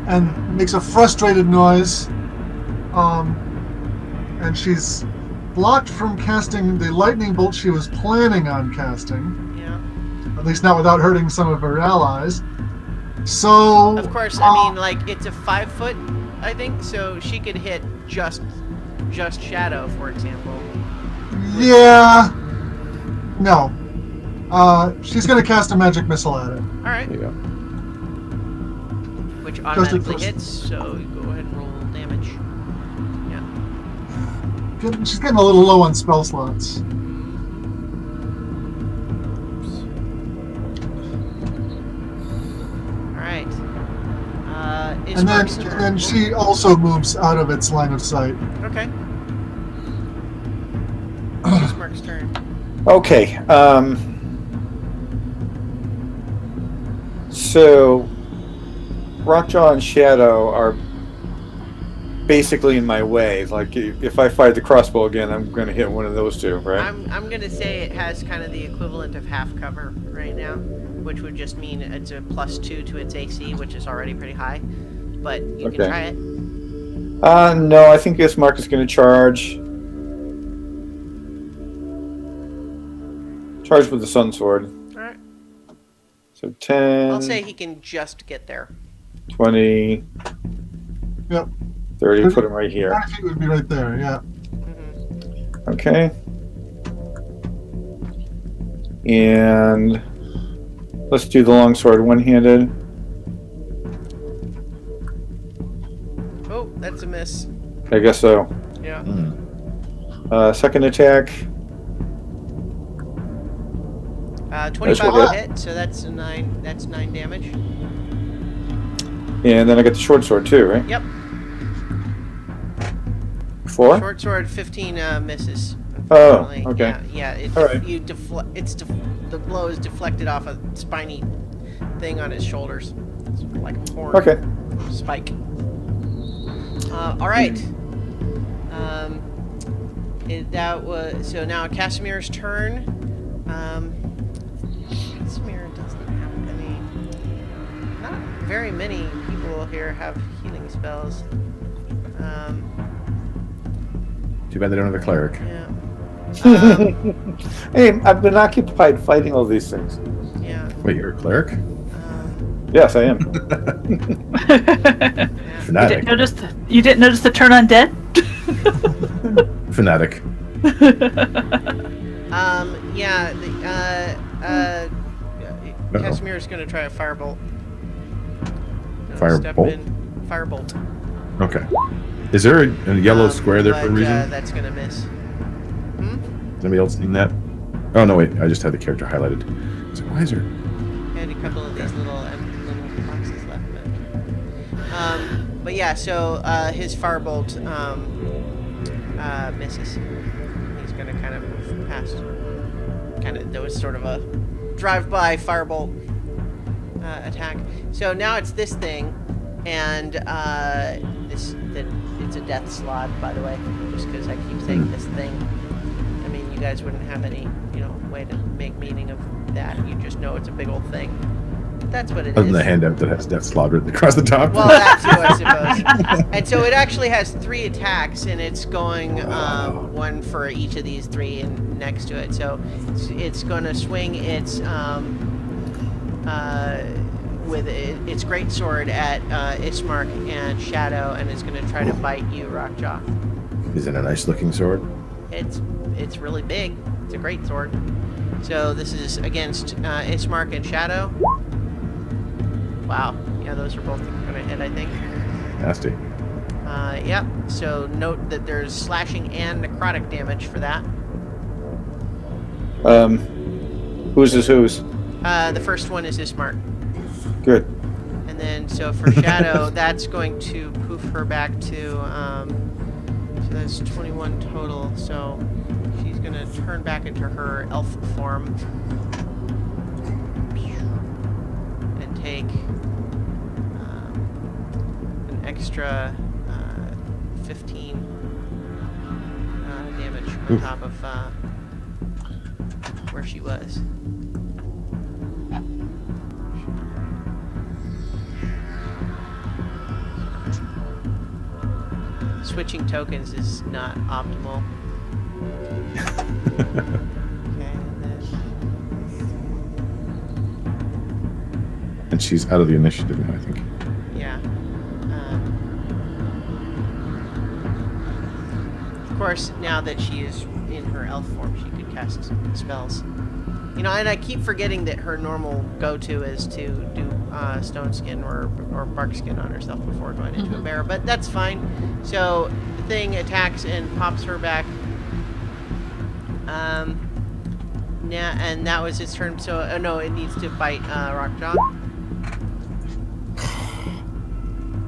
And makes a frustrated noise. And she's blocked from casting the lightning bolt she was planning on casting. Yeah. At least not without hurting some of her allies. So Of course, I mean, like, it's a 5 foot, I think, so she could hit just Shadow, for example. yeah. No. She's gonna cast a magic missile at it. Alright. There you go. Which automatically first. hits, so you go ahead and roll damage. Yeah. She's getting a little low on spell slots. Alright. It's And Mark's turn. then she also moves out of its line of sight. Okay. It's Mark's turn. Okay. So, Rockjaw and Shadow are basically in my way. Like, if I fire the crossbow again, I'm going to hit one of those two, right? I'm gonna say it has kind of the equivalent of half cover right now, which would just mean it's a +2 to its AC, which is already pretty high. But you can Okay. try it. No, I think this Mark is going to charge. Charge with the Sun Sword. Alright. So 10, I'll say he can just get there. 20, Yep. 30, put him right here. 20 feet would be right there, yeah. Mm-hmm. Okay. And let's do the longsword one-handed. Oh, that's a miss. I guess so. Yeah. Second attack. 25 what will it- hit, so that's 9. That's 9 damage. And then I get the short sword too, right? Yep. 4? Short sword 15 misses. Oh, unfortunately. okay. Yeah. All right. The blow is deflected off a spiny thing on his shoulders. It's like a horn. Okay. Spike. All right. That was so. Now Casimir's turn. Casimir doesn't have any. Not very many people here have healing spells. Too bad they don't have a cleric. Yeah. Hey, I've been occupied fighting all these things. Yeah. Wait, you're a cleric? Yes, I am. Fanatic. You didn't notice the turn undead? Fanatic. Yeah. Casimir's gonna try a firebolt. Step Firebolt? in. Firebolt. Okay. Is there a yellow square there for a But, reason? that's gonna miss. Has anybody else seen that? Oh no, wait. I just had the character highlighted. So why is there? I had a couple of these little boxes left, but yeah. So his firebolt misses. He's gonna kind of move past. There was sort of a drive-by firebolt attack. So now it's this thing, and it's a death slot, by the way, just because I keep saying this thing. I mean, you guys wouldn't have any, way to make meaning of that. You just know it's a big old thing. That's what it is. Other than the handout that has death slot written across the top. Well, that too, I suppose. And so it actually has 3 attacks, and it's going one for each of these 3 and next to it. So it's going to swing its with its great sword at Ismark and Shadow, and it's going to try to bite you, Rockjaw. Is it a nice looking sword? It's really big. It's a great sword. So this is against Ismark and Shadow. Wow. Yeah, those are both going to hit, I think. Nasty. Yep. So note that there's slashing and necrotic damage for that. Whose is whose? The first one is Ismark. Good. And then, so for Shadow, that's going to poof her back to, so that's 21 total. So she's going to turn back into her elf form and take an extra 15 damage on top of where she was. Switching tokens is not optimal. Okay, and then And she's out of the initiative now, I think. yeah. Of course, now that she is in her elf form, she could cast spells. And I keep forgetting that her normal go-to is to do stone skin or bark skin on herself before going into a bear, but that's fine. So the thing attacks and pops her back. Now, and that was its turn. So no, it needs to bite Rockjaw.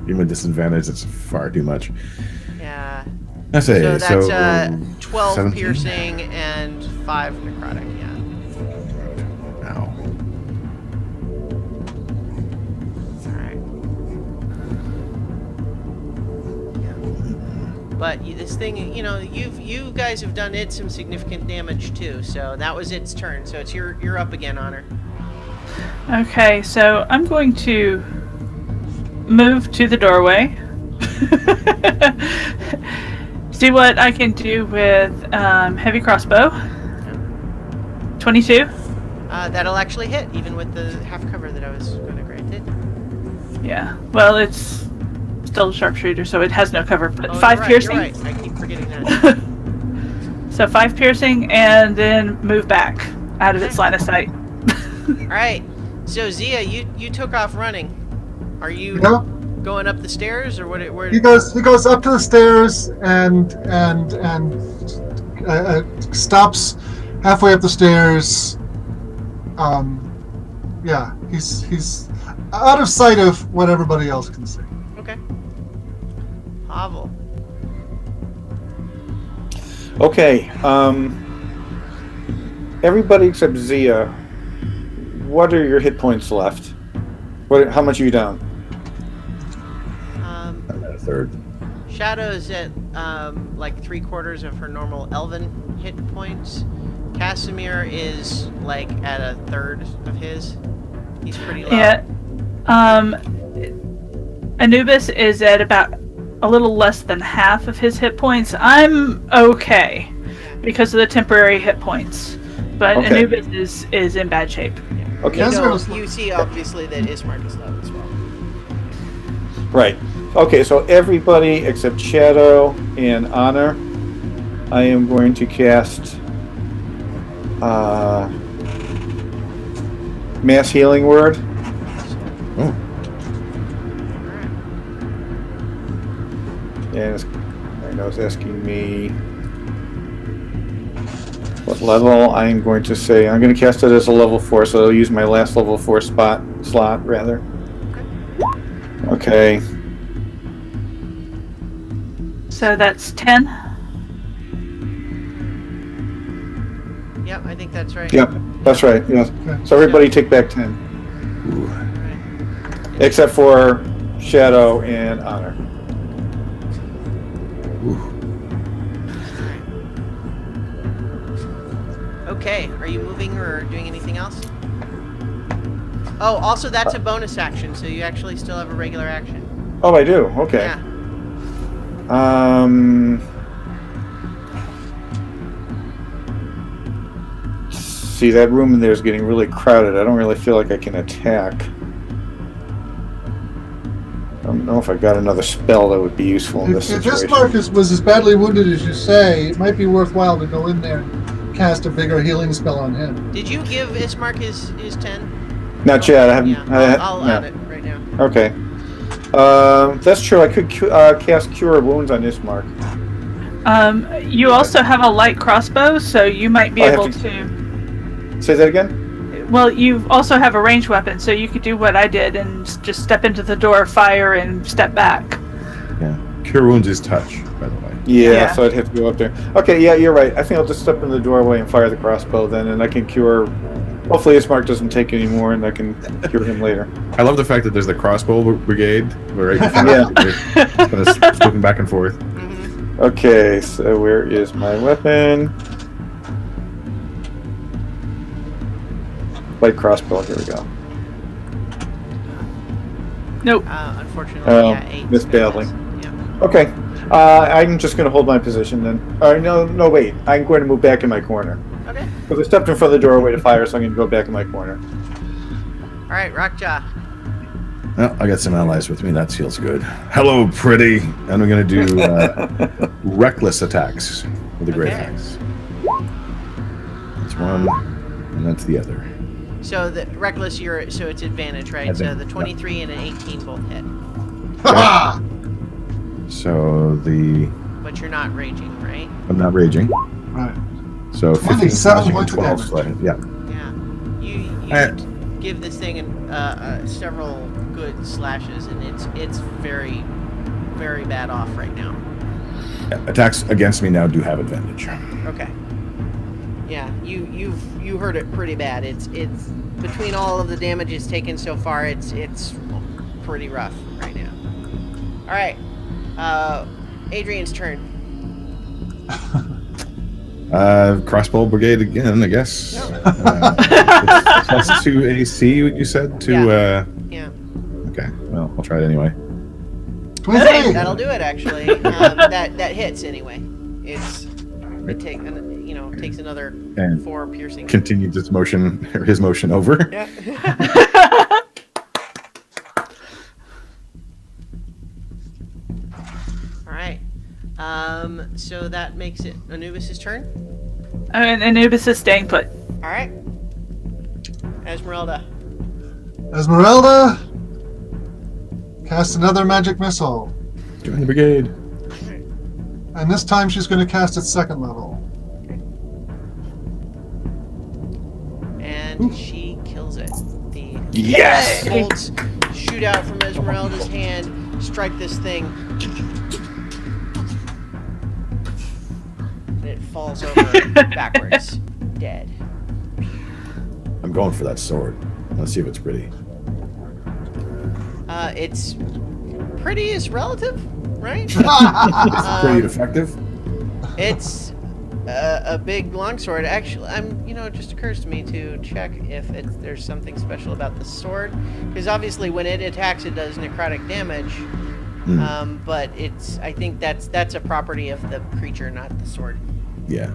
Even with disadvantage, it's far too much. Yeah. I say So that's 12 17? piercing and 5 necrotic. Yeah. Ow. But this thing, you guys have done it some significant damage too. So that was its turn. So it's you're up again, Honor. Okay, so I'm going to move to the doorway. See what I can do with heavy crossbow. 22. That'll actually hit, even with the half cover that I was going to grant it. Yeah. Well, it's still a sharpshooter, so it has no cover. But 5 you're piercing. Right. I keep forgetting that. So 5 piercing, and then move back out of its line of sight. All right. So Zia, you took off running. Are you going up the stairs, or what? Where? He goes up to the stairs and stops halfway up the stairs. Yeah, he's out of sight of what everybody else can see. Okay. Pavel. Okay. Everybody except Zia. What are your hit points left? How much are you down? I'm at a third. Shadow's at like 3/4 of her normal elven hit points. Casimir is like at 1/3 of his. He's pretty low. Yeah. Anubis is at about a little less than half of his hit points. I'm okay because of the temporary hit points, but Okay. Anubis is in bad shape. Okay. You see obviously that Ismark is low as well. Right. Okay, so everybody except Shadow and Honor, I am going to cast Mass Healing Word. Oh, And I know it's asking me what level. I'm going to say I'm going to cast it as a level 4, so I'll use my last level 4 slot rather. Okay. So that's 10. Yep, I think that's right. Yep, that's right. Yes. Okay. So everybody take back 10, Right. except for Shadow and Honor. Okay, are you moving or doing anything else? Oh, also that's a bonus action, so you actually still have a regular action. Oh, I do. Okay. Yeah. See, that room in there is getting really crowded. I don't really feel like I can attack. I don't know if I got another spell that would be useful in this If this situation. Marcus was as badly wounded as you say, it might be worthwhile to go in there and cast a bigger healing spell on him. Did you give Ismark his 10? Not yet. I haven't. Yeah, I'll add it right now. Okay. That's true. I could cast Cure Wounds on Ismark. You also have a light crossbow, so you might be I have able to- to. Say that again? Well, you also have a ranged weapon, so you could do what I did and just step into the door, fire, and step back. yeah. Cure Wounds is touch, by the way. Yeah, Yeah. so I'd have to go up there. Okay, yeah, you're right. I think I'll just step in the doorway and fire the crossbow then, and I can cure... Hopefully Ismark doesn't take any more, and I can cure him later. I love the fact that there's the crossbow brigade. We're right in front Yeah. of it. Kind of flipping back and forth. Okay, so where is my weapon? Light crossbow, here we go. Nope. Unfortunately, Oh, yeah, 8. missed badly. Yeah. Okay, I'm just going to hold my position then. No, wait. I'm going to move back in my corner. Okay. Because I stepped in front of the doorway to fire, so I'm going to go back in my corner. All right, Rockjaw. Well, I got some allies with me. That feels good. Hello, pretty. And I'm going to do reckless attacks with the great Okay. axe. That's one, and that's the other. So the reckless, so it's advantage, right? So Advantage, the 23 and an 18 both hit, Ha So but you're not raging, right? I'm not raging. Right. So 15 Only 7 slashing and points of 12 damage. slashing. Yeah. Yeah. You Uh, give this thing several good slashes, and it's very, very bad off right now. Attacks against me now do have advantage. Okay. Yeah, you heard it pretty bad. It's between all of the damages taken so far, it's pretty rough right now. All right, Adrian's turn. Crossbow brigade again, I guess. It's +2 AC, you said? Yeah, Okay, well, I'll try it anyway. 23! that'll do it. Actually, that hits anyway. It takes another And 4 piercing. Continued his motion over. Yeah. All right. So that makes it Anubis' turn. And Anubis is staying put. All right. Esmeralda. Esmeralda casts another magic missile. Join the brigade. And this time she's going to cast at 2nd level. And she kills it. The Yes! bolts shoot out from Esmeralda's hand, strike this thing. And it falls over backwards, dead. I'm going for that sword. Let's see if it's pretty. It's pretty is relative, right? Pretty effective. It's a big longsword. Actually, it just occurs to me to check if there's something special about the sword, because obviously when it attacks, it does necrotic damage. But I think that's a property of the creature, not the sword. Yeah.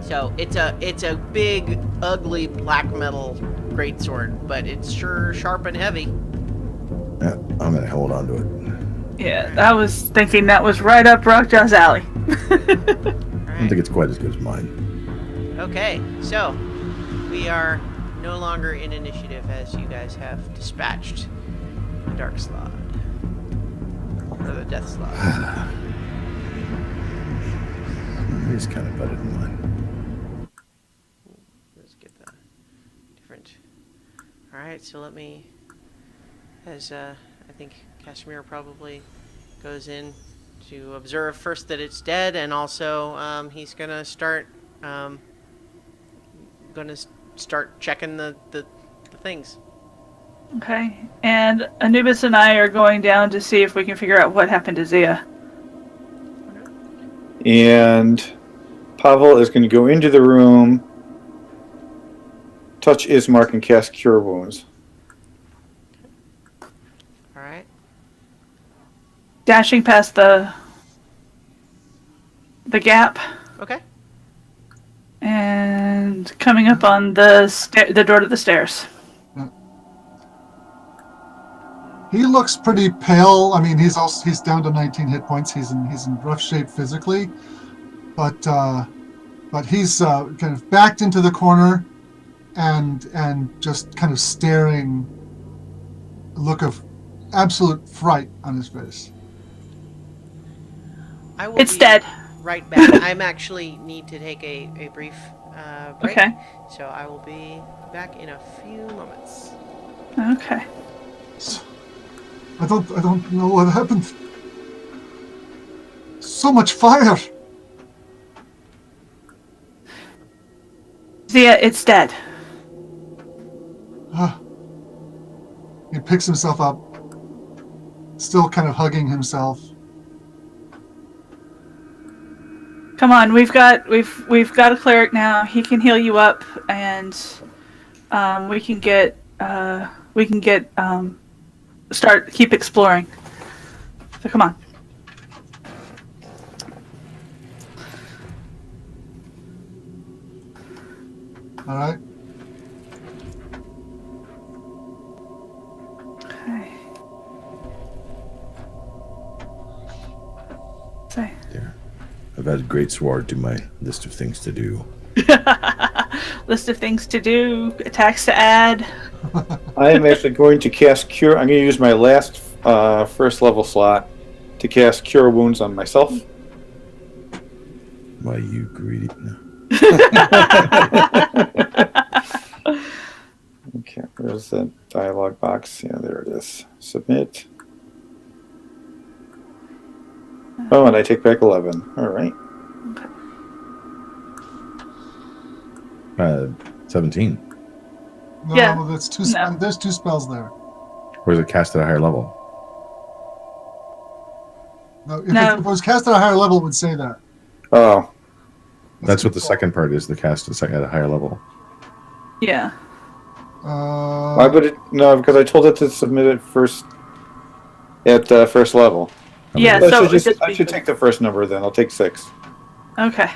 So it's a big, ugly black metal greatsword, but it's sure sharp and heavy. Yeah, I'm gonna hold on to it. Yeah, I was thinking that was right up Rockjaw's alley. I don't think it's quite as good as mine. Okay, so we are no longer in initiative as you guys have dispatched the Dark Slot. Or the Death Slot. He's kind of better than mine. Let's get the different. Alright, so let me. As I think Casimir probably goes in to observe first that it's dead, and also he's gonna start checking the things. Okay, and Anubis and I are going down to see if we can figure out what happened to Zia. And Pavel is going to go into the room, touch Ismark, and cast Cure Wounds. All right. Dashing past the gap Okay. and coming up on the door to the stairs. He looks pretty pale. I mean, he's down to 19 hit points. He's in rough shape physically, but he's kind of backed into the corner, and just kind of staring, a look of absolute fright on his face. I will It's be dead. right back. I'm actually need to take a brief break. Okay. So I will be back in a few moments. Okay. I don't know what happened. So much fire. Zia, it's dead. He picks himself up, still kind of hugging himself. Come on, we've got a cleric now. He can heal you up, and we can keep exploring. So come on. All right. Okay. Say. Yeah. I've added Great Sword to my list of things to do. List of things to do, attacks to add. I am actually going to cast Cure. I'm going to use my last first level slot to cast Cure Wounds on myself. Why, you greedy... No. Okay, where's that dialogue box? Yeah, there it is. Submit. Oh, and I take back 11. All right. 17. No, Yeah. that's two. No. There's two spells there. Or is it cast at a higher level? No, if No. it was cast at a higher level, it would say that. Oh, That's what the second part is, the cast at a higher level. Yeah. why would it? No, because I told it to submit it first at first level. Yeah, So so I should take the first number then. I'll take 6. Okay.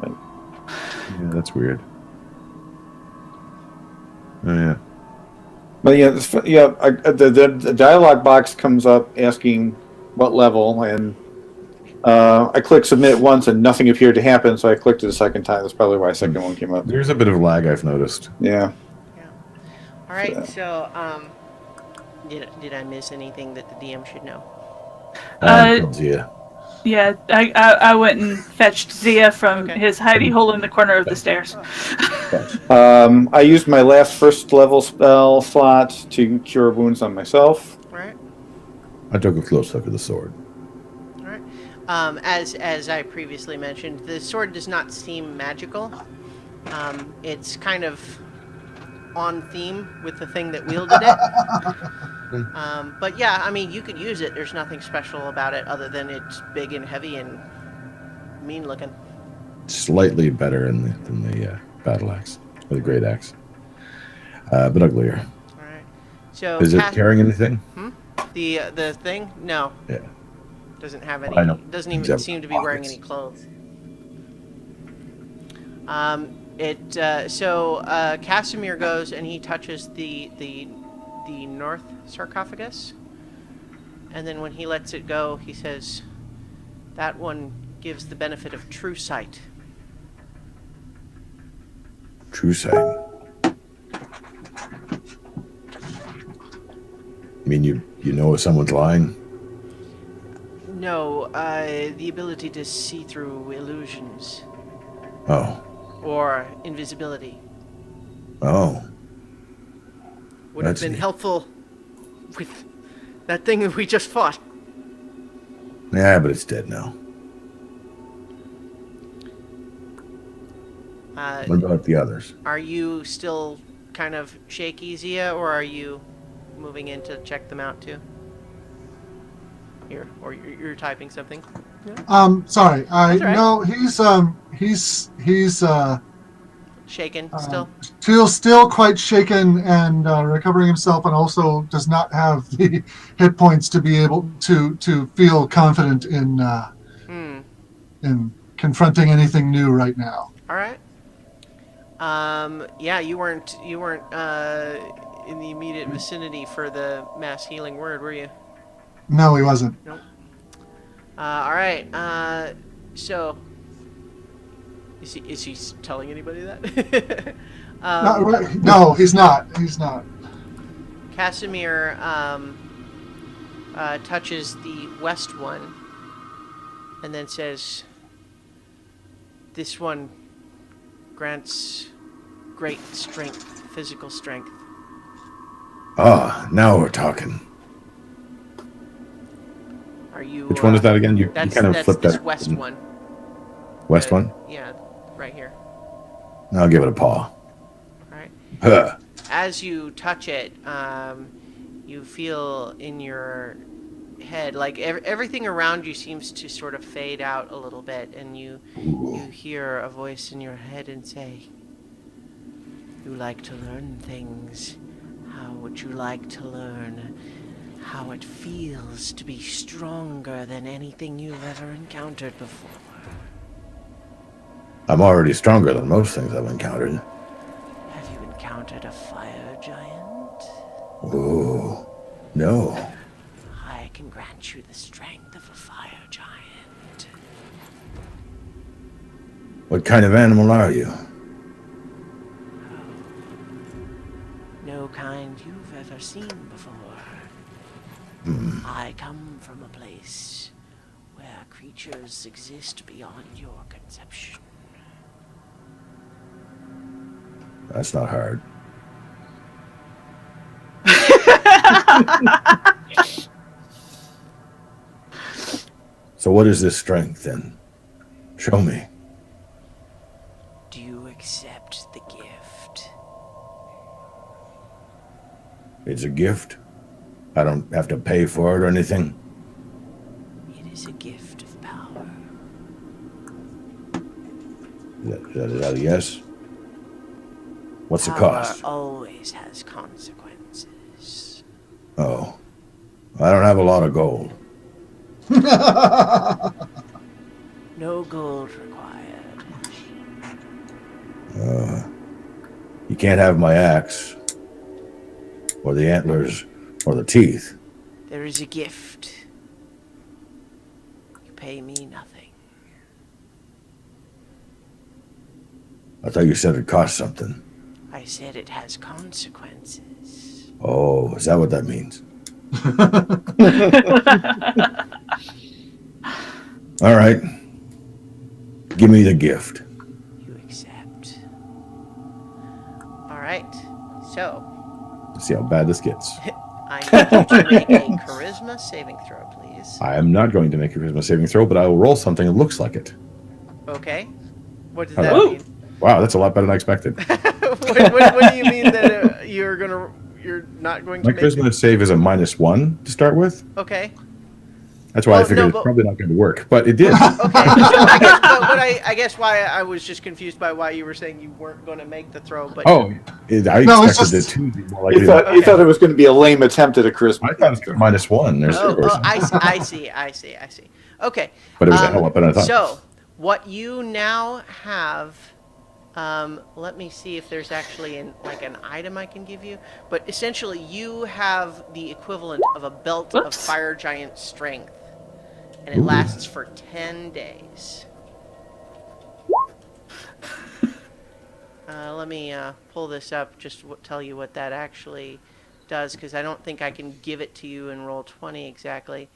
Yeah, that's weird. Oh, yeah. But yeah, the dialogue box comes up asking what level, and I clicked submit once and nothing appeared to happen, so I clicked it a second time. That's probably why the second one came up. There's a bit of lag I've noticed. Yeah. All right. So did I miss anything that the DM should know? Yeah. Yeah, I went and fetched Zia from Okay. his hidey hole in the corner of the stairs. I used my last first level spell slot to cure wounds on myself. All right. I took a close look at the sword. All right. As I previously mentioned, the sword does not seem magical. It's kind of on theme with the thing that wielded it. But yeah, I mean, you could use it. There's nothing special about it other than it's big and heavy and mean looking. Slightly better than the battle axe or the great axe, but uglier. All right. So Is it carrying anything? The thing? No. Yeah. Doesn't have any. I know. Doesn't even Except seem to be wearing pockets. any clothes. Casimir goes and he touches the north sarcophagus, and then when he lets it go, he says, "That one gives the benefit of true sight." True sight. I mean, you know if someone's lying? No, the ability to see through illusions Oh. or invisibility Oh. would have That's been neat. helpful with that thing that we just fought. Yeah, but it's dead now. What about the others? Are you still kind of shaky, Zia, or are you moving in to check them out too? You're typing something. Sorry. That's all right. No, he's Shaken still. feels still quite shaken and recovering himself, and also does not have the hit points to be able to feel confident in confronting anything new right now. All right. Yeah, you weren't in the immediate vicinity for the mass healing word, were you? No, he wasn't. Nope. All right. So, is he telling anybody that? No, he's not. He's not. Casimir touches the west one, and then says, "This one grants great strength, physical strength." Ah, now we're talking. Are you? Which one is that again? You That's kind of flipped this that. west one. West one? Yeah, right here. I'll give it a paw. All right. Huh. As you touch it, you feel in your head like everything around you seems to sort of fade out a little bit, and you hear a voice in your head and say, "You like to learn things. How would you like to learn how it feels to be stronger than anything you've ever encountered before?" I'm already stronger than most things I've encountered. Have you encountered a fire giant? Oh, no. I can grant you the strength of a fire giant. What kind of animal are you? No kind you've ever seen before. I come from a place where creatures exist beyond your conception. That's not hard. So what is this strength then? Show me. Do you accept the gift? It's a gift. I don't have to pay for it or anything. It is a gift of power. Is that a yes? What's the Power cost? always has consequences. Oh, I don't have a lot of gold. No gold required. You can't have my axe, or the antlers, or the teeth. There is a gift. You pay me nothing. I thought you said it cost something. I said it has consequences. Oh, is that what that means? All right. Give me the gift. You accept. All right. So, Let's see how bad this gets. I need you to make a charisma saving throw, please. I am not going to make a charisma saving throw, but I will roll something that looks like it. Okay. What does All that right. mean? Wow, that's a lot better than I expected. What do you mean that you're not going My to make charisma save is a -1 to start with. Okay. That's why Well, I figured no, it's but- probably not going to work, but it did. Okay. So I guess why I was just confused by why you were saying you weren't going to make the throw, but Oh, I No, it's expected just- it to be more He likely. thought, he thought it was going to be a lame attempt at a charisma. I thought it was -1. There's I see. Okay. But it was a hell of a lot better than I thought. So, what you now have, let me see if there's actually an item I can give you. But essentially, you have the equivalent of a belt of Whoops. fire giant strength, and it lasts for 10 days. Let me pull this up, just to tell you what that actually does, because I don't think I can give it to you in roll 20 exactly.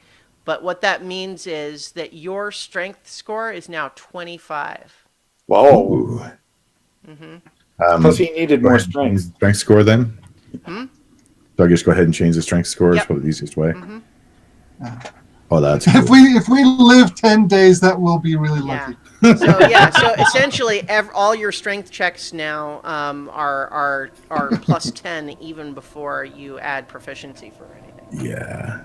But what that means is that your strength score is now 25. Whoa. Ooh. Plus he needed Go more ahead and change strength. the strength score then? So I just go ahead and change the strength score. Is Yep. probably the easiest way. Oh, that's If cool. we live 10 days, that will be really Yeah. lucky. So essentially, all your strength checks now are plus 10 even before you add proficiency for anything. Yeah.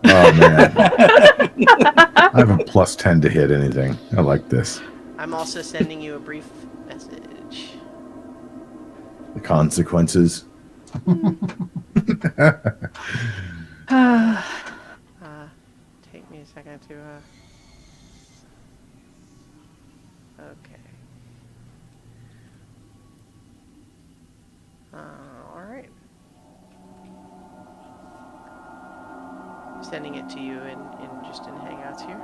Oh man. I have a +10 to hit anything. I like this. I'm also sending you a brief message. The consequences. Take me a second to. Okay. All right. Sending it to you in Hangouts here.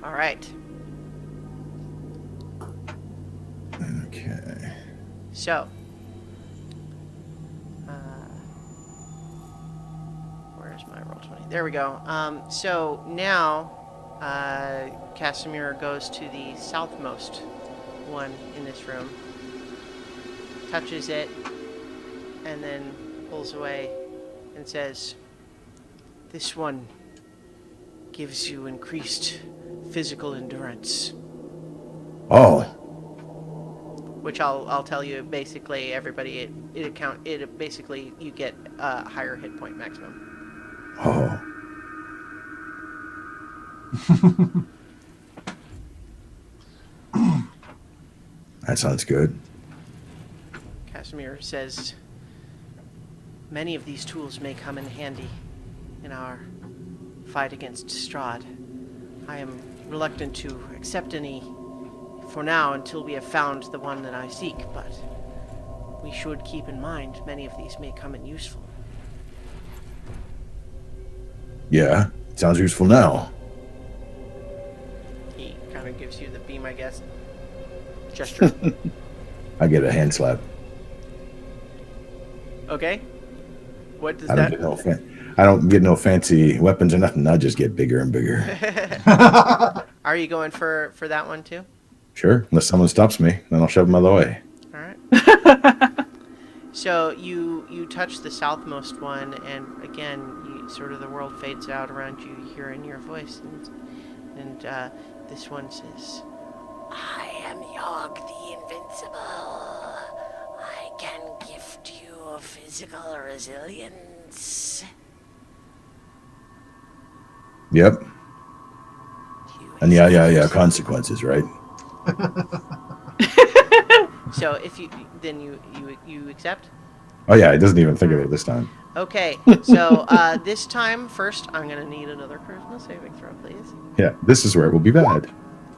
All right. Okay. So, where's my roll 20? There we go. So now, Casimir goes to the southmost one in this room, touches it, and then pulls away and says, "This one gives you increased physical endurance." Oh. Which I'll tell you, basically everybody it basically you get a higher hit point maximum. Oh. That sounds good. Casimir says, "Many of these tools may come in handy in our fight against Strahd. I am reluctant to accept any for now until we have found the one that I seek, but we should keep in mind many of these may come in useful." Yeah. Sounds useful now. He kind of gives you the be my guest gesture. I get a hand slap. Okay. What does I that? don't get no fancy weapons or nothing. I just get bigger and bigger. Are you going for that one too? Sure. Unless someone stops me, then I'll shove them out of the way. All right. So you touch the southmost one, and again, sort of the world fades out around you. You hear in your voice, and this one says, "I am Yogg the Invincible. I can gift you physical resilience." Yep. You And yeah. Consequences, right? So if you accept. Oh yeah. It doesn't even think of it this time. Okay, so this time, first, I'm going to need another charisma saving throw, please. Yeah. This is where it will be bad.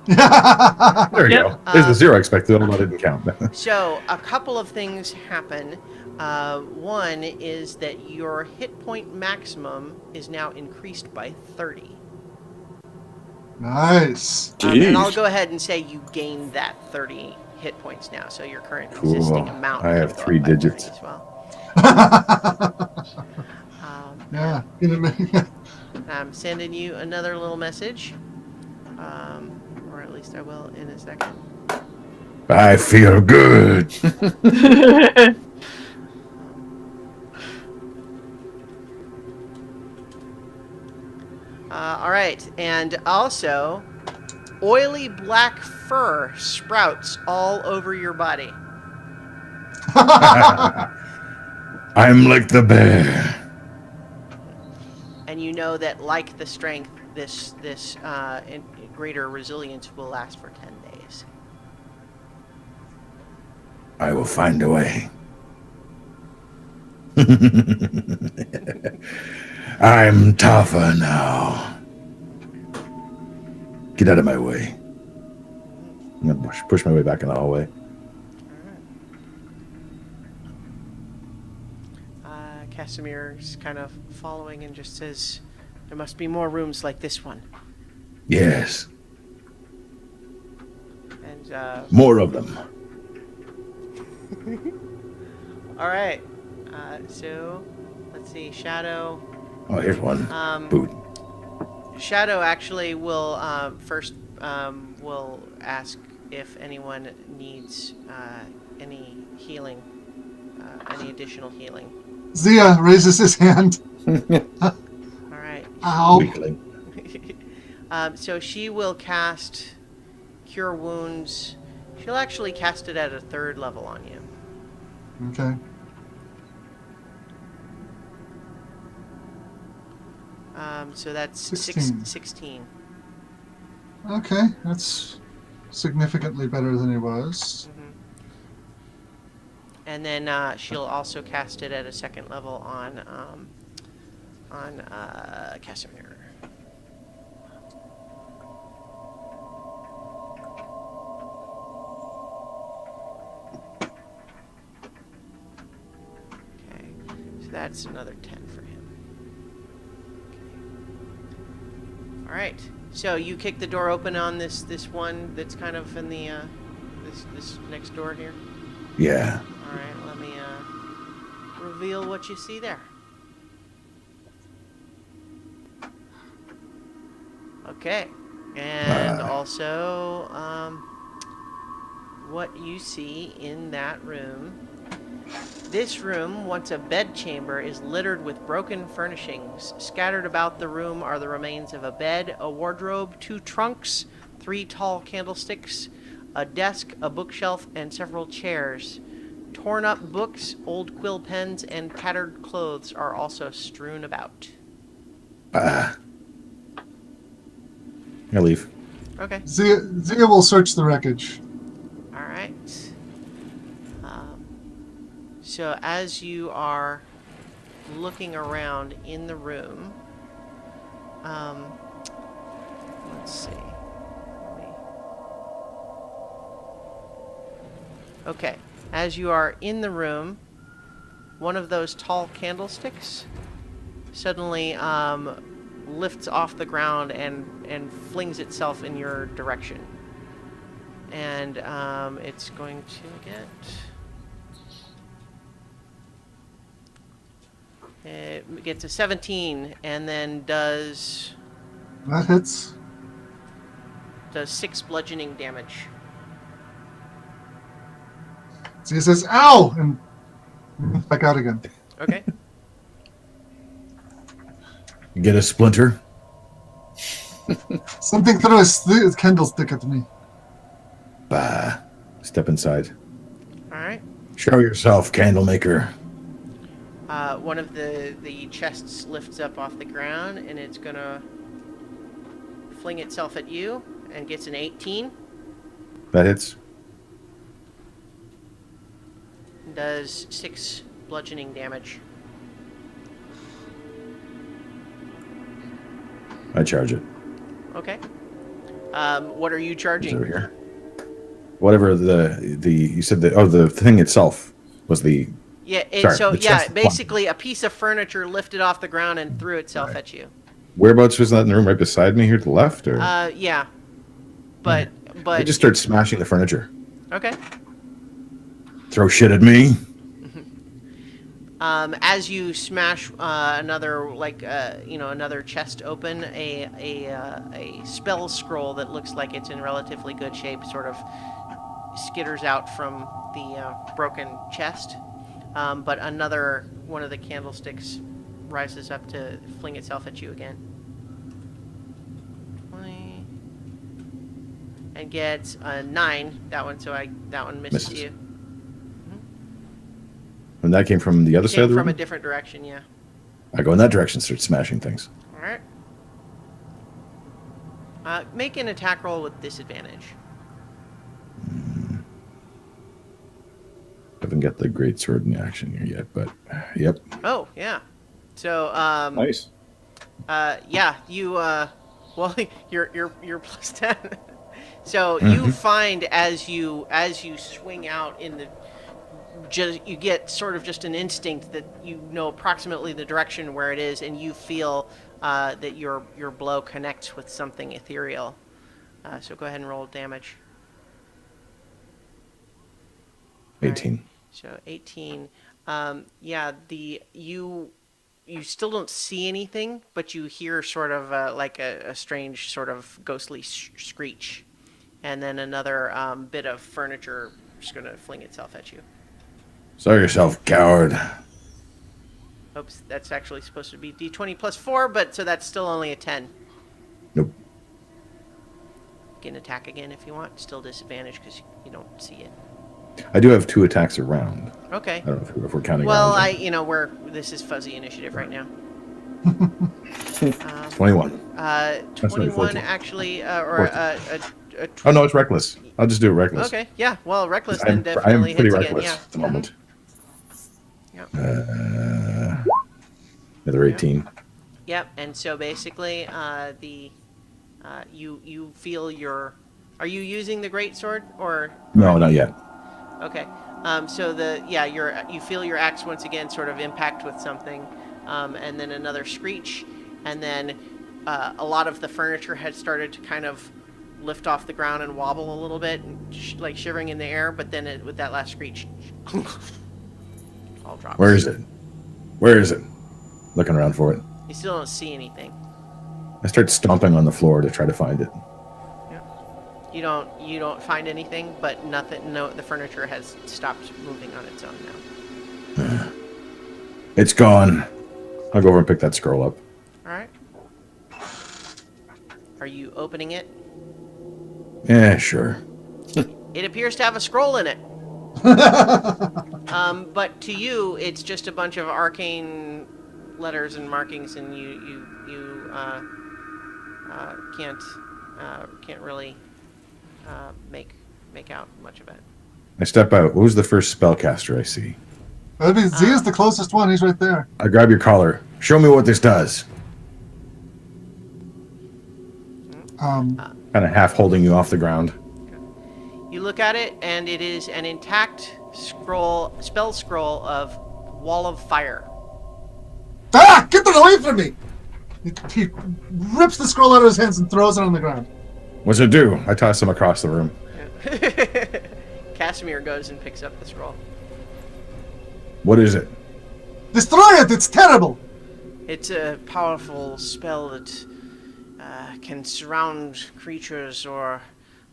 There we go. There's a 0 expected, although I didn't count. So, a couple of things happen. One is that your hit point maximum is now increased by 30. Nice. And I'll go ahead and say you gain that 30 hit points now, so your current existing Cool. amount I can have go 3 up by 30 digits. as well. Yeah. I'm sending you another little message, or at least I will in a second. I feel good. right. And also, oily black fur sprouts all over your body. I'm like the bear. And you know that, like the strength, this greater resilience will last for 10 days. I will find a way. I'm tougher now. Get out of my way. I'm going to push my way back in the hallway. Casimir's kind of following and just says, there must be more rooms like this one. Yes. And more of them. all right. So let's see. Shadow. Oh, here's one. Boot. Shadow actually will first will ask if anyone needs any healing, any additional healing. Zia raises his hand. All right. Ow. Weakling. So she will cast Cure Wounds. She'll actually cast it at a 3rd level on you. Okay. So that's 16. 16. Okay, that's significantly better than it was. And then she'll also cast it at a 2nd level on Casimir. Okay, so that's another 10 for him. Okay. All right. So you kick the door open on this one that's kind of in the this next door here. Yeah. All right, let me reveal what you see there. Okay, and also what you see in that room. This room, once a bedchamber, is littered with broken furnishings. Scattered about the room are the remains of a bed, a wardrobe, 2 trunks, 3 tall candlesticks, a desk, a bookshelf, and several chairs. Torn up books, old quill pens, and tattered clothes are also strewn about. I leave. Okay. Zia will search the wreckage. All right. So as you are looking around in the room, let's see. Okay. As you are in the room, one of those tall candlesticks suddenly lifts off the ground and flings itself in your direction. And it's going to get... It gets a 17 and then does That hits. 6 bludgeoning damage. Zia says, ow! And back out again. Okay. Get a splinter. Something threw a candlestick at me. Bah. Step inside. All right. Show yourself, candlemaker. One of the chests lifts up off the ground, and it's going to fling itself at you and gets an 18. That hits. Does 6 bludgeoning damage. I charge it. Okay. What are you It's charging? over here. Whatever the you said the thing itself was the... Yeah, Sorry, the chest basically a piece of furniture lifted off the ground and threw itself at you. Whereabouts was that in the room? Right beside me here to the left? Or Yeah. But I just start smashing the furniture. okay. Throw shit at me. As you smash another another chest open, a spell scroll that looks like it's in relatively good shape sort of skitters out from the broken chest. But another one of the candlesticks rises up to fling itself at you again. and gets a 9. That one misses Misses. you. And that came from the other side Came of the from room? a different direction, yeah. I go in that direction, start smashing things. All right. Make an attack roll with disadvantage. Haven't got the great sword in action here yet, but yep. Oh, yeah. So, Nice. yeah, you, well, you're plus 10. So you find as you swing out in the, just you get sort of just an instinct that you know approximately the direction where it is, and you feel that your blow connects with something ethereal. So go ahead and roll damage. 18. Right. So 18. Yeah, you still don't see anything, but you hear sort of like a strange sort of ghostly screech, and then another bit of furniture is going to fling itself at you. Saw yourself, coward. Oops, that's actually supposed to be d20 plus 4, but so that's still only a 10. Nope. You can attack again if you want. Still disadvantage because you don't see it. I do have 2 attacks around. Okay. I don't know if we're counting Well, rounds. this is fuzzy initiative right now. 21. 21 14. actually, 14. Oh, no, it's reckless. I'll just do it reckless. Okay, yeah. Well, reckless I'm then definitely pretty hits reckless again. at the moment. Yeah. Another 18. Yep. And so basically, you feel your. Are you using the great sword or? No, not yet. Okay. So you feel your axe once again sort of impact with something, and then another screech, and then a lot of the furniture had started to kind of lift off the ground and wobble a little bit, and like shivering in the air. But then with that last screech, all drops. Where is it? Where is it? Looking around for it. You still don't see anything. I start stomping on the floor to try to find it. You don't find anything, but nothing. No, the furniture has stopped moving on its own now. It's gone. I'll go over and pick that scroll up. All right. Are you opening it? Yeah, sure. It appears to have a scroll in it. But to you, it's just a bunch of arcane letters and markings, and you can't really make out much of it. I step out. Who's the first spellcaster I see? That'd be Z is the closest one. He's right there. I grab your collar. Show me what this does. Kind of half holding you off the ground. You look at it, and it is an intact spell scroll of Wall of Fire. Ah! Get that away from me! He rips the scroll out of his hands and throws it on the ground. What's it do? I toss him across the room. Casimir goes and picks up the scroll. What is it? Destroy it! It's terrible! It's a powerful spell that can surround creatures or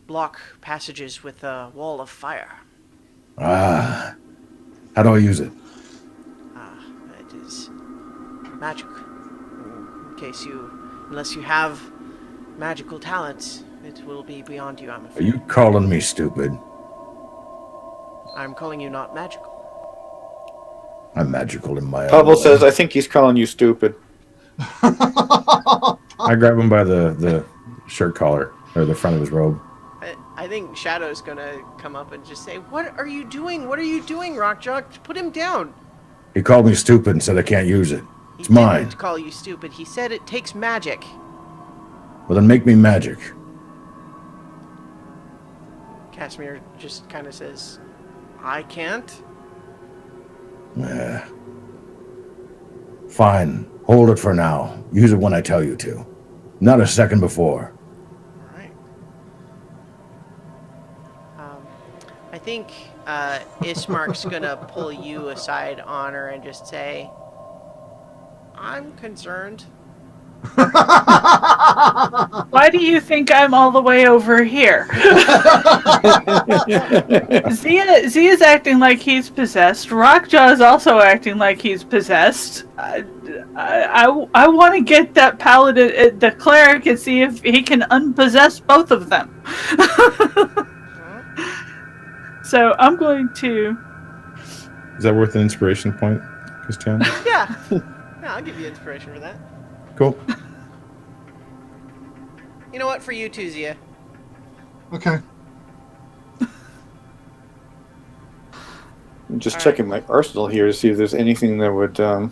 block passages with a wall of fire. Ah. How do I use it? It is magic. Unless you have magical talents, it will be beyond you, I'm Are afraid. you calling me stupid? I'm calling you not magical. I'm magical in my own Pavel way. says, I think he's calling you stupid. I grab him by the shirt collar, or the front of his robe. I think Shadow's gonna come up and just say, "What are you doing? What are you doing, Rockjock? Put him down." He called me stupid and said I can't use it. It's He mine. didn't call you stupid. He said it takes magic. Well, then make me magic. Casimir just kind of says, "I can't." Fine. Hold it for now. Use it when I tell you to. Not a second before. All right. I think Ismark's gonna pull you aside, Honor, and just say, "I'm concerned." Why do you think I'm all the way over here? Zia's acting like he's possessed. Rockjaw is also acting like he's possessed. I want to get that paladin, the cleric, and see if he can unpossess both of them. So I'm going to. Is that worth an inspiration point, Christian? Yeah. Yeah, I'll give you inspiration for that. Cool. You know what? For you too, Zia. Okay. I'm just checking my arsenal here to see if there's anything that would. I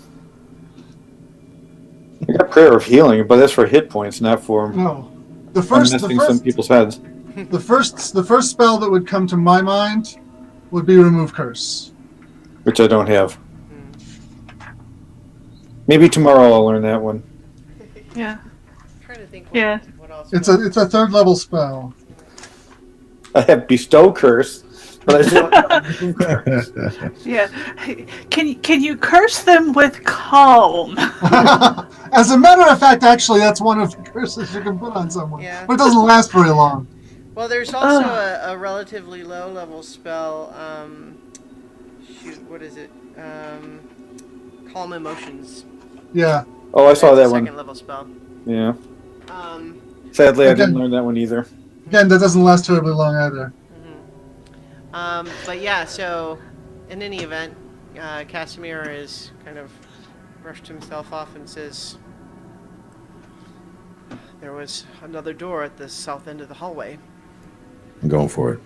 got prayer of healing, but that's for hit points, not for No. The first some people's heads. the first spell that would come to my mind would be remove curse. Which I don't have. Maybe tomorrow I'll learn that one. Yeah. I'm trying to think. Yeah. What else? It's a 3rd level spell. I have bestow curse, but I still have remove curse. Yeah. Can you curse them with calm? As a matter of fact, actually, that's one of the curses you can put on someone. Yeah. But it doesn't last very long. Well, there's also a relatively low level spell. Shoot, what is it? Calm emotions. Yeah. Oh, I saw That's that a one. second level spell. Yeah. Um, Sadly, I Again- didn't learn that one either. Again, that doesn't last terribly long either. but yeah, so in any event, Casimir is kind of brushed himself off and says, there was another door at the south end of the hallway. I'm going for it.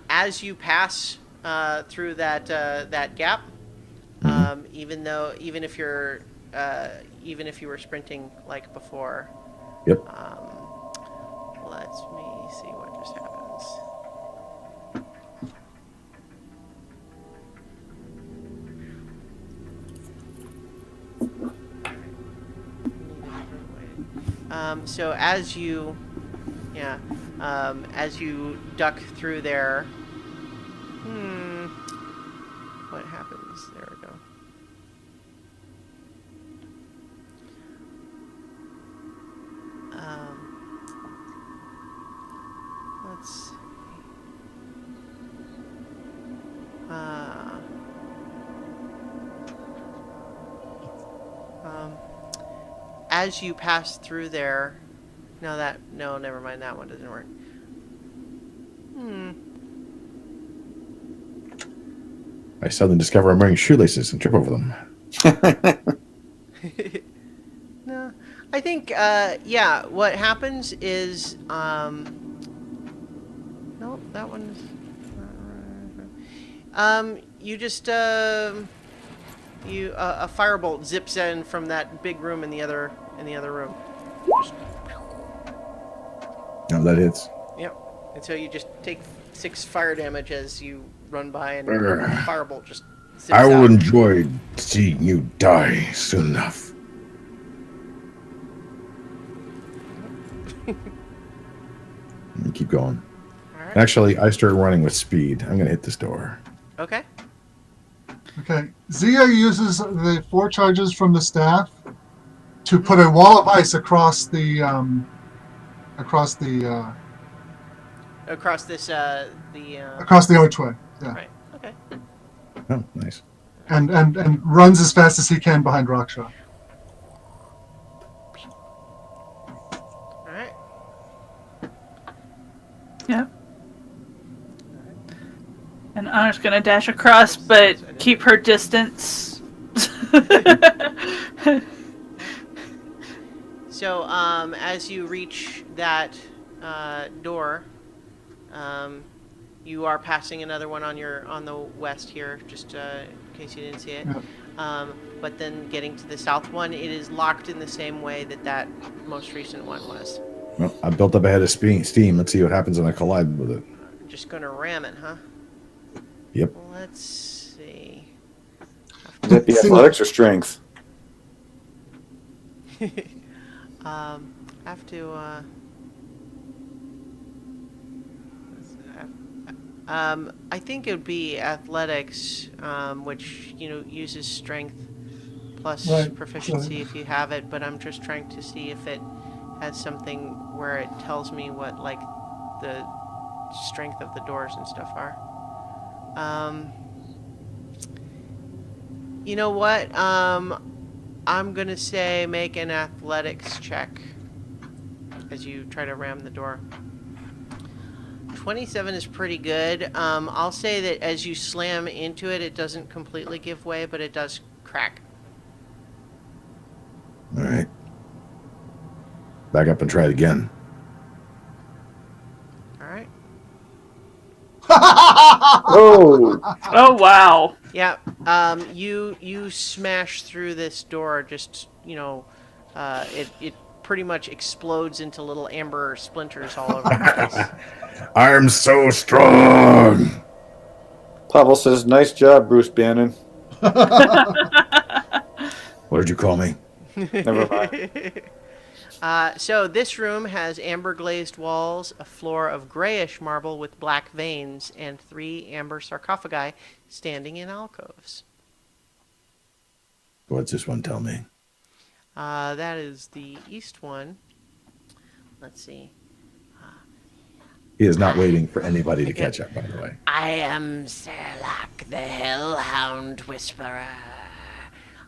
As you pass through that gap, even if you were sprinting like before, Yep. let me see what just happens. So as you duck through there, what happens? There we go. Let's see. As you pass through there, no, never mind. That one doesn't work. I suddenly discover I'm wearing shoelaces and trip over them. No, I think what happens is no, that one's you just a firebolt zips in from that big room in the other room. No, that hits. Yep. And so you just take 6 fire damage as you run by, and Urgh. firebolt just zips I will out. enjoy seeing you die soon enough. Let me keep going. All right. Actually, I start running with speed. I'm going to hit this door. Okay. Okay. Zia uses the 4 charges from the staff to put a wall of ice across the Across this across the archway. Yeah. right. Okay. Oh, nice. And runs as fast as he can behind Raksha. All right. Yeah. And Honor's gonna dash across, but keep her distance. So, as you reach that door, you are passing another one on the west here, just in case you didn't see it. Yeah. But then getting to the south one, it is locked in the same way that most recent one was. Well, I built up a head of steam. Let's see what happens when I collide with it. I'm just gonna ram it, huh? Yep. Let's see. Would that be athletics or strength? Have to. I think it would be athletics, which uses strength plus Right, proficiency if you have it, but I'm just trying to see if it has something where it tells me what, like, the strength of the doors and stuff are. You know what? I'm gonna say make an athletics check as you try to ram the door. 27 is pretty good. I'll say that as you slam into it, it doesn't completely give way, but it does crack. All right. Back up and try it again. All right. Oh, Oh wow. Yeah. You smash through this door. Just it pretty much explodes into little amber splinters all over the place. I'm so strong. Pavel says, "Nice job, Bruce Bannon." What did you call me? Never mind. So this room has amber glazed walls, a floor of grayish marble with black veins, and 3 amber sarcophagi standing in alcoves. What's this one tell me? That is the east one. Let's see. He is not waiting for anybody to catch up, by the way. I am Serlak, the Hellhound Whisperer.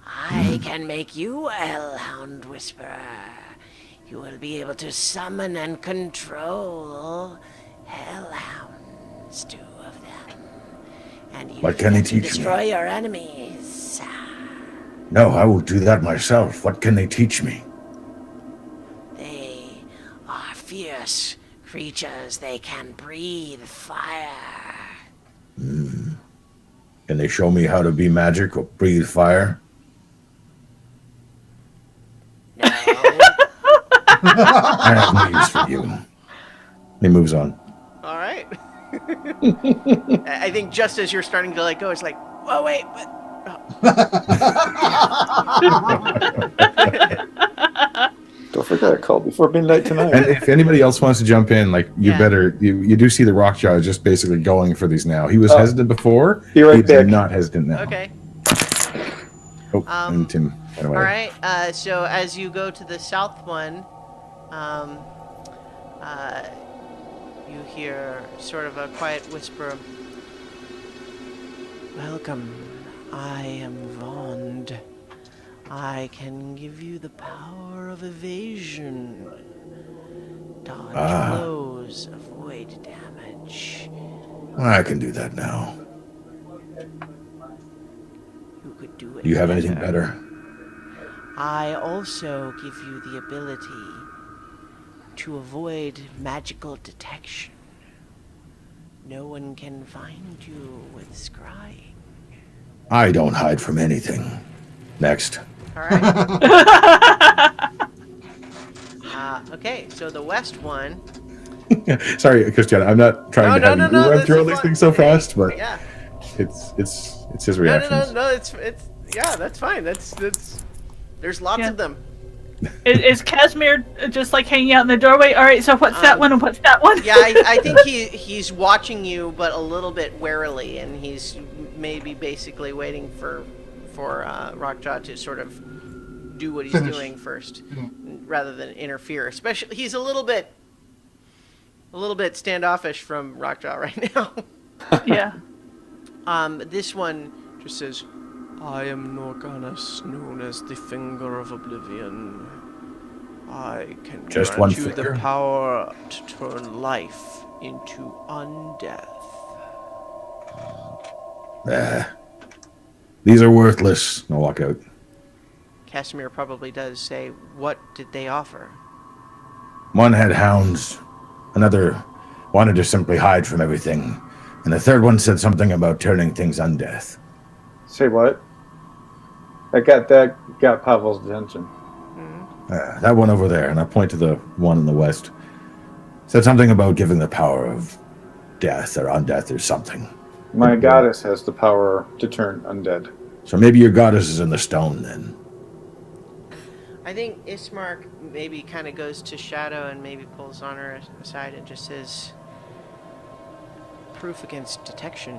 I can make you a Hellhound Whisperer. You will be able to summon and control Hellhounds, 2 of them. And you What can he get to teach me? destroy your enemies. No, I will do that myself. What can they teach me? They are fierce creatures. They can breathe fire. Can they show me how to be magic or breathe fire? No. I have news for you. He moves on. All right. I think just as you're starting to let go, it's like, oh, wait, but... Don't forget, I called before midnight tonight. And if anybody else wants to jump in, like you Yeah. better, you do see the Rockjaw just basically going for these now. He was hesitant before. Be right He's back. not hesitant now. Okay. Oh, and Tim went away. All right. So as you go to the south one, you hear sort of a quiet whisper. Welcome. I am Vond. I can give you the power of evasion. Dodge blows, avoid damage. I can do that now. You could do it. Do you have anything better? I also give you the ability to avoid magical detection. No one can find you with scrying. I don't hide from anything. Next. All right. Okay, so the west one. Sorry, Christiana. I'm not trying to have you run that's through all fine. these things so fast, but Yeah. it's his No, reactions. no, it's yeah, that's fine. That's there's lots Yeah. of them. Is Casimir just like hanging out in the doorway? All right, so what's that one and what's that one? Yeah, I think he's watching you, but a little bit warily, and he's maybe basically waiting for Rockjaw to sort of do what he's Finish. doing first, Yeah. rather than interfere. Especially, he's a little bit standoffish from Rockjaw right now. Yeah. This one just says, I am Norganas, known as the Finger of Oblivion. I can Just grant one you finger? the power to turn life into undeath. These are worthless. I'll walk out. Casimir probably does say, what did they offer? One had hounds. Another wanted to simply hide from everything. And the third one said something about turning things undeath. Say what? That got Pavel's attention. That one over there, and I point to the one in the west, said something about giving the power of death or undeath or something. My goddess has the power to turn undead. So maybe your goddess is in the stone then. I think Ismark maybe kind of goes to Shadow and maybe pulls Honor aside and just says, proof against detection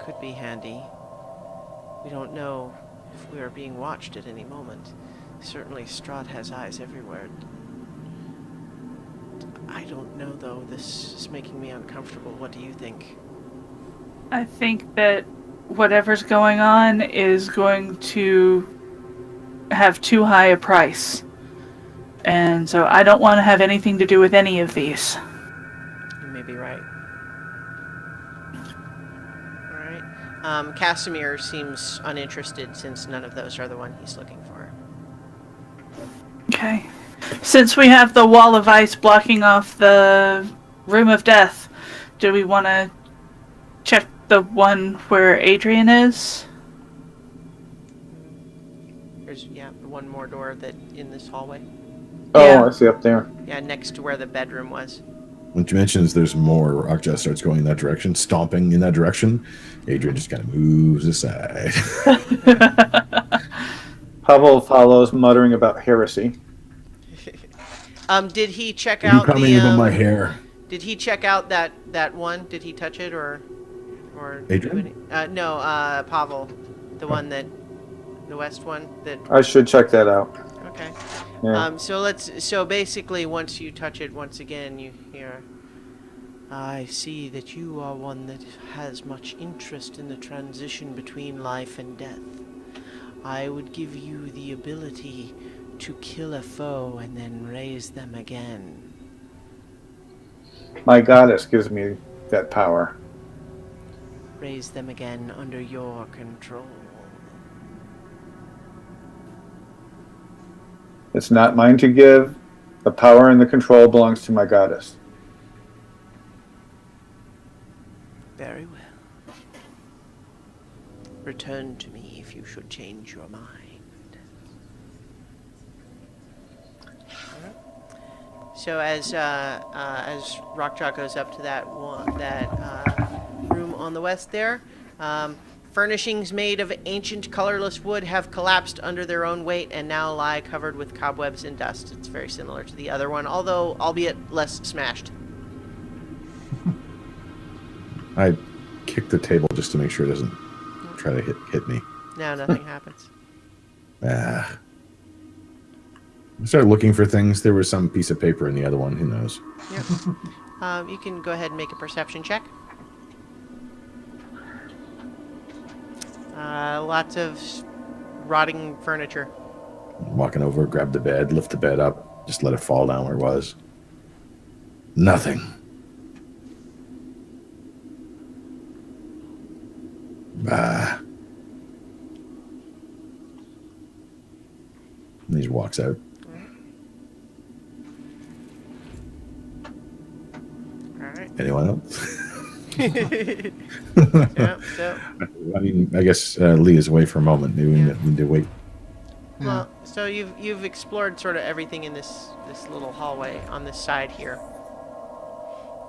could be handy. We don't know if we are being watched at any moment. Certainly Strahd has eyes everywhere. I don't know, though. This is making me uncomfortable. What do you think? I think that whatever's going on is going to have too high a price. And so I don't want to have anything to do with any of these. You may be right. All right. Casimir seems uninterested since none of those are the one he's looking for. Okay. Since we have the wall of ice blocking off the room of death, do we want to check the one where Adrian is? There's, one more door that in this hallway. Oh, Yeah. I see up there. Yeah, next to where the bedroom was. When she mentions there's more, Rockjaw starts going in that direction, stomping in that direction. Adrian just kind of moves aside. Pavel follows, muttering about heresy. Did he check Are you out coming about my hair? Did he check out that one? Did he touch it or Adrian? No, Pavel, the one that the west one that. I should check that out. Okay. Yeah. So basically, once you touch it once again, you hear. I see that you are one that has much interest in the transition between life and death. I would give you the ability to kill a foe and then raise them again. My goddess gives me that power. Raise them again under your control. It's not mine to give. The power and the control belongs to my goddess. Very well. Return to me if you should change your mind. So as Rockjaw goes up to that room on the west there, furnishings made of ancient colorless wood have collapsed under their own weight and now lie covered with cobwebs and dust. It's very similar to the other one, although albeit less smashed. I kick the table just to make sure it doesn't try to hit me. Now nothing happens. I started looking for things. There was some piece of paper in the other one. Who knows? Yep. You can go ahead and make a perception check. Lots of rotting furniture. Walking over, grab the bed, lift the bed up, just let it fall down where it was. Nothing. And he just walks out. All right. Anyone else? Yeah, so, I mean, I guess Lee is away for a moment. Maybe we need to wait. Yeah. well, so you've explored sort of everything in this little hallway on this side here.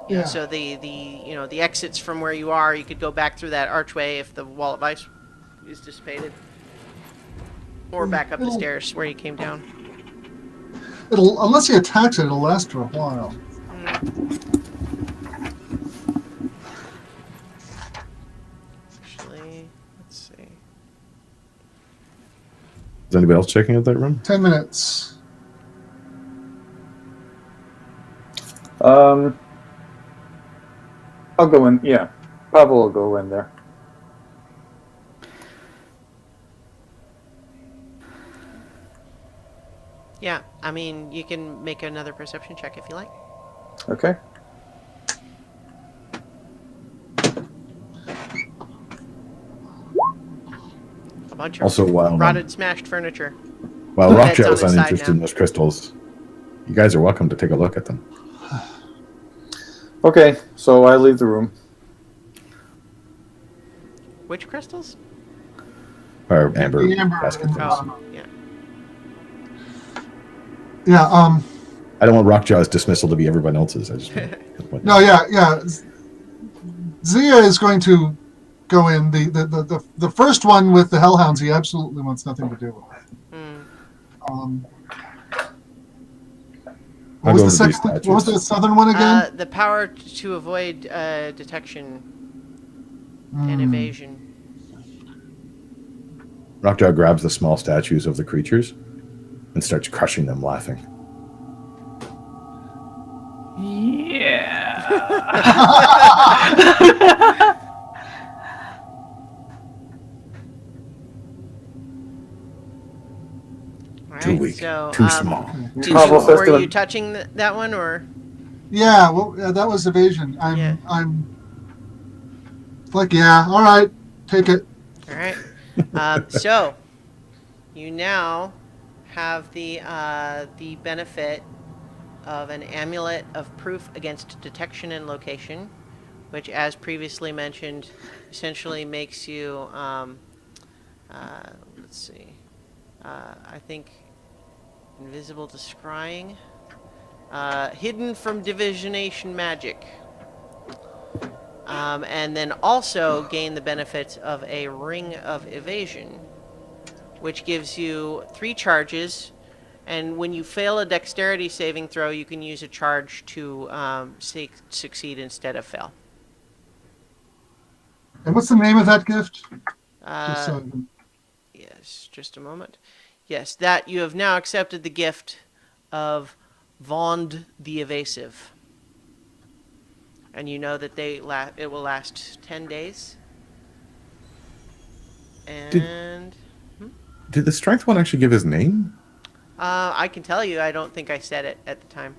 Yeah. So the exits from where you are, you could go back through that archway if the wall of ice is dissipated, or back up the stairs where you came down. It'll, unless he attacks it, it'll last for a while. Actually, let's see. Is anybody else checking out that room? 10 minutes. I'll go in. Yeah, Pavel will go in there. Yeah, I mean, you can make another perception check if you like. Okay. A bunch of Also, while rotted, smashed furniture. while Bed's on Rockjaw's its side uninterested now. in those crystals, you guys are welcome to take a look at them. Okay, so I leave the room. Which crystals? Or amber, The amber basket and- things. Oh, yeah. Yeah, I don't want Rockjaw's dismissal to be everyone else's. I just no, yeah. Zia is going to go in. The first one with the Hellhounds, he absolutely wants nothing to do with. Mm. What I'll was go the with these second? What was the statues. southern one again? The power to avoid detection and Hmm. evasion. Rockjaw grabs the small statues of the creatures and starts crushing them, laughing. Yeah. All Too right, weak. so, Too small. Pavel says were to you him, touching that one, or? Yeah, well, that was evasion. Yeah. I'm like, yeah, all right, take it. All right. So you now have the benefit of an amulet of proof against detection and location, which, as previously mentioned, essentially makes you. Let's see. I think invisible to scrying, hidden from divisionation magic. And then also gain the benefits of a ring of evasion, which gives you 3 charges. And when you fail a dexterity saving throw, you can use a charge to succeed instead of fail. And what's the name of that gift? Just so I Uh, can- yes, just a moment. Yes, that you have now accepted the gift of Vond the Evasive. And you know that it will last 10 days. And Did the strength one actually give his name? I can tell you, I don't think I said it at the time.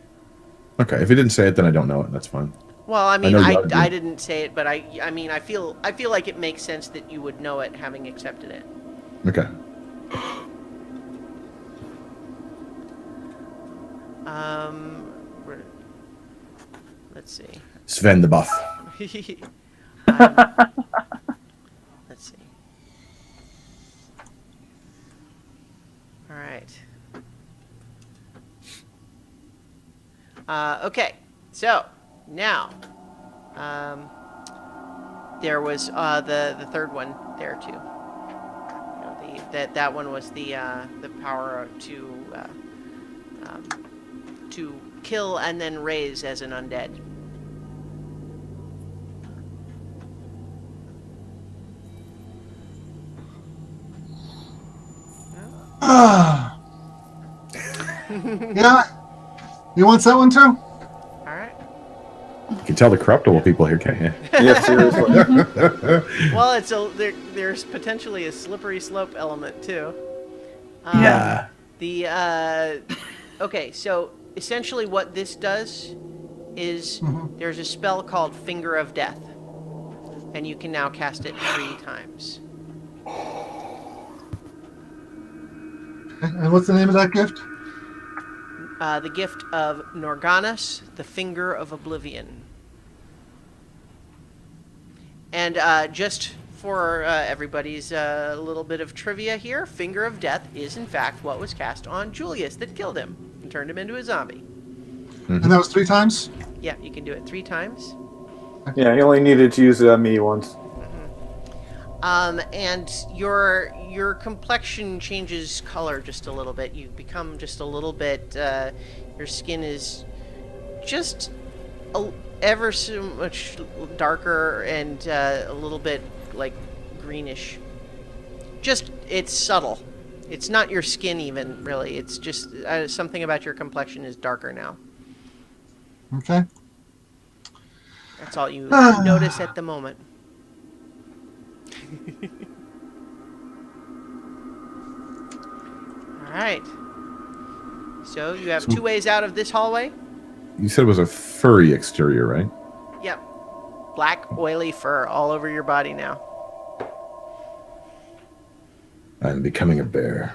Okay, if he didn't say it, then I don't know it. That's fine. Well, I mean, know I Yard did. didn't say it, but I mean, I feel like it makes sense that you would know it, having accepted it. Okay. Where- Let's see. Sven the Buff. Let's see. All right. Okay. So now, there was the third one there too. You know, that one was the power to kill and then raise as an undead. Yeah, you want that one too? All right. You can tell the corruptible people here, can't you? yeah, seriously. Well, there's potentially a slippery slope element too. Yeah. Okay, so essentially what this does is there's a spell called Finger of Death, and you can now cast it 3 times. And what's the name of that gift? The gift of Norganus, the Finger of Oblivion. And just for everybody's little bit of trivia here, Finger of Death is in fact what was cast on Julius that killed him and turned him into a zombie. And that was 3 times? Yeah, you can do it 3 times. Yeah, he only needed to use it on me once. And your complexion changes color just a little bit. You become just a little bit. Your skin is just ever so much darker and a little bit like greenish. Just it's subtle. It's not your skin even really. It's just something about your complexion is darker now. Okay. That's all you notice at the moment. All right. So you have 2 ways out of this hallway. You said it was a furry exterior, right? Yep. Black, oily fur all over your body now. I'm becoming a bear.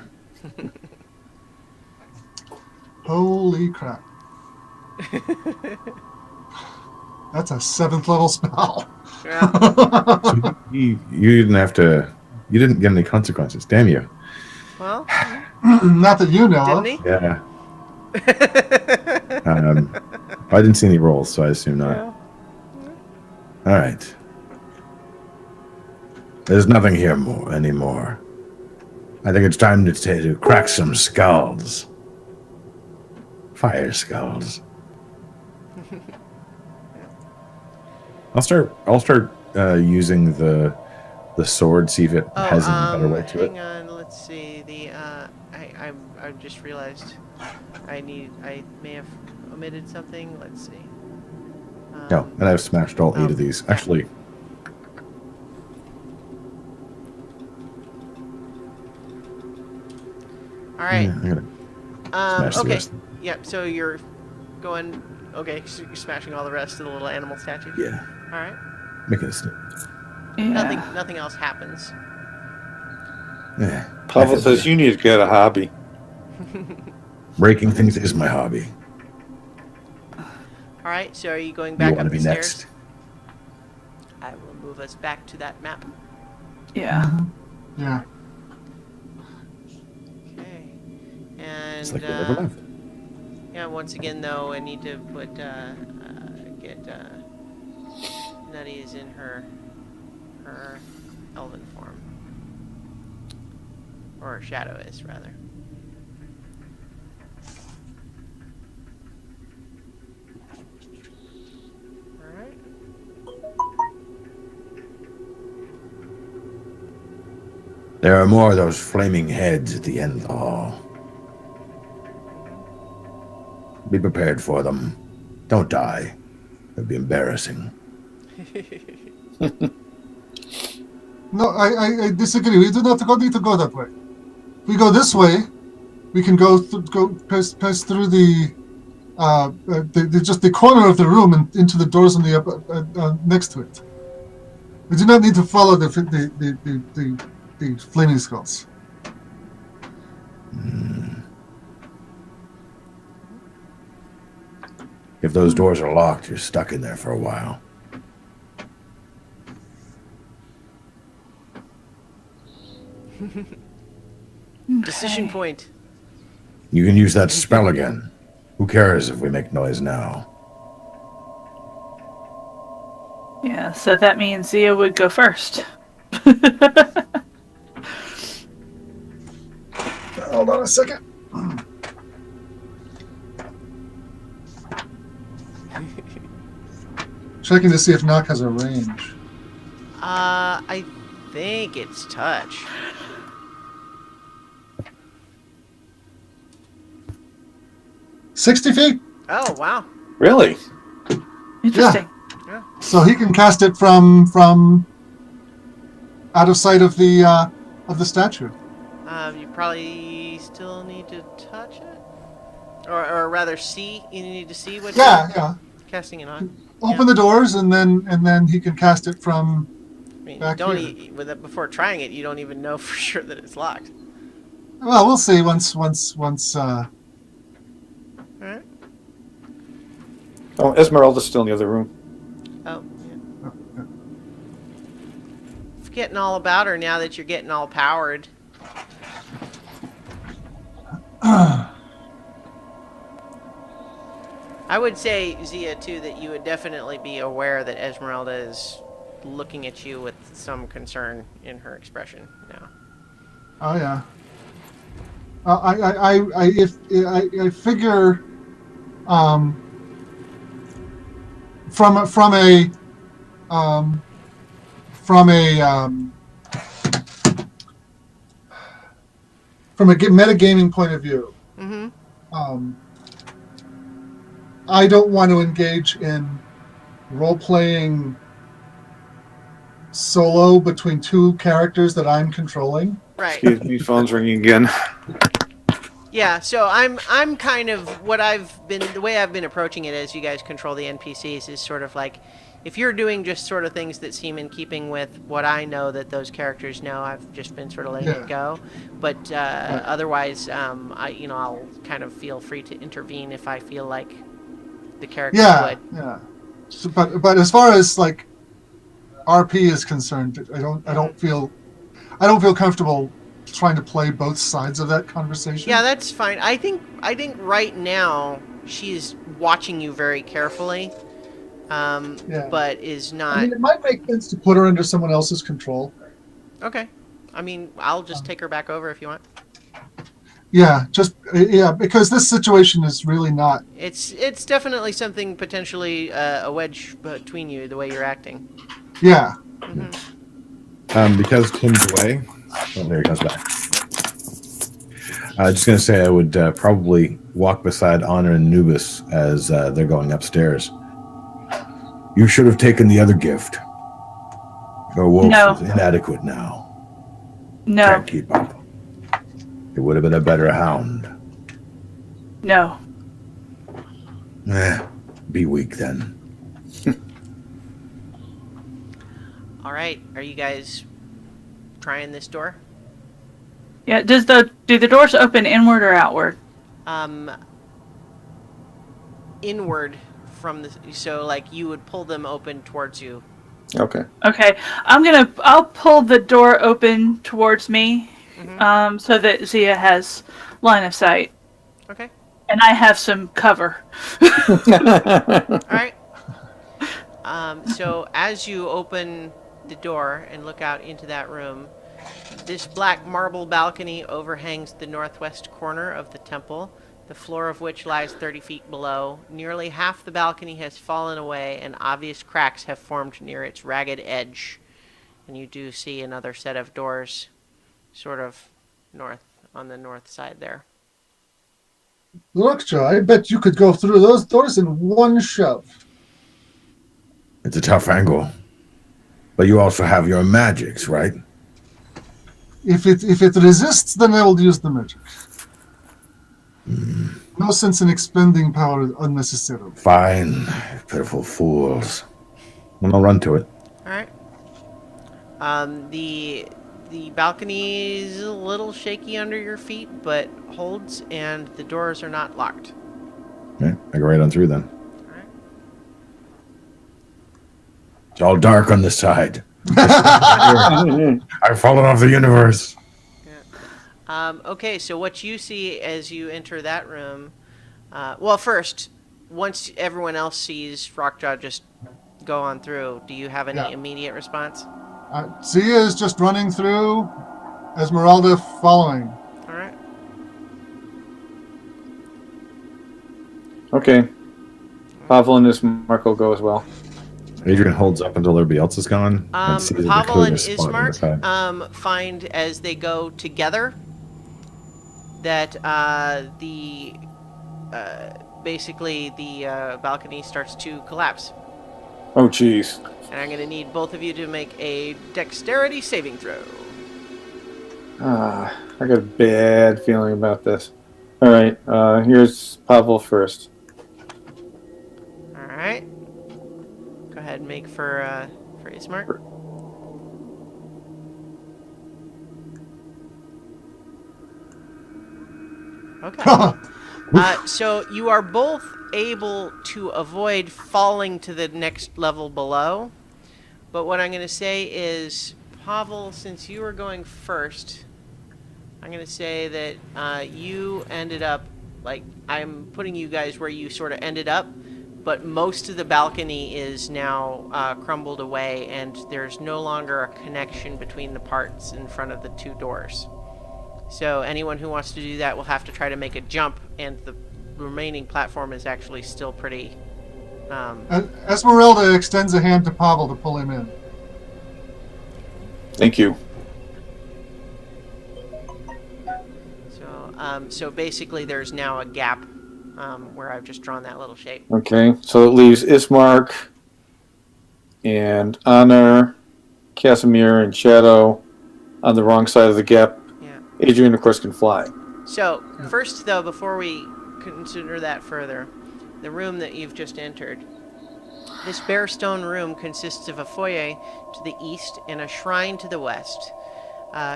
Holy crap. That's a 7th level spell. Yeah. So you didn't have to. You didn't get any consequences. Damn you. Well, Not that you know didn't of. he? Yeah. I didn't see any rolls, so I assume not. Yeah. All right. There's nothing here anymore. I think it's time to crack some skulls. Fire skulls. I'll start using the sword. See if it has a better way to it. Hang on. Let's let's see. I just realized I may have omitted something. Let's see. No, and I've smashed all 8 of these. yeah. Actually, All right. yeah, I'm gonna smash the Okay. rest. Yep. So you're going. Okay. So you're smashing all the rest of the little animal statues. Yeah, All right. making a snip. Yeah. Nothing else happens. Yeah. Pavel says you need to get a hobby. Breaking things is my hobby. All right. So are you going You back want up to the be stairs? next? I will move us back to that map. Yeah. Yeah. Okay. And It's like we never left. yeah. Once again, though, I need to put get Nutty is in her elven form, or Shadow is rather. All right. There are more of those flaming heads at the end of the hall. Be prepared for them. Don't die. It'd be embarrassing. No, I disagree. We do not need to go that way. If we go this way, we can go pass through the just the corner of the room and into the doors on the next to it. We do not need to follow the flaming skulls. If those doors are locked, you're stuck in there for a while. Decision point. You can use that spell again. Who cares if we make noise now? Yeah, so that means Zia would go first. Hold on a second. Checking to see if Knock has a range. I think it's touch. $60 feet. Oh wow. Really? Interesting. Yeah. So he can cast it from out of sight of the statue. You probably still need to touch it, or rather see. You need to see what Yeah, you're yeah. casting it on. Open the doors and then he can cast it from. I mean, Back don't here. with it before trying it. You don't even know for sure that it's locked. Well, we'll see once. All right. Oh, Esmeralda's still in the other room. Oh, yeah. Forgetting all about her now that you're getting all powered. I would say, Zia, too, that you would definitely be aware that Esmeralda is looking at you with some concern in her expression now. Oh yeah. I figure from a metagaming point of view, I don't want to engage in role-playing solo between two characters that I'm controlling. Right. Excuse me, phone's ringing again. Yeah, so I'm kind of the way I've been approaching it as you guys control the NPCs is sort of like, if you're doing just sort of things that seem in keeping with what I know that those characters know, I've just been sort of letting it go. But otherwise, I'll kind of feel free to intervene if I feel like the characters would. Yeah. So, but as far as like RP is concerned, I don't feel comfortable trying to play both sides of that conversation. Yeah, that's fine. I think right now she's watching you very carefully, but is not. I mean, it might make sense to put her under someone else's control. Okay. I mean, I'll just take her back over if you want. Yeah, because this situation is really not. It's definitely something potentially a wedge between you the way you're acting. Yeah. Because Tim's away. Oh, there he comes back. I was just going to say I would probably walk beside Honor and Nubis as they're going upstairs. You should have taken the other gift. Your wolf No. is inadequate now. No. Can't keep up. It would have been a better hound. No. Be weak then. All right, are you guys trying this door? Yeah. Do the doors open inward or outward? Inward from the, so like you would pull them open towards you. Okay. Okay. I'll pull the door open towards me, so that Zia has line of sight, Okay. and I have some cover. All right. So as you open the door and look out into that room, this black marble balcony overhangs the northwest corner of the temple, the floor of which lies 30 feet below. Nearly half the balcony has fallen away, and obvious cracks have formed near its ragged edge. And you do see another set of doors sort of north, on the north side there. Look, Joe, I bet you could go through those doors in one shove. It's a tough angle. But you also have your magics, right? If it resists, then I will use the magic. No sense in expending power unnecessarily. Fine, pitiful fools. And I'll run to it. All right. The balcony is a little shaky under your feet, but holds, and the doors are not locked. Yeah, I go right on through then. All right. It's all dark on this side. I've fallen off the universe. Okay, so what you see as you enter that room, well, first, once everyone else sees Rockjaw just go on through, do you have any immediate response? Zia is just running through, Esmeralda following. All right. Okay. Pavel and Ismark go as well. Adrian holds up until everybody else is gone. And sees the Pavel and clearest spot on the side. Ismark find as they go together that basically the balcony starts to collapse. Oh, jeez. And I'm going to need both of you to make a dexterity saving throw. I got a bad feeling about this. All right, here's Pavel first. All right. Go ahead and make for Ismark. Okay. So you are both able to avoid falling to the next level below. But what I'm going to say is, Pavel, since you were going first, I'm going to say that you ended up, like, I'm putting you guys where you sort of ended up, but most of the balcony is now crumbled away, and there's no longer a connection between the parts in front of the two doors. So anyone who wants to do that will have to try to make a jump, and the remaining platform is actually still pretty... Esmeralda extends a hand to Pavel to pull him in. Thank you. So basically there's now a gap where I've just drawn that little shape. Okay, so it leaves Ismark and Honor, Casimir, and Shadow on the wrong side of the gap. Yeah. Adrian, of course, can fly. So first, though, before we consider that further, the room that you've just entered. This bare stone room consists of a foyer to the east and a shrine to the west.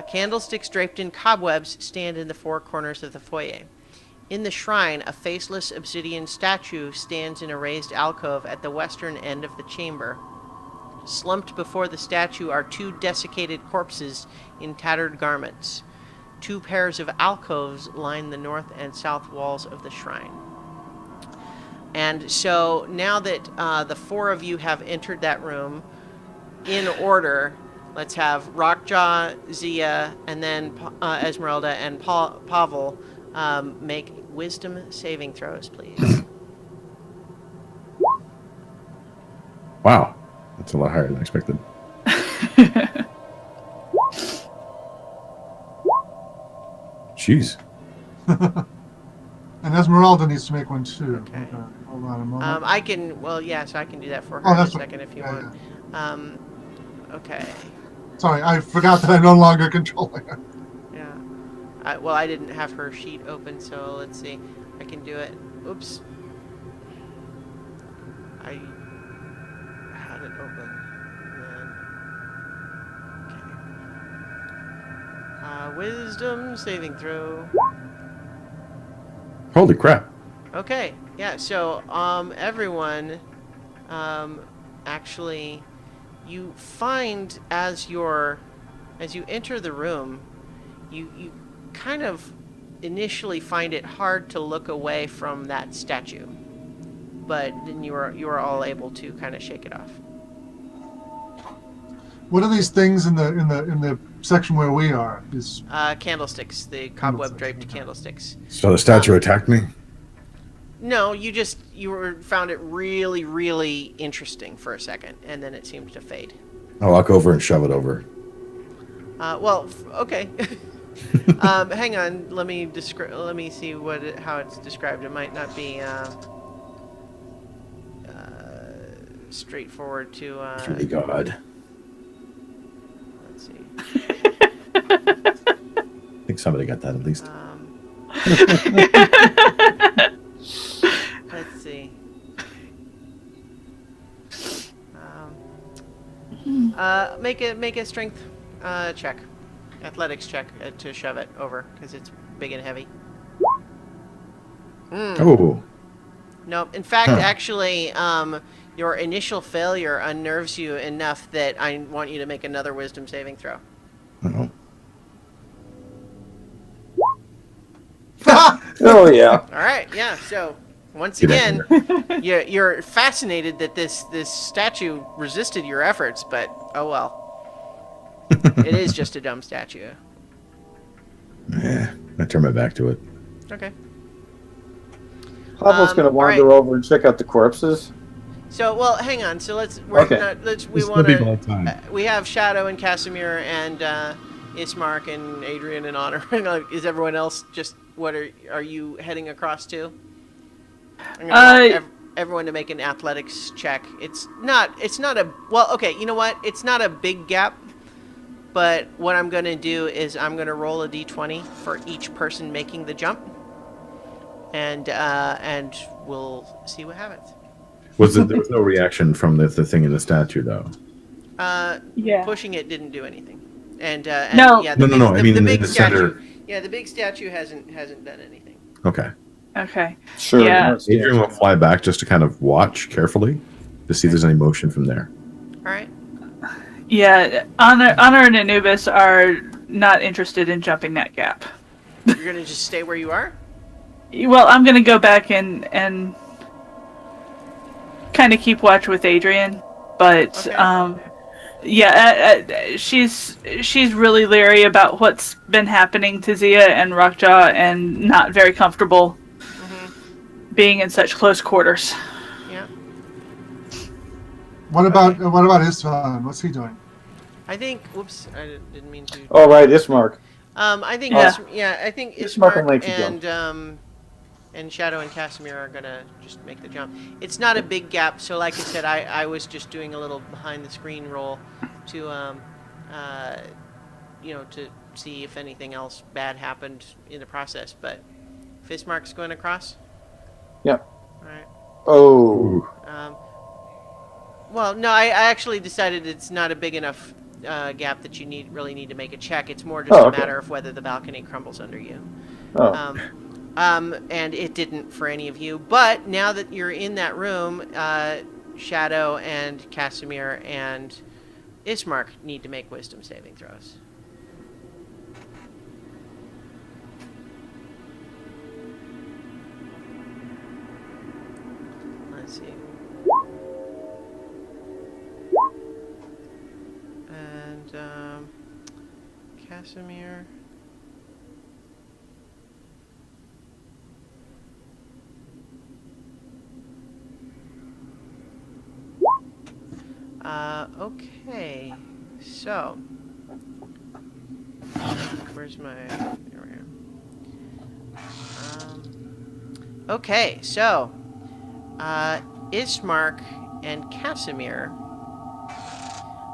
Candlesticks draped in cobwebs stand in the four corners of the foyer. In the shrine, a faceless obsidian statue stands in a raised alcove at the western end of the chamber. Slumped before the statue are two desiccated corpses in tattered garments. Two pairs of alcoves line the north and south walls of the shrine. And so now that the four of you have entered that room in order, let's have Rockjaw, Zia, and then Esmeralda and Pavel make wisdom saving throws, please. Wow. That's a lot higher than expected. Jeez. And Esmeralda needs to make one too. Okay. Hold on a moment. I can. Well, yeah. So I can do that for her Oh, in a that's right. second if you Yeah, want. Okay. Sorry, I forgot that I'm no longer controlling her. Yeah. Well, I didn't have her sheet open, so let's see. I can do it. Oops. I had it open. And then, okay. Wisdom saving throw. Holy crap. Okay. Yeah. So, everyone, actually, you find as you enter the room, you kind of initially find it hard to look away from that statue, but then you are all able to kind of shake it off. What are these things in the section where we are? These Candlesticks, the cobweb draped candlesticks. So the statue attacked me? No, found it really, really interesting for a second, and then it seemed to fade. I'll walk over and shove it over. Okay. Hang on. Let me see how it's described. It might not be straightforward to. Thank God. Let's see. I think somebody got that at least. Let's see. Make a strength check, athletics check to shove it over because it's big and heavy. Oh. No, in fact, actually, your initial failure unnerves you enough that I want you to make another wisdom saving throw. Oh. Oh yeah. All right, yeah. So once Get again, out you're fascinated that this statue resisted your efforts, but oh well. It is just a dumb statue. Yeah, I turn my back to it. Okay. Pablo's gonna wander all right. over and check out the corpses. So, well, hang on. So we There's want still people outside. we have Shadow and Casimir and Ismark and Adrian and Honor. Is everyone else just are you heading across to? I'm gonna want everyone to make an athletics check. It's not a okay. You know what? It's not a big gap. But what I'm gonna do is I'm gonna roll a d20 for each person making the jump, and we'll see what happens. There was no reaction from the thing in the statue, though? Yeah. Pushing it didn't do anything. And No. yeah, No. I mean, the in big the statue. center. Yeah, the big statue hasn't done anything. Okay. Okay. Sure. Yeah. Adrian will fly back just to kind of watch carefully to see if there's any motion from there. All right. Yeah. Honor and Anubis are not interested in jumping that gap. You're gonna just stay where you are. Well, I'm gonna go back and kind of keep watch with Adrian, but Okay. yeah, she's really leery about what's been happening to Zia and Rockjaw, and not very comfortable being in such close quarters. Yeah. What about Istvan? What's he doing? I think. Whoops. I didn't mean to. All right, Ismark. I think. Yeah. I think Ismark will Ismark make the jump. and Shadow and Casimir are gonna just make the jump. It's not a big gap, so like I said, I was just doing a little behind the screen roll to to see if anything else bad happened in the process. But Ismark's going across. Yep. All right. Oh. Well, no, I actually decided it's not a big enough gap that you really need to make a check. It's more just a matter of whether the balcony crumbles under you. Oh. And it didn't for any of you. But now that you're in that room, Shadow and Casimir and Ismark need to make wisdom saving throws. Let's see. And Casimir. Okay, so where's my? Here we Okay, so Ismark and Casimir,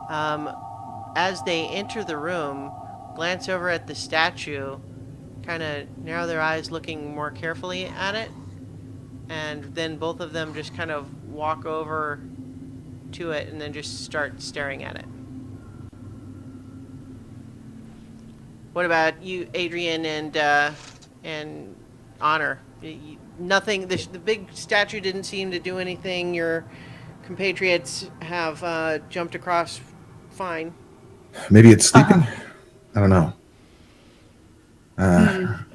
as they enter the room, glance over at the statue, kind of narrow their eyes, looking more carefully at it, and then both of them just kind of walk over to it and then just start staring at it. What about you, Adrian and Honor? Nothing. The big statue didn't seem to do anything. Your compatriots have jumped across fine. Maybe it's sleeping. I don't know.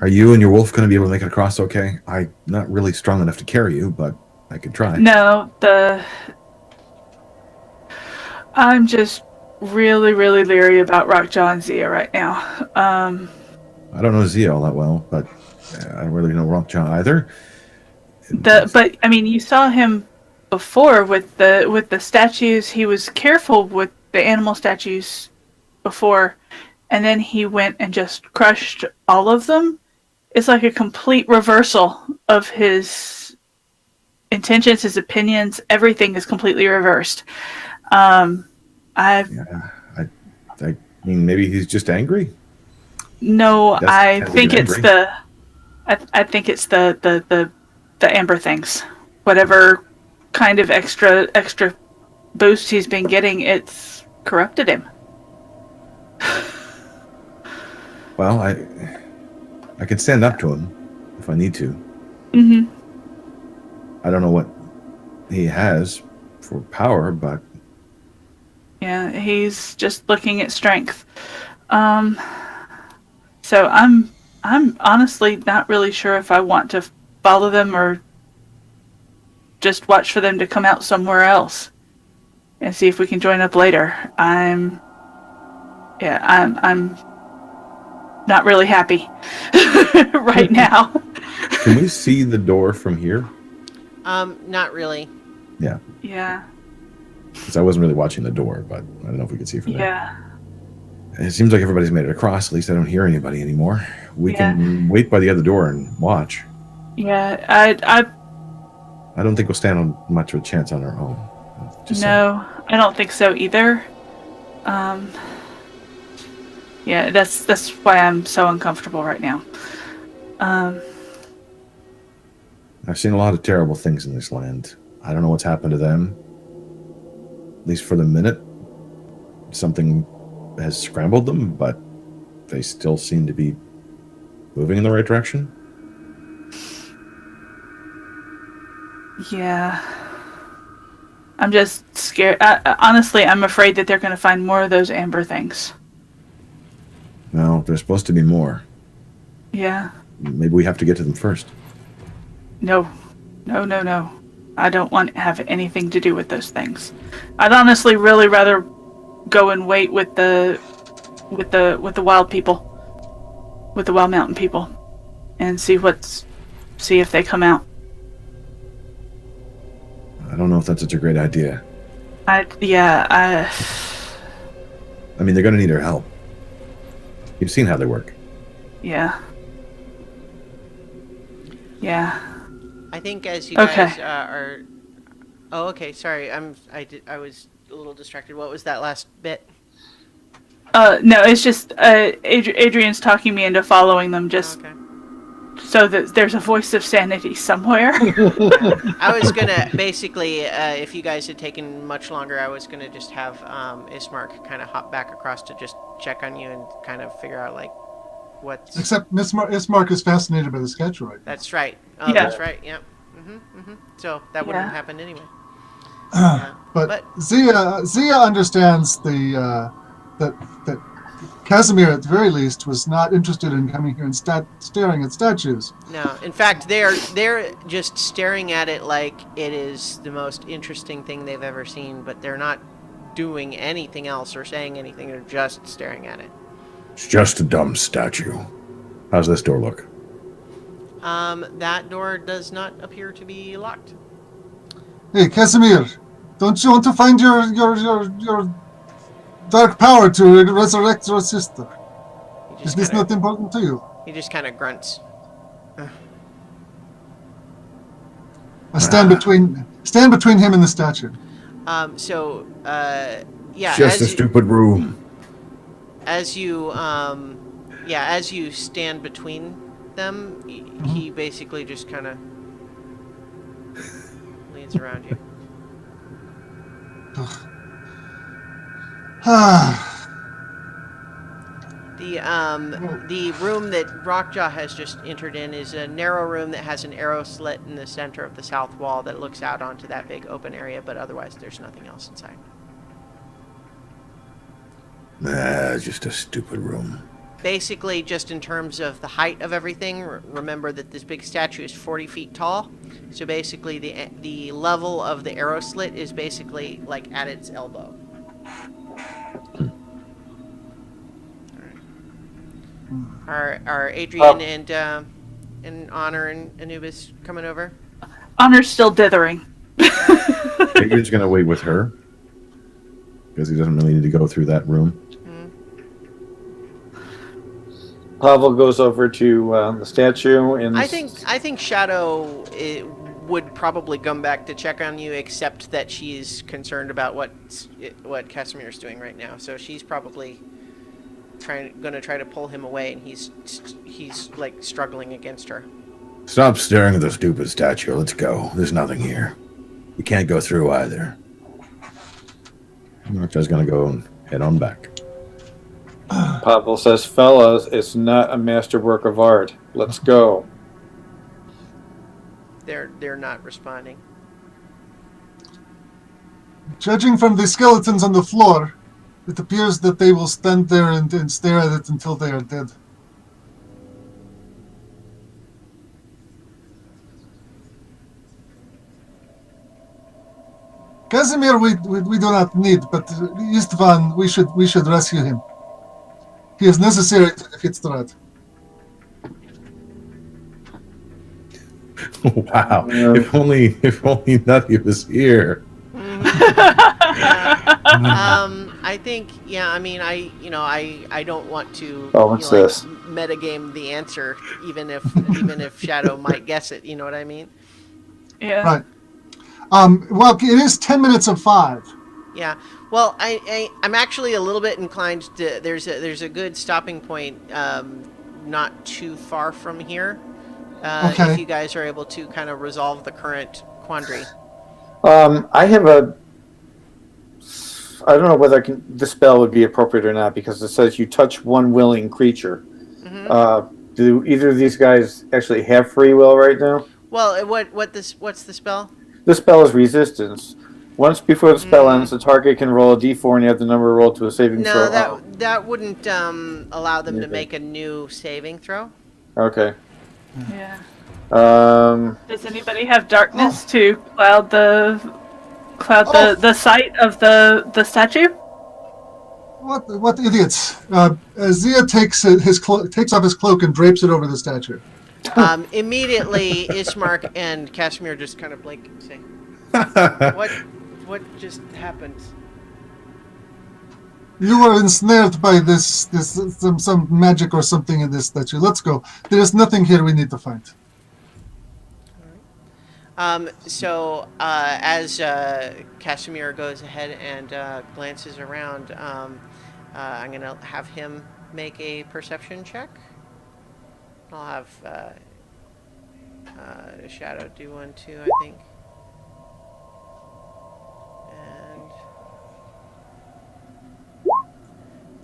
Are you and your wolf going to be able to make it across okay? I'm not really strong enough to carry you, but I could try. No, I'm just really, really leery about Rockjaw and Zia right now. I don't know Zia all that well, but I don't really know Rockjaw either. But I mean, you saw him before with the statues. He was careful with the animal statues before, and then he went and just crushed all of them. It's like a complete reversal of his intentions, his opinions. Everything is completely reversed. I mean, maybe he's just angry. No, I think it's angry. I think it's the amber things. Whatever kind of extra boost he's been getting, it's corrupted him. Well, I can stand up to him if I need to. Mm-hmm. I don't know what he has for power, but yeah, he's just looking at strength. So I'm honestly not really sure if I want to follow them or just watch for them to come out somewhere else and see if we can join up later. I'm not really happy right now. Can we see the door from here? Not really. Yeah. Yeah. Because I wasn't really watching the door, but I don't know if we could see from there. Yeah. It seems like everybody's made it across. At least I don't hear anybody anymore. We can wait by the other door and watch. Yeah, I don't think we'll stand on much of a chance on our own. I don't think so either. Yeah, that's why I'm so uncomfortable right now. I've seen a lot of terrible things in this land. I don't know what's happened to them. At least for the minute, something has scrambled them, but they still seem to be moving in the right direction. Yeah. I'm just scared. Honestly, I'm afraid that they're going to find more of those amber things. No, there's supposed to be more. Yeah. Maybe we have to get to them first. No. I don't want to have anything to do with those things. I'd honestly really rather go and wait with the wild people, with the Wild Mountain people, and see if they come out. I don't know if that's such a great idea. I mean, they're going to need our help. You've seen how they work. Yeah. I think as you guys are. Oh, okay. Sorry, I was a little distracted. What was that last bit? No, it's just Adrian's talking me into following them, just so that there's a voice of sanity somewhere. I was gonna basically, if you guys had taken much longer, I was gonna just have Ismark kind of hop back across to just check on you and kind of figure out like what's. Except Ismark is fascinated by the sketch right now. That's right. Oh, Yeah. That's right. Yep. So that wouldn't have happened anyway. But Zia understands that Casimir, at the very least, was not interested in coming here and staring at statues. No, in fact, they're just staring at it like it is the most interesting thing they've ever seen, but they're not doing anything else or saying anything. They're just staring at it. It's just a dumb statue. How's this door look? That door does not appear to be locked. Hey, Casimir, don't you want to find your dark power to resurrect your sister? Is this not important to you? He just kind of grunts. I stand between him and the statue. Yeah. It's just a stupid room. As you stand between them, he basically just kind of leans around you. The room that Rockjaw has just entered in is a narrow room that has an arrow slit in the center of the south wall that looks out onto that big open area, but otherwise there's nothing else inside. Just a stupid room. Basically, just in terms of the height of everything, remember that this big statue is 40 feet tall. So basically, the level of the arrow slit is basically like at its elbow. Are Adrian and Honor and Anubis coming over? Honor's still dithering. Adrian's going to wait with her because he doesn't really need to go through that room. Pavel goes over to the statue, and I think Shadow would probably come back to check on you, except that she's concerned about what Casimir's doing right now. So she's probably going to try to pull him away, and he's like struggling against her. Stop staring at the stupid statue. Let's go. There's nothing here. We can't go through either. I'm just going to go and head on back. Pavel says, "Fellas, it's not a masterwork of art. Let's go." They're not responding. Judging from the skeletons on the floor, it appears that they will stand there and stare at it until they are dead. Casimir, we do not need, but Istvan, we should rescue him. He is necessary to defeat Strahd. Wow! If only Nutty was here. I think, yeah. I mean, I don't want to metagame the answer, even if Shadow might guess it. You know what I mean? Yeah. Right. Well, it is 10 minutes of 5. Yeah. Well, I'm actually a little bit inclined to. There's a good stopping point, not too far from here. Okay. If you guys are able to kind of resolve the current quandary. I don't know whether the spell would be appropriate or not, because it says you touch one willing creature. Mm-hmm. Do either of these guys actually have free will right now? Well, what's the spell? The spell is resistance. Once before the spell ends, the target can roll a d4 and you have the number rolled to a saving throw. No, that wouldn't allow them to make a new saving throw. Okay. Yeah. Does anybody have darkness to cloud the sight of the statue? What idiots! Zia takes off his cloak and drapes it over the statue. Immediately, Ismark and Casimir just kind of blink and say, "What just happened?" You were ensnared by this some magic or something in this statue. Let's go. There is nothing here we need to find. So as Casimir goes ahead and glances around, I'm going to have him make a perception check. I'll have Shadow do one too, I think.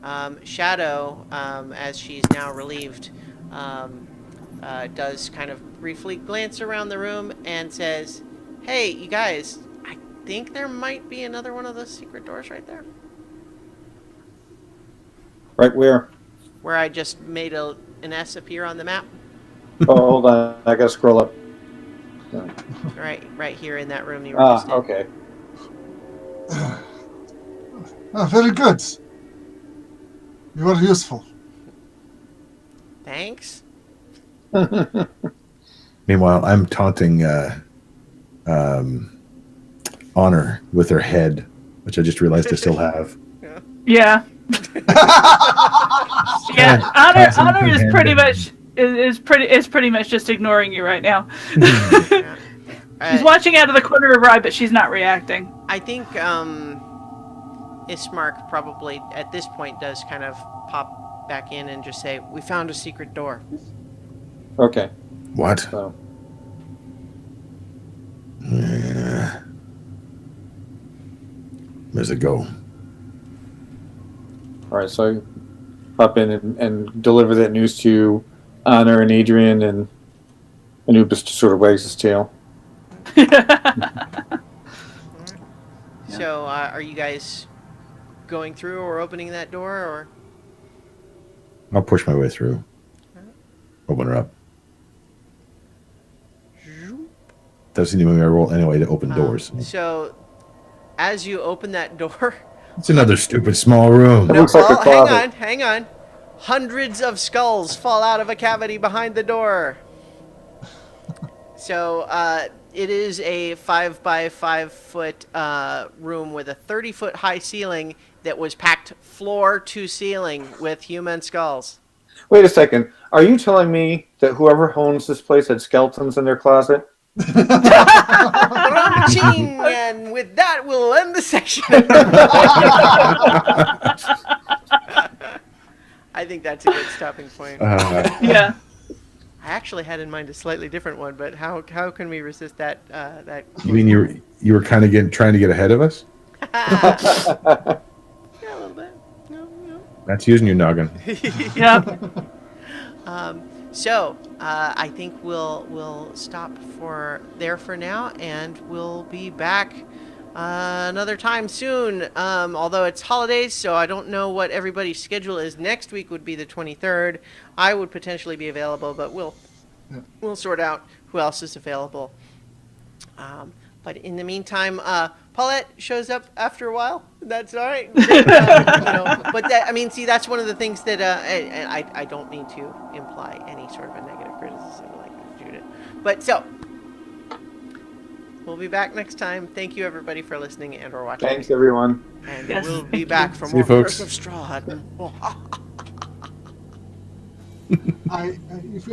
And Shadow, as she's now relieved, does kind of briefly glance around the room and says, "Hey, you guys, I think there might be another one of those secret doors right there." Right where? Where I just made an S appear on the map. Oh, hold on. I gotta scroll up. Right here in that room you were just in. Okay. Very good. You are useful. Thanks. Meanwhile, I'm taunting Honor with her head, which I just realized I still have. Yeah. Yeah, Honor is pretty much is pretty much just ignoring you right now. Yeah. She's watching out of the corner of her eye, but she's not reacting. I think Ismark probably at this point does kind of pop back in and just say, "We found a secret door." Okay. What? So Where's it go? all right. So I hop in and deliver that news to Honor and Adrian, and Anubis just sort of wags his tail. So, are you guys going through or opening that door, or? I'll push my way through. Open her up. Doesn't even roll anyway to open doors. So, as you open that door, It's another stupid small room. It looks like a closet. hang on. Hundreds of skulls fall out of a cavity behind the door. So, it is a 5 by 5 foot room with a 30-foot high ceiling that was packed floor to ceiling with human skulls. Wait a second. Are you telling me that whoever owns this place had skeletons in their closet? Ching! And with that, we'll end the session. I think that's a good stopping point. Yeah. I actually had in mind a slightly different one, but how can we resist that? You mean you were kind of trying to get ahead of us? Yeah, a little bit. No. That's using your noggin. Yeah. So I think we'll stop for now, and we'll be back another time soon. Although it's holidays, so I don't know what everybody's schedule is. Next week would be the 23rd. I would potentially be available, but we'll sort out who else is available. But in the meantime, Paulette shows up after a while. That's all right. But that's one of the things that I don't mean to imply any sort of a negative criticism like Judith. But so we'll be back next time. Thank you everybody for listening and or watching. Thanks, everyone. And Yes, we'll be thank back you. for See you, more folks. Curse of Strahd. If